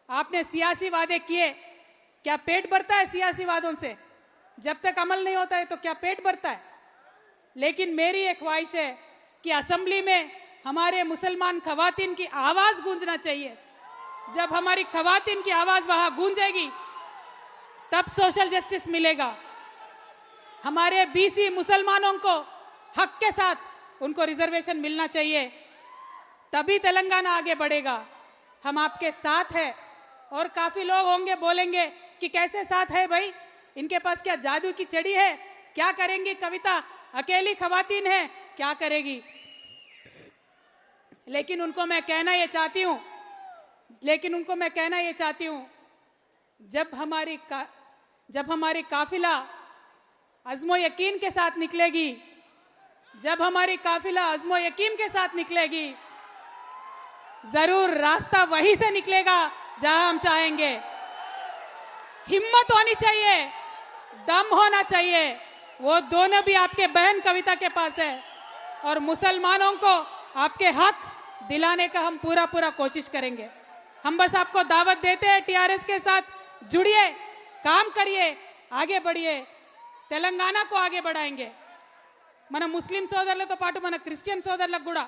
आपने सियासी वादे किए, क्या पेट भरता है सियासी वादों से? जब तक अमल नहीं होता है तो क्या पेट भरता है? लेकिन मेरी एक ख्वाहिश है कि असेंबली में हमारे मुसलमान खवातीन की आवाज गूंजना चाहिए. जब हमारी खवातीन की आवाज वहां गूंजेगी, तब सोशल जस्टिस मिलेगा. हमारे बीसी मुसलमानों को हक के साथ उनको रिजर्वेशन मिलना चाहिए, तभी तेलंगाना आगे बढ़ेगा. हम आपके साथ हैं. और काफी लोग होंगे बोलेंगे कि कैसे साथ है भाई, इनके पास क्या जादू की छड़ी है, क्या करेंगी कविता, अकेली खवातीन है, क्या करेगी? लेकिन उनको मैं कहना ये चाहती हूं, जब हमारी काफिला अज़्मो यकीन के साथ निकलेगी, जब हमारी काफिला अज़्मो यकीन के साथ निकलेगी, जरूर रास्ता वहीं से निकलेगा जहां हम चाहेंगे. हिम्मत होनी चाहिए, दम होना चाहिए. वो दोनों भी आपके बहन कविता के पास है. और मुसलमानों को आपके हक दिलाने का हम पूरा कोशिश करेंगे. हम बस आपको दावत देते हैं, टीआरएस के साथ जुड़िए, काम करिए, आगे बढ़िए, తెలంగాణ को आगे बढ़ाएंगे. మన ముస్లిం సోదరులతో పాటు మన క్రిస్టియన్ సోదరులకు కూడా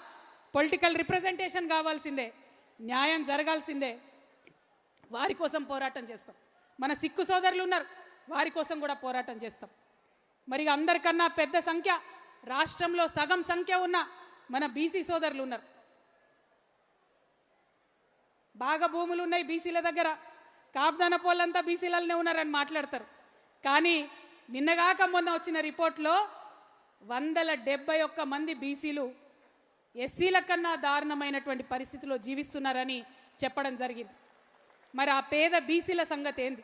పొలిటికల్ రిప్రజెంటేషన్ కావాల్సిందే, న్యాయం జరగాల్సిందే. వారి కోసం పోరాటం చేస్తాం. మన సిక్కు సోదరులు ఉన్నారు, వారి కోసం కూడా పోరాటం చేస్తాం. మరి అందరికన్నా పెద్ద సంఖ్య, రాష్ట్రంలో సగం సంఖ్య ఉన్న మన బీసీ సోదరులు ఉన్నారు. బాగా భూములు ఉన్నాయి బీసీల దగ్గర, కాపుదాన పోలంతా బీసీలనే ఉన్నారని మాట్లాడతారు. కానీ నిన్నగాక మొన్న వచ్చిన రిపోర్ట్లో 171 మంది బీసీలు ఎస్సీల కన్నా దారుణమైనటువంటి పరిస్థితిలో జీవిస్తున్నారని చెప్పడం జరిగింది. మరి ఆ పేద బీసీల సంగతి ఏంది?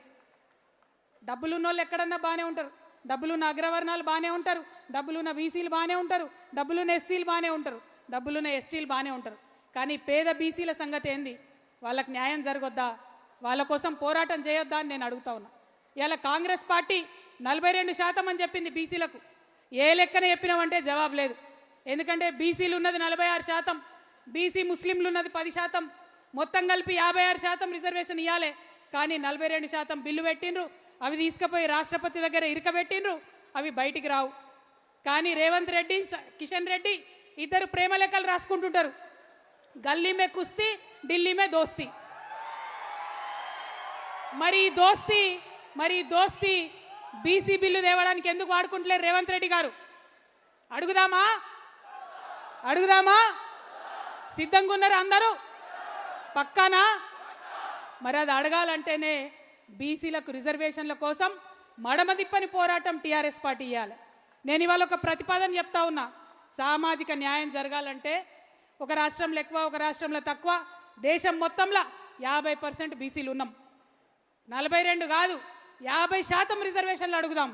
డబ్బులున్న వాళ్ళు ఎక్కడన్నా బాగానే ఉంటారు, డబ్బులున్న అగ్రవర్ణాలు బాగానే ఉంటారు, డబ్బులున్న బీసీలు బాగానే ఉంటారు, డబ్బులున్న ఎస్సీలు బాగానే ఉంటారు, డబ్బులున్న ఎస్టీలు బాగానే ఉంటారు. కానీ పేద బీసీల సంగతి ఏంది? వాళ్ళకి న్యాయం జరగొద్దా? వాళ్ళ కోసం పోరాటం చేయొద్దా అని నేను అడుగుతా ఉన్నా. ఇలా కాంగ్రెస్ పార్టీ 42% అని చెప్పింది బీసీలకు. ఏ లెక్కన చెప్పినామంటే జవాబు లేదు. ఎందుకంటే బీసీలు ఉన్నది 46%, బీసీ ముస్లింలు ఉన్నది 10%, మొత్తం కలిపి 56% రిజర్వేషన్ ఇవ్వాలి. కానీ 42% బిల్లు పెట్టిండ్రు, అవి తీసుకుపోయి రాష్ట్రపతి దగ్గర ఇరకబెట్టిండ్రు, అవి బయటికి రావు. కానీ రేవంత్ రెడ్డి, కిషన్ రెడ్డి ఇద్దరు ప్రేమ లెక్కలు రాసుకుంటుంటారు. గల్లీ మే కుస్తీ, ఢిల్లీ మే దోస్తీ. మరి ఈ దోస్తీ బీసీ బిల్లు తేవడానికి ఎందుకు వాడుకుంటలేరు రేవంత్ రెడ్డి గారు? అడుగుదామా? సిద్ధంగా ఉన్నారు అందరూ? పక్కానా? మరి అది అడగాలంటేనే బీసీలకు రిజర్వేషన్ల కోసం మడమదిప్పని పోరాటం టీఆర్ఎస్ పార్టీ ఇవ్వాలి. నేను ఇవాళ ఒక ప్రతిపాదన చెప్తా ఉన్నా. సామాజిక న్యాయం జరగాలంటే ఒక రాష్ట్రంలో ఎక్కువ, ఒక రాష్ట్రంలో తక్కువ, దేశం మొత్తంలో 50% బీసీలు ఉన్నాం. 42 కాదు, 50% రిజర్వేషన్లు అడుగుదాం.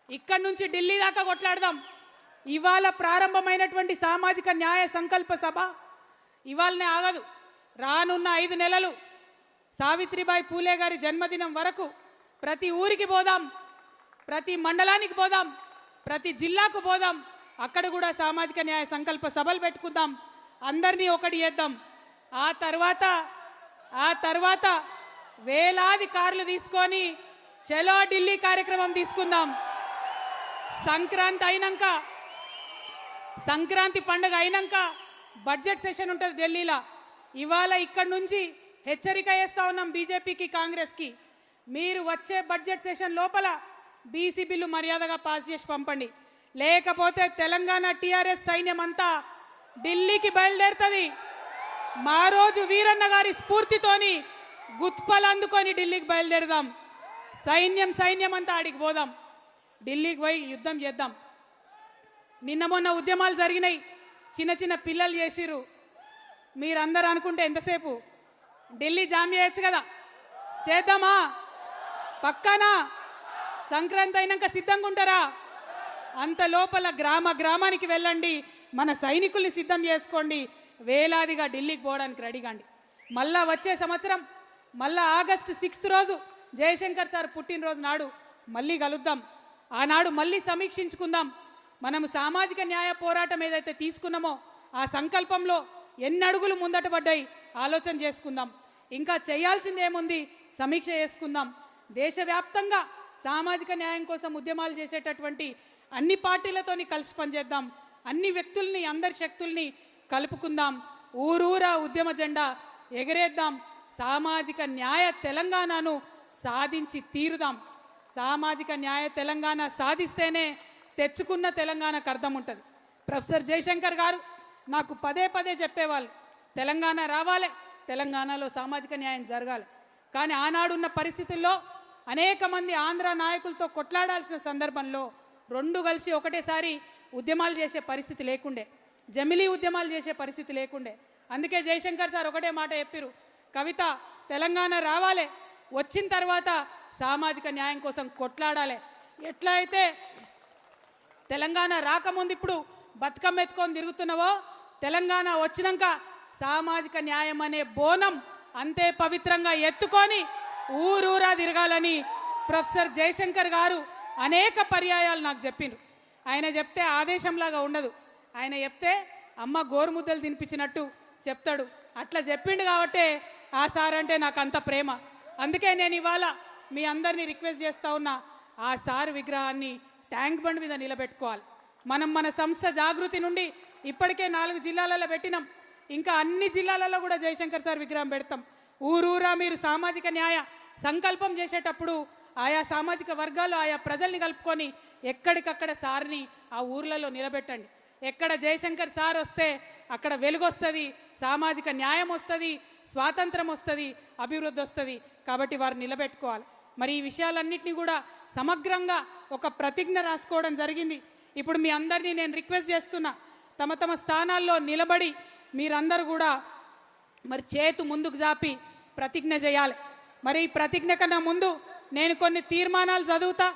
ఇక్కడి నుంచి ఢిల్లీ దాకా కొట్లాడదాం. ఇవాళ ప్రారంభమైనటువంటి సామాజిక న్యాయ సంకల్ప సభ ఇవాళనే ఆగదు. రానున్న 5 నెలలు సావిత్రిబాయి పూలే గారి జన్మదినం వరకు ప్రతి ఊరికి పోదాం, ప్రతి మండలానికి పోదాం, ప్రతి జిల్లాకు పోదాం. అక్కడ కూడా సామాజిక న్యాయ సంకల్ప సభలు పెట్టుకుందాం, అందరినీ ఒకటి చేద్దాం. ఆ తర్వాత వేలాది కార్లు తీసుకొని చలో ఢిల్లీ కార్యక్రమం తీసుకుందాం. సంక్రాంతి పండుగ అయినాక బడ్జెట్ సెషన్ ఉంటుంది ఢిల్లీలో. ఇవాళ ఇక్కడ నుంచి హెచ్చరిక చేస్తా ఉన్నాం బీజేపీకి, కాంగ్రెస్కి, మీరు వచ్చే బడ్జెట్ సెషన్ లోపల బీసీ బిల్లు మర్యాదగా పాస్ చేసి పంపండి. లేకపోతే తెలంగాణ టీఆర్ఎస్ సైన్యం అంతా ఢిల్లీకి బయలుదేరుతుంది. మా రోజు వీరన్న గారి స్ఫూర్తితోని గుత్పలు అందుకొని ఢిల్లీకి బయలుదేరదాం. సైన్యం అంతా ఆడికి పోదాం, ఢిల్లీకి పోయి యుద్ధం చేద్దాం. నిన్న మొన్న ఉద్యమాలు జరిగినాయి, చిన్న పిల్లలు చేసిరు. మీరందరూ అనుకుంటే ఎంతసేపు ఢిల్లీ జామ్ చేయొచ్చు కదా, చేద్దామా? పక్కానా? సంక్రాంతి అయినాక సిద్ధంగా ఉంటారా? అంత లోపల గ్రామానికి వెళ్ళండి, మన సైనికుల్ని సిద్ధం చేసుకోండి, వేలాదిగా ఢిల్లీకి పోవడానికి రెడీగాండి. మళ్ళా వచ్చే సంవత్సరం మళ్ళా ఆగస్టు 6 రోజు జయశంకర్ సార్ పుట్టినరోజు నాడు మళ్ళీ కలుద్దాం. ఆనాడు మళ్ళీ సమీక్షించుకుందాం. మనం సామాజిక న్యాయ పోరాటం ఏదైతే తీసుకున్నామో ఆ సంకల్పంలో ఎన్ని అడుగులు ముందట పడ్డాయి ఆలోచన చేసుకుందాం. ఇంకా చేయాల్సిందేముంది సమీక్ష చేసుకుందాం. దేశవ్యాప్తంగా సామాజిక న్యాయం కోసం ఉద్యమాలు చేసేటటువంటి అన్ని పార్టీలతోని కలిసి పనిచేద్దాం. అన్ని వ్యక్తుల్ని, అందరి శక్తుల్ని కలుపుకుందాం. ఊరూరా ఉద్యమ జెండా ఎగరేద్దాం. సామాజిక న్యాయ తెలంగాణను సాధించి తీరుదాం. సామాజిక న్యాయ తెలంగాణ సాధిస్తేనే తెచ్చుకున్న తెలంగాణకు అర్థం ఉంటుంది. ప్రొఫెసర్ జయశంకర్ గారు నాకు పదే చెప్పేవాళ్ళు, తెలంగాణ రావాలి, తెలంగాణలో సామాజిక న్యాయం జరగాలి. కానీ ఆనాడున్న పరిస్థితుల్లో అనేక మంది ఆంధ్ర నాయకులతో కొట్లాడాల్సిన సందర్భంలో రెండు కలిసి ఒకటేసారి ఉద్యమాలు చేసే పరిస్థితి లేకుండే, జమిలీ ఉద్యమాలు చేసే పరిస్థితి లేకుండే. అందుకే జయశంకర్ సార్ ఒకటే మాట చెప్పారు, కవిత తెలంగాణ రావాలి, వచ్చిన తర్వాత సామాజిక న్యాయం కోసం కొట్లాడాలి. ఎట్లా అయితే తెలంగాణ రాకముందు ఇప్పుడు బతుకమ్మ ఎత్తుకొని తిరుగుతున్నావో, తెలంగాణ వచ్చినాక సామాజిక న్యాయం అనే బోనం అంతే పవిత్రంగా ఎత్తుకొని ఊరూరా తిరగాలని ప్రొఫెసర్ జయశంకర్ గారు అనేక పర్యాయాలు నాకు చెప్పిండ్రు. ఆయన చెప్తే ఆదేశంలాగా ఉండదు, ఆయన చెప్తే అమ్మ గోరుముద్దలు తినిపించినట్టు చెప్తాడు. అట్లా చెప్పిండు కాబట్టే ఆ సార్ అంటే నాకు అంత ప్రేమ. అందుకే నేను ఇవాళ మీ అందరినీ రిక్వెస్ట్ చేస్తా ఉన్నా, ఆ సార్ విగ్రహాన్ని ట్యాంక్ బండ్ మీద నిలబెట్టుకోవాలి. మన సంస్థ జాగృతి నుండి ఇప్పటికే 4 జిల్లాలలో పెట్టినాం, ఇంకా అన్ని జిల్లాలలో కూడా జయశంకర్ సార్ విగ్రహం పెడతాం. ఊరూరా మీరు సామాజిక న్యాయ సంకల్పం చేసేటప్పుడు ఆయా సామాజిక వర్గాలు, ఆయా ప్రజల్ని కలుపుకొని ఎక్కడికక్కడ సార్ని ఆ ఊర్లలో నిలబెట్టండి. ఎక్కడ జయశంకర్ సార్ వస్తే అక్కడ వెలుగు వస్తుంది, సామాజిక న్యాయం వస్తుంది, స్వాతంత్రం వస్తుంది, అభివృద్ధి వస్తుంది. కాబట్టి వారు నిలబెట్టుకోవాలి. మరి ఈ విషయాలన్నింటినీ కూడా సమగ్రంగా ఒక ప్రతిజ్ఞ రాసుకోవడం జరిగింది. ఇప్పుడు మీ అందరినీ నేను రిక్వెస్ట్ చేస్తున్నా, తమ స్థానాల్లో నిలబడి మీరందరూ కూడా మరి చేతు ముందుకు జాపి ప్రతిజ్ఞ చేయాలి. మరి ఈ ప్రతిజ్ఞ కన్నా ముందు నేను కొన్ని తీర్మానాలు చదువుతా,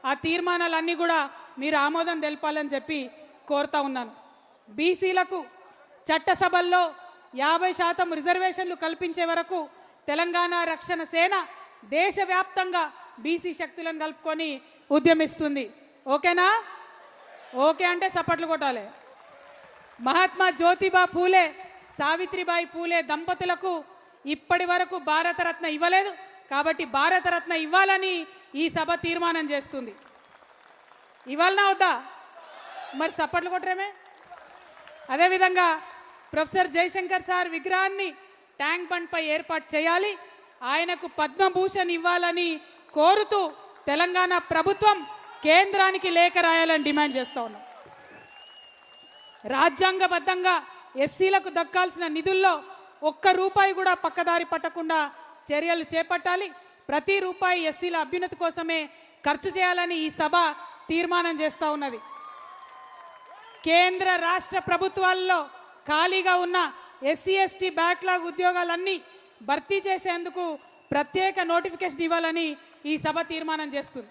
ఆ తీర్మానాలన్నీ కూడా మీరు ఆమోదం తెలపాలని చెప్పి కోరుతా ఉన్నాను. బీసీలకు చట్టసభల్లో 50% రిజర్వేషన్లు కల్పించే వరకు తెలంగాణ రక్షణ సేన దేశవ్యాప్తంగా బీసీ శక్తులను కలుపుకొని ఉద్యమిస్తుంది. ఓకేనా? ఓకే అంటే చప్పట్లు కొట్టాలి. మహాత్మా జ్యోతిబా పూలే, సావిత్రిబాయి పూలే దంపతులకు ఇప్పటి వరకు భారతరత్న ఇవ్వలేదు, కాబట్టి భారతరత్న ఇవ్వాలని ఈ సభ తీర్మానం చేస్తుంది. ఇవ్వాలనా వద్దా? మరి చప్పట్లు కొట్టరేమే. అదేవిధంగా ప్రొఫెసర్ జయశంకర్ సార్ విగ్రహాన్ని ట్యాంక్ బండ్ పై ఏర్పాటు చేయాలి, ఆయనకు పద్మభూషణ్ ఇవ్వాలని కోరుతూ తెలంగాణ ప్రభుత్వం కేంద్రానికి లేఖ రాయాలని డిమాండ్ చేస్తా ఉన్నాం. రాజ్యాంగబద్ధంగా ఎస్సీలకు దక్కాల్సిన నిధుల్లో ₹1 కూడా పక్కదారి పట్టకుండా చర్యలు చేపట్టాలి. ప్రతి రూపాయి ఎస్సీల అభ్యున్నతి కోసమే ఖర్చు చేయాలని ఈ సభ తీర్మానం చేస్తూ ఉన్నది. కేంద్ర రాష్ట్ర ప్రభుత్వాల్లో ఖాళీగా ఉన్న ఎస్సీ ఎస్టీ బ్యాక్లాగ్ ఉద్యోగాలన్నీ భర్తీ చేసేందుకు ప్రత్యేక నోటిఫికేషన్ ఇవ్వాలని ఈ సభ తీర్మానం చేస్తుంది.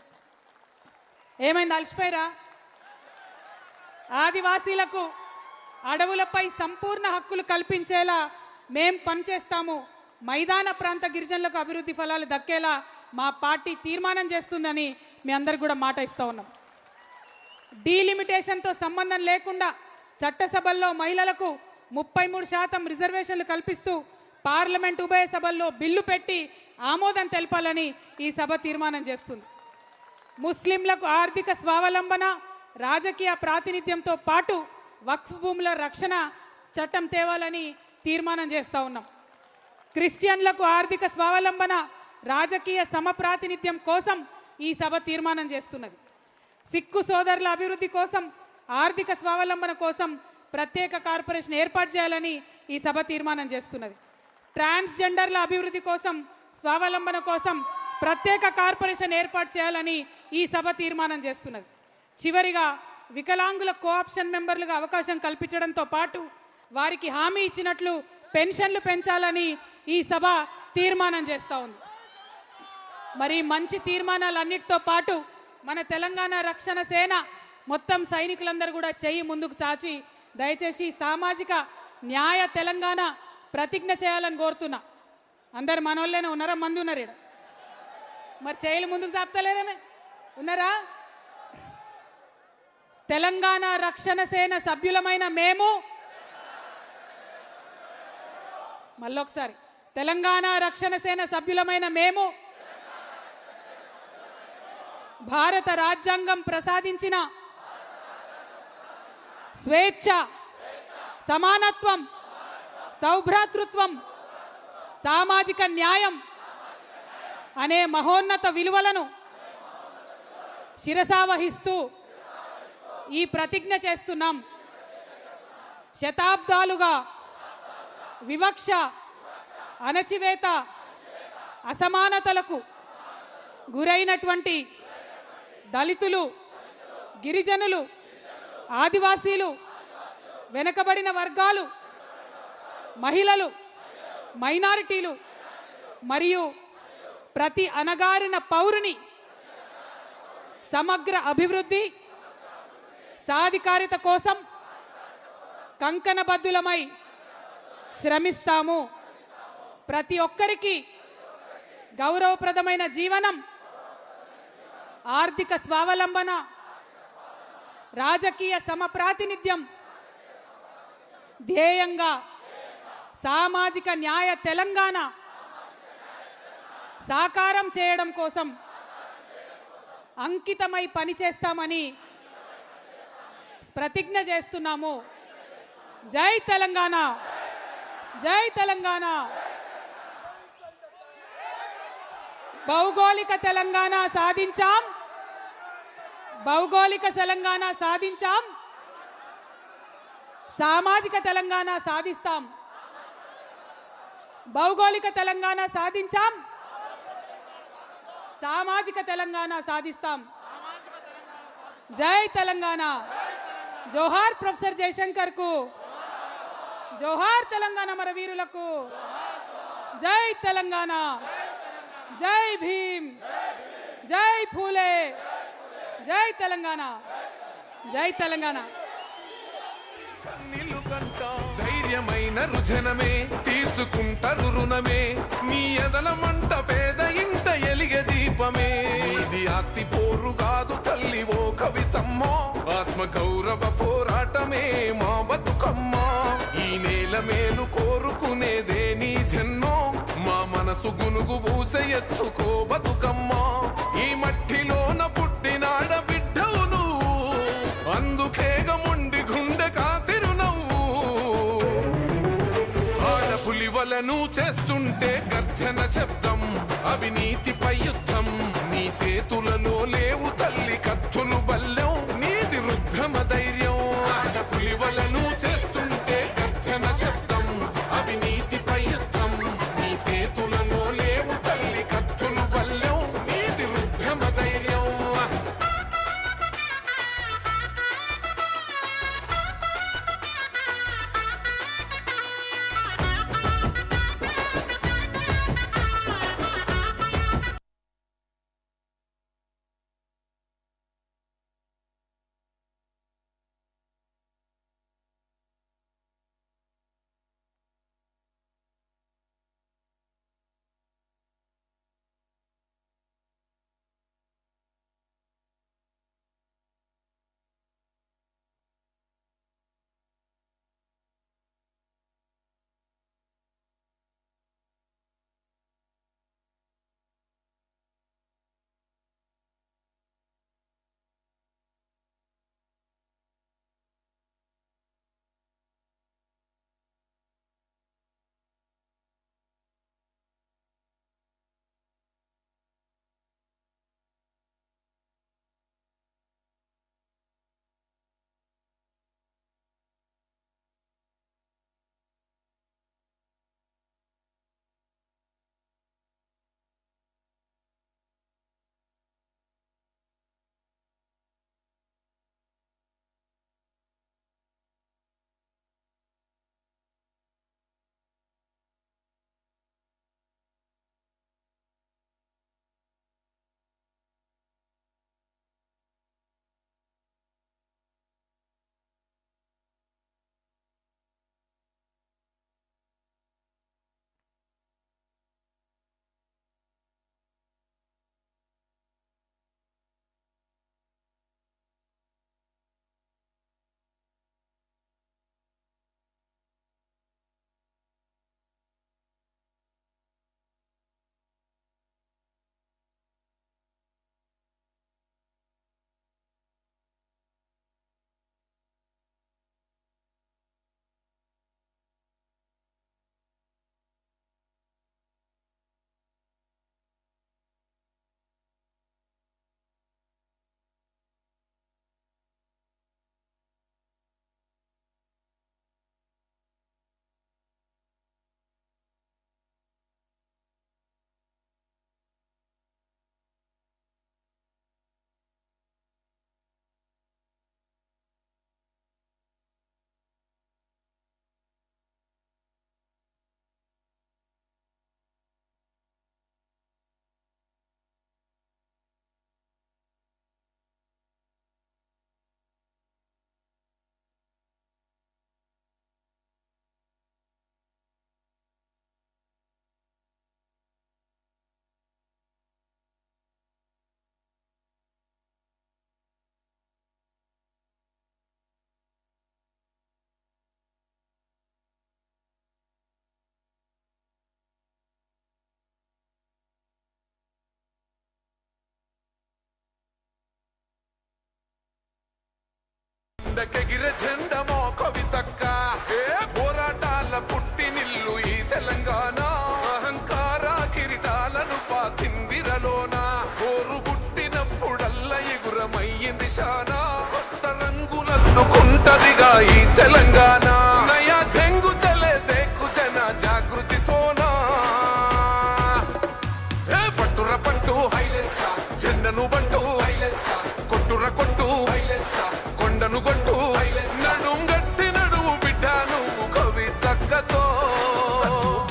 ఏమైంది? అలసిపోయారా? ఆదివాసీలకు అడవులపై సంపూర్ణ హక్కులు కల్పించేలా మేం పనిచేస్తాము. మైదాన ప్రాంత గిరిజనులకు అభివృద్ధి ఫలాలు దక్కేలా మా పార్టీ తీర్మానం చేస్తుందని మీ అందరికి కూడా మాట ఇస్తా ఉన్నాం. డీలిమిటేషన్తో సంబంధం లేకుండా చట్టసభల్లో మహిళలకు 33% రిజర్వేషన్లు కల్పిస్తూ పార్లమెంట్ ఉభయ సభల్లో బిల్లు పెట్టి ఆమోదం తెలపాలని ఈ సభ తీర్మానం చేస్తుంది. ముస్లింలకు ఆర్థిక స్వావలంబన, రాజకీయ ప్రాతినిధ్యంతో పాటు వక్ఫ్ భూముల రక్షణ చట్టం తేవాలని తీర్మానం చేస్తూ ఉన్నాం. క్రిస్టియన్లకు ఆర్థిక స్వావలంబన, రాజకీయ సమప్రాతినిధ్యం కోసం ఈ సభ తీర్మానం చేస్తున్నది. సిక్కు సోదరుల అభివృద్ధి కోసం, ఆర్థిక స్వావలంబన కోసం ప్రత్యేక కార్పొరేషన్ ఏర్పాటు చేయాలని ఈ సభ తీర్మానం చేస్తున్నది. ట్రాన్స్జెండర్ల అభివృద్ధి కోసం, స్వావలంబన కోసం ప్రత్యేక కార్పొరేషన్ ఏర్పాటు చేయాలని ఈ సభ తీర్మానం చేస్తున్నది. చివరిగా వికలాంగుల కోఆప్షన్ మెంబర్లుగా అవకాశం కల్పించడంతో పాటు వారికి హామీ ఇచ్చినట్లు పెన్షన్లు పెంచాలని ఈ సభ తీర్మానం చేస్తూ ఉంది. మరి మంచి తీర్మానాలన్నిటితో పాటు మన తెలంగాణ రక్షణ సేన మొత్తం సైనికులందరూ కూడా చెయ్యి ముందుకు చాచి దయచేసి సామాజిక న్యాయ తెలంగాణ ప్రతిజ్ఞ చేయాలని కోరుతున్నా. అందరు మనోళ్ళనే ఉన్నారా? మంది ఉన్నారు ఇక్కడ. మరి చేయిలు ముందుకు చాపుతలేరేమే ఉన్నారా? తెలంగాణ రక్షణ సేన సభ్యులమైన మేము, మళ్ళొకసారి, తెలంగాణ రక్షణ సేన సభ్యులమైన మేము భారత రాజ్యాంగం ప్రసాదించిన స్వేచ్ఛ, సమానత్వం, సౌభ్రాతృత్వం, సామాజిక న్యాయం అనే మహోన్నత విలువలను శిరసావహిస్తూ ఈ ప్రతిజ్ఞ చేస్తున్నాం. శతాబ్దాలుగా వివక్ష, అణచివేత, అసమానతలకు గురైనటువంటి దళితులు, గిరిజనులు, ఆదివాసీలు, వెనుకబడిన వర్గాలు, మహిళలు, మైనారిటీలు మరియు ప్రతి అణగారిన పౌరుని సమగ్ర అభివృద్ధి, సాధికారిత కోసం కంకణబద్ధులమై శ్రమిస్తాము. ప్రతి ఒక్కరికి గౌరవప్రదమైన జీవనం, ఆర్థిక స్వావలంబన, రాజకీయ సమప్రాతినిధ్యం ధ్యేయంగా సామాజిక న్యాయ తెలంగాణ సాకారం చేయడం కోసం అంకితమై పనిచేస్తామని ప్రతిజ్ఞ చేస్తున్నాము. జై తెలంగాణ, జై తెలంగాణ. భౌగోళిక తెలంగాణ సాధించాం, భౌగోళిక తెలంగాణ సాధించాం, సామాజిక తెలంగాణ సాధిస్తాం. భౌగోళిక తెలంగాణ సాధించాం, సామాజిక తెలంగాణ సాధిస్తాం. జై తెలంగాణ. జోహార్ ప్రొఫెసర్ జయశంకర్ కు, జోహార్ తెలంగాణ అమరవీరులకు. జై తెలంగాణ, జై భీమ్, జై ఫూలే, జై తెలంగాణ, జై తెలంగాణ. ధైర్యమైన రుజనమే తీర్చుకుంటారు రుణమే, నీ ఎదల మంట పేద ఇంట ఎలిగే దీపమే. ఇది ఆస్తి పోరు కాదు తల్లి ఓ కవితమ్మో, ఆత్మ గౌరవ పోరాటమే మా బతుకమ్మ. ఈ నేల మేలు కోరుకునేదే నీ జన్మో, మా మనసు గునుగు పూస ఎత్తుకో బతుకమ్మ. ఈ మట్టిలోన పుట్టినాడ బిడ్డవు నువ్వు, అందుకేగ మొండి గుండె కాసిరు నవ్వు. ఆడపులివలను చేస్తుంటే గర్జన శబ్దం, అవినీతిపై యుద్ధం. నీ చేతులలో లేవు తల్లి కత్తులు బల్లెం, నీది రుద్రమ ధైర్యం. ఆడపులివలను చేస్తుంటే గర్జన శబ్దం, అవినీతిపై యుద్ధం. నీ చేతులలో లేవు తల్లి కత్తులు బల్లెం, నీది రుద్రమ ధైర్యం. గుండెకెగిరే జెండమో కవితక్క ఏ పోరాటాల పుట్టినిల్లు ఈ తెలంగాణ అహంకార కిరీటాలను పాతిందిరలోన కోరు పుట్టినప్పుడల్ల ఎగురమయ్యింది శానా కొత్త రంగులద్దుకుంటదిగా ఈ తెలంగాణ నయా చెంగు చలే దేకు జన జాగృతితోనా ఏ పట్టుర పట్టు హైలెస్స జెండను బంటు హైలెస్స కొట్టుర కొట్టు హైలెస్స కొండను కొట్టు నడుం గట్టి నడువు బిడ్డ నువ్వు కవితక్కతో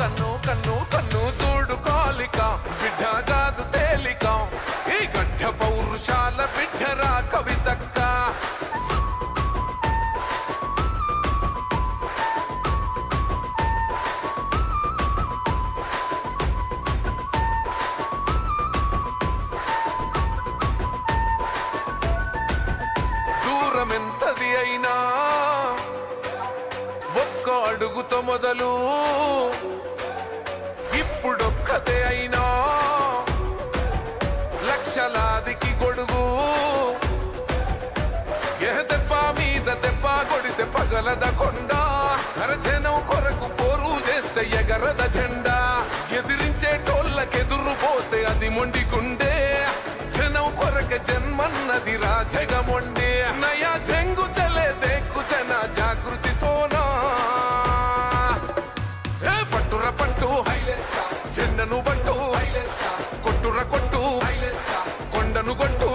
కన్ను కన్ను కన్ను చూడు కాలిక బిడ్డ కాదు తేలిక ఈ గడ్డ పౌరుషాల బిడ్డరా కవితక్క దూరమెంతది అయినా ఒక్క అడుగుతో మొదలు ఇప్పుడొక్కతే అయినా లక్షలాదికి గొడుగు ఏ దెబ్బ మీద దెబ్బ కొడితే పగలద కొండ అరజనం కొరకు పోరు చేస్తే ఎగరద జెండా ఎదిరించేటోళ్ళకెదురు పోతే అది మొండి గుండె జనం కొరక జన్మన్నది రాజగమొండే నయా చెంగు చలే దేకు జన జాగృతితోనా ఏ పట్టుర పట్టు హైలెస్స జెండను బంటు హైలెస్స కొట్టుర కొట్టు హైలెస్స కొండను కొట్టు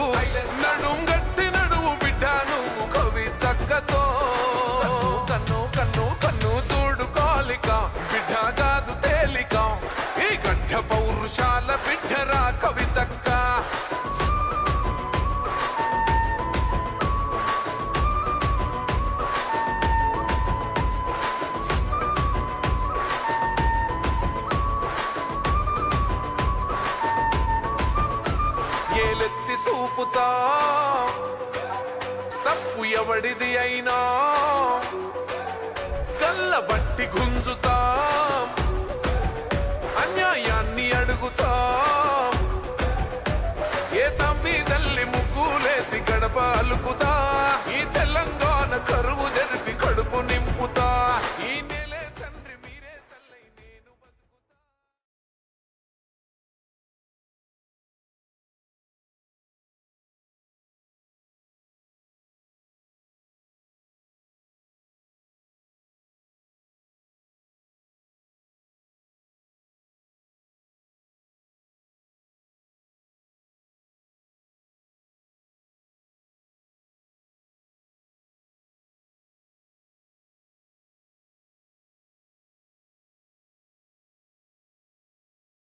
నడుం గట్టి నడువు బిడ్డ నువ్వు కవితక్కతో కన్ను కన్ను కన్ను చూడు కాలిక బిడ్డ కాదు తేలిక ఈ గడ్డ పౌరుషాల బిడ్డరా కవితక్క ఏలెత్తి చూపుతా తప్పు ఎవడిది అయినా కళ్ళ బట్టి గుంజుతా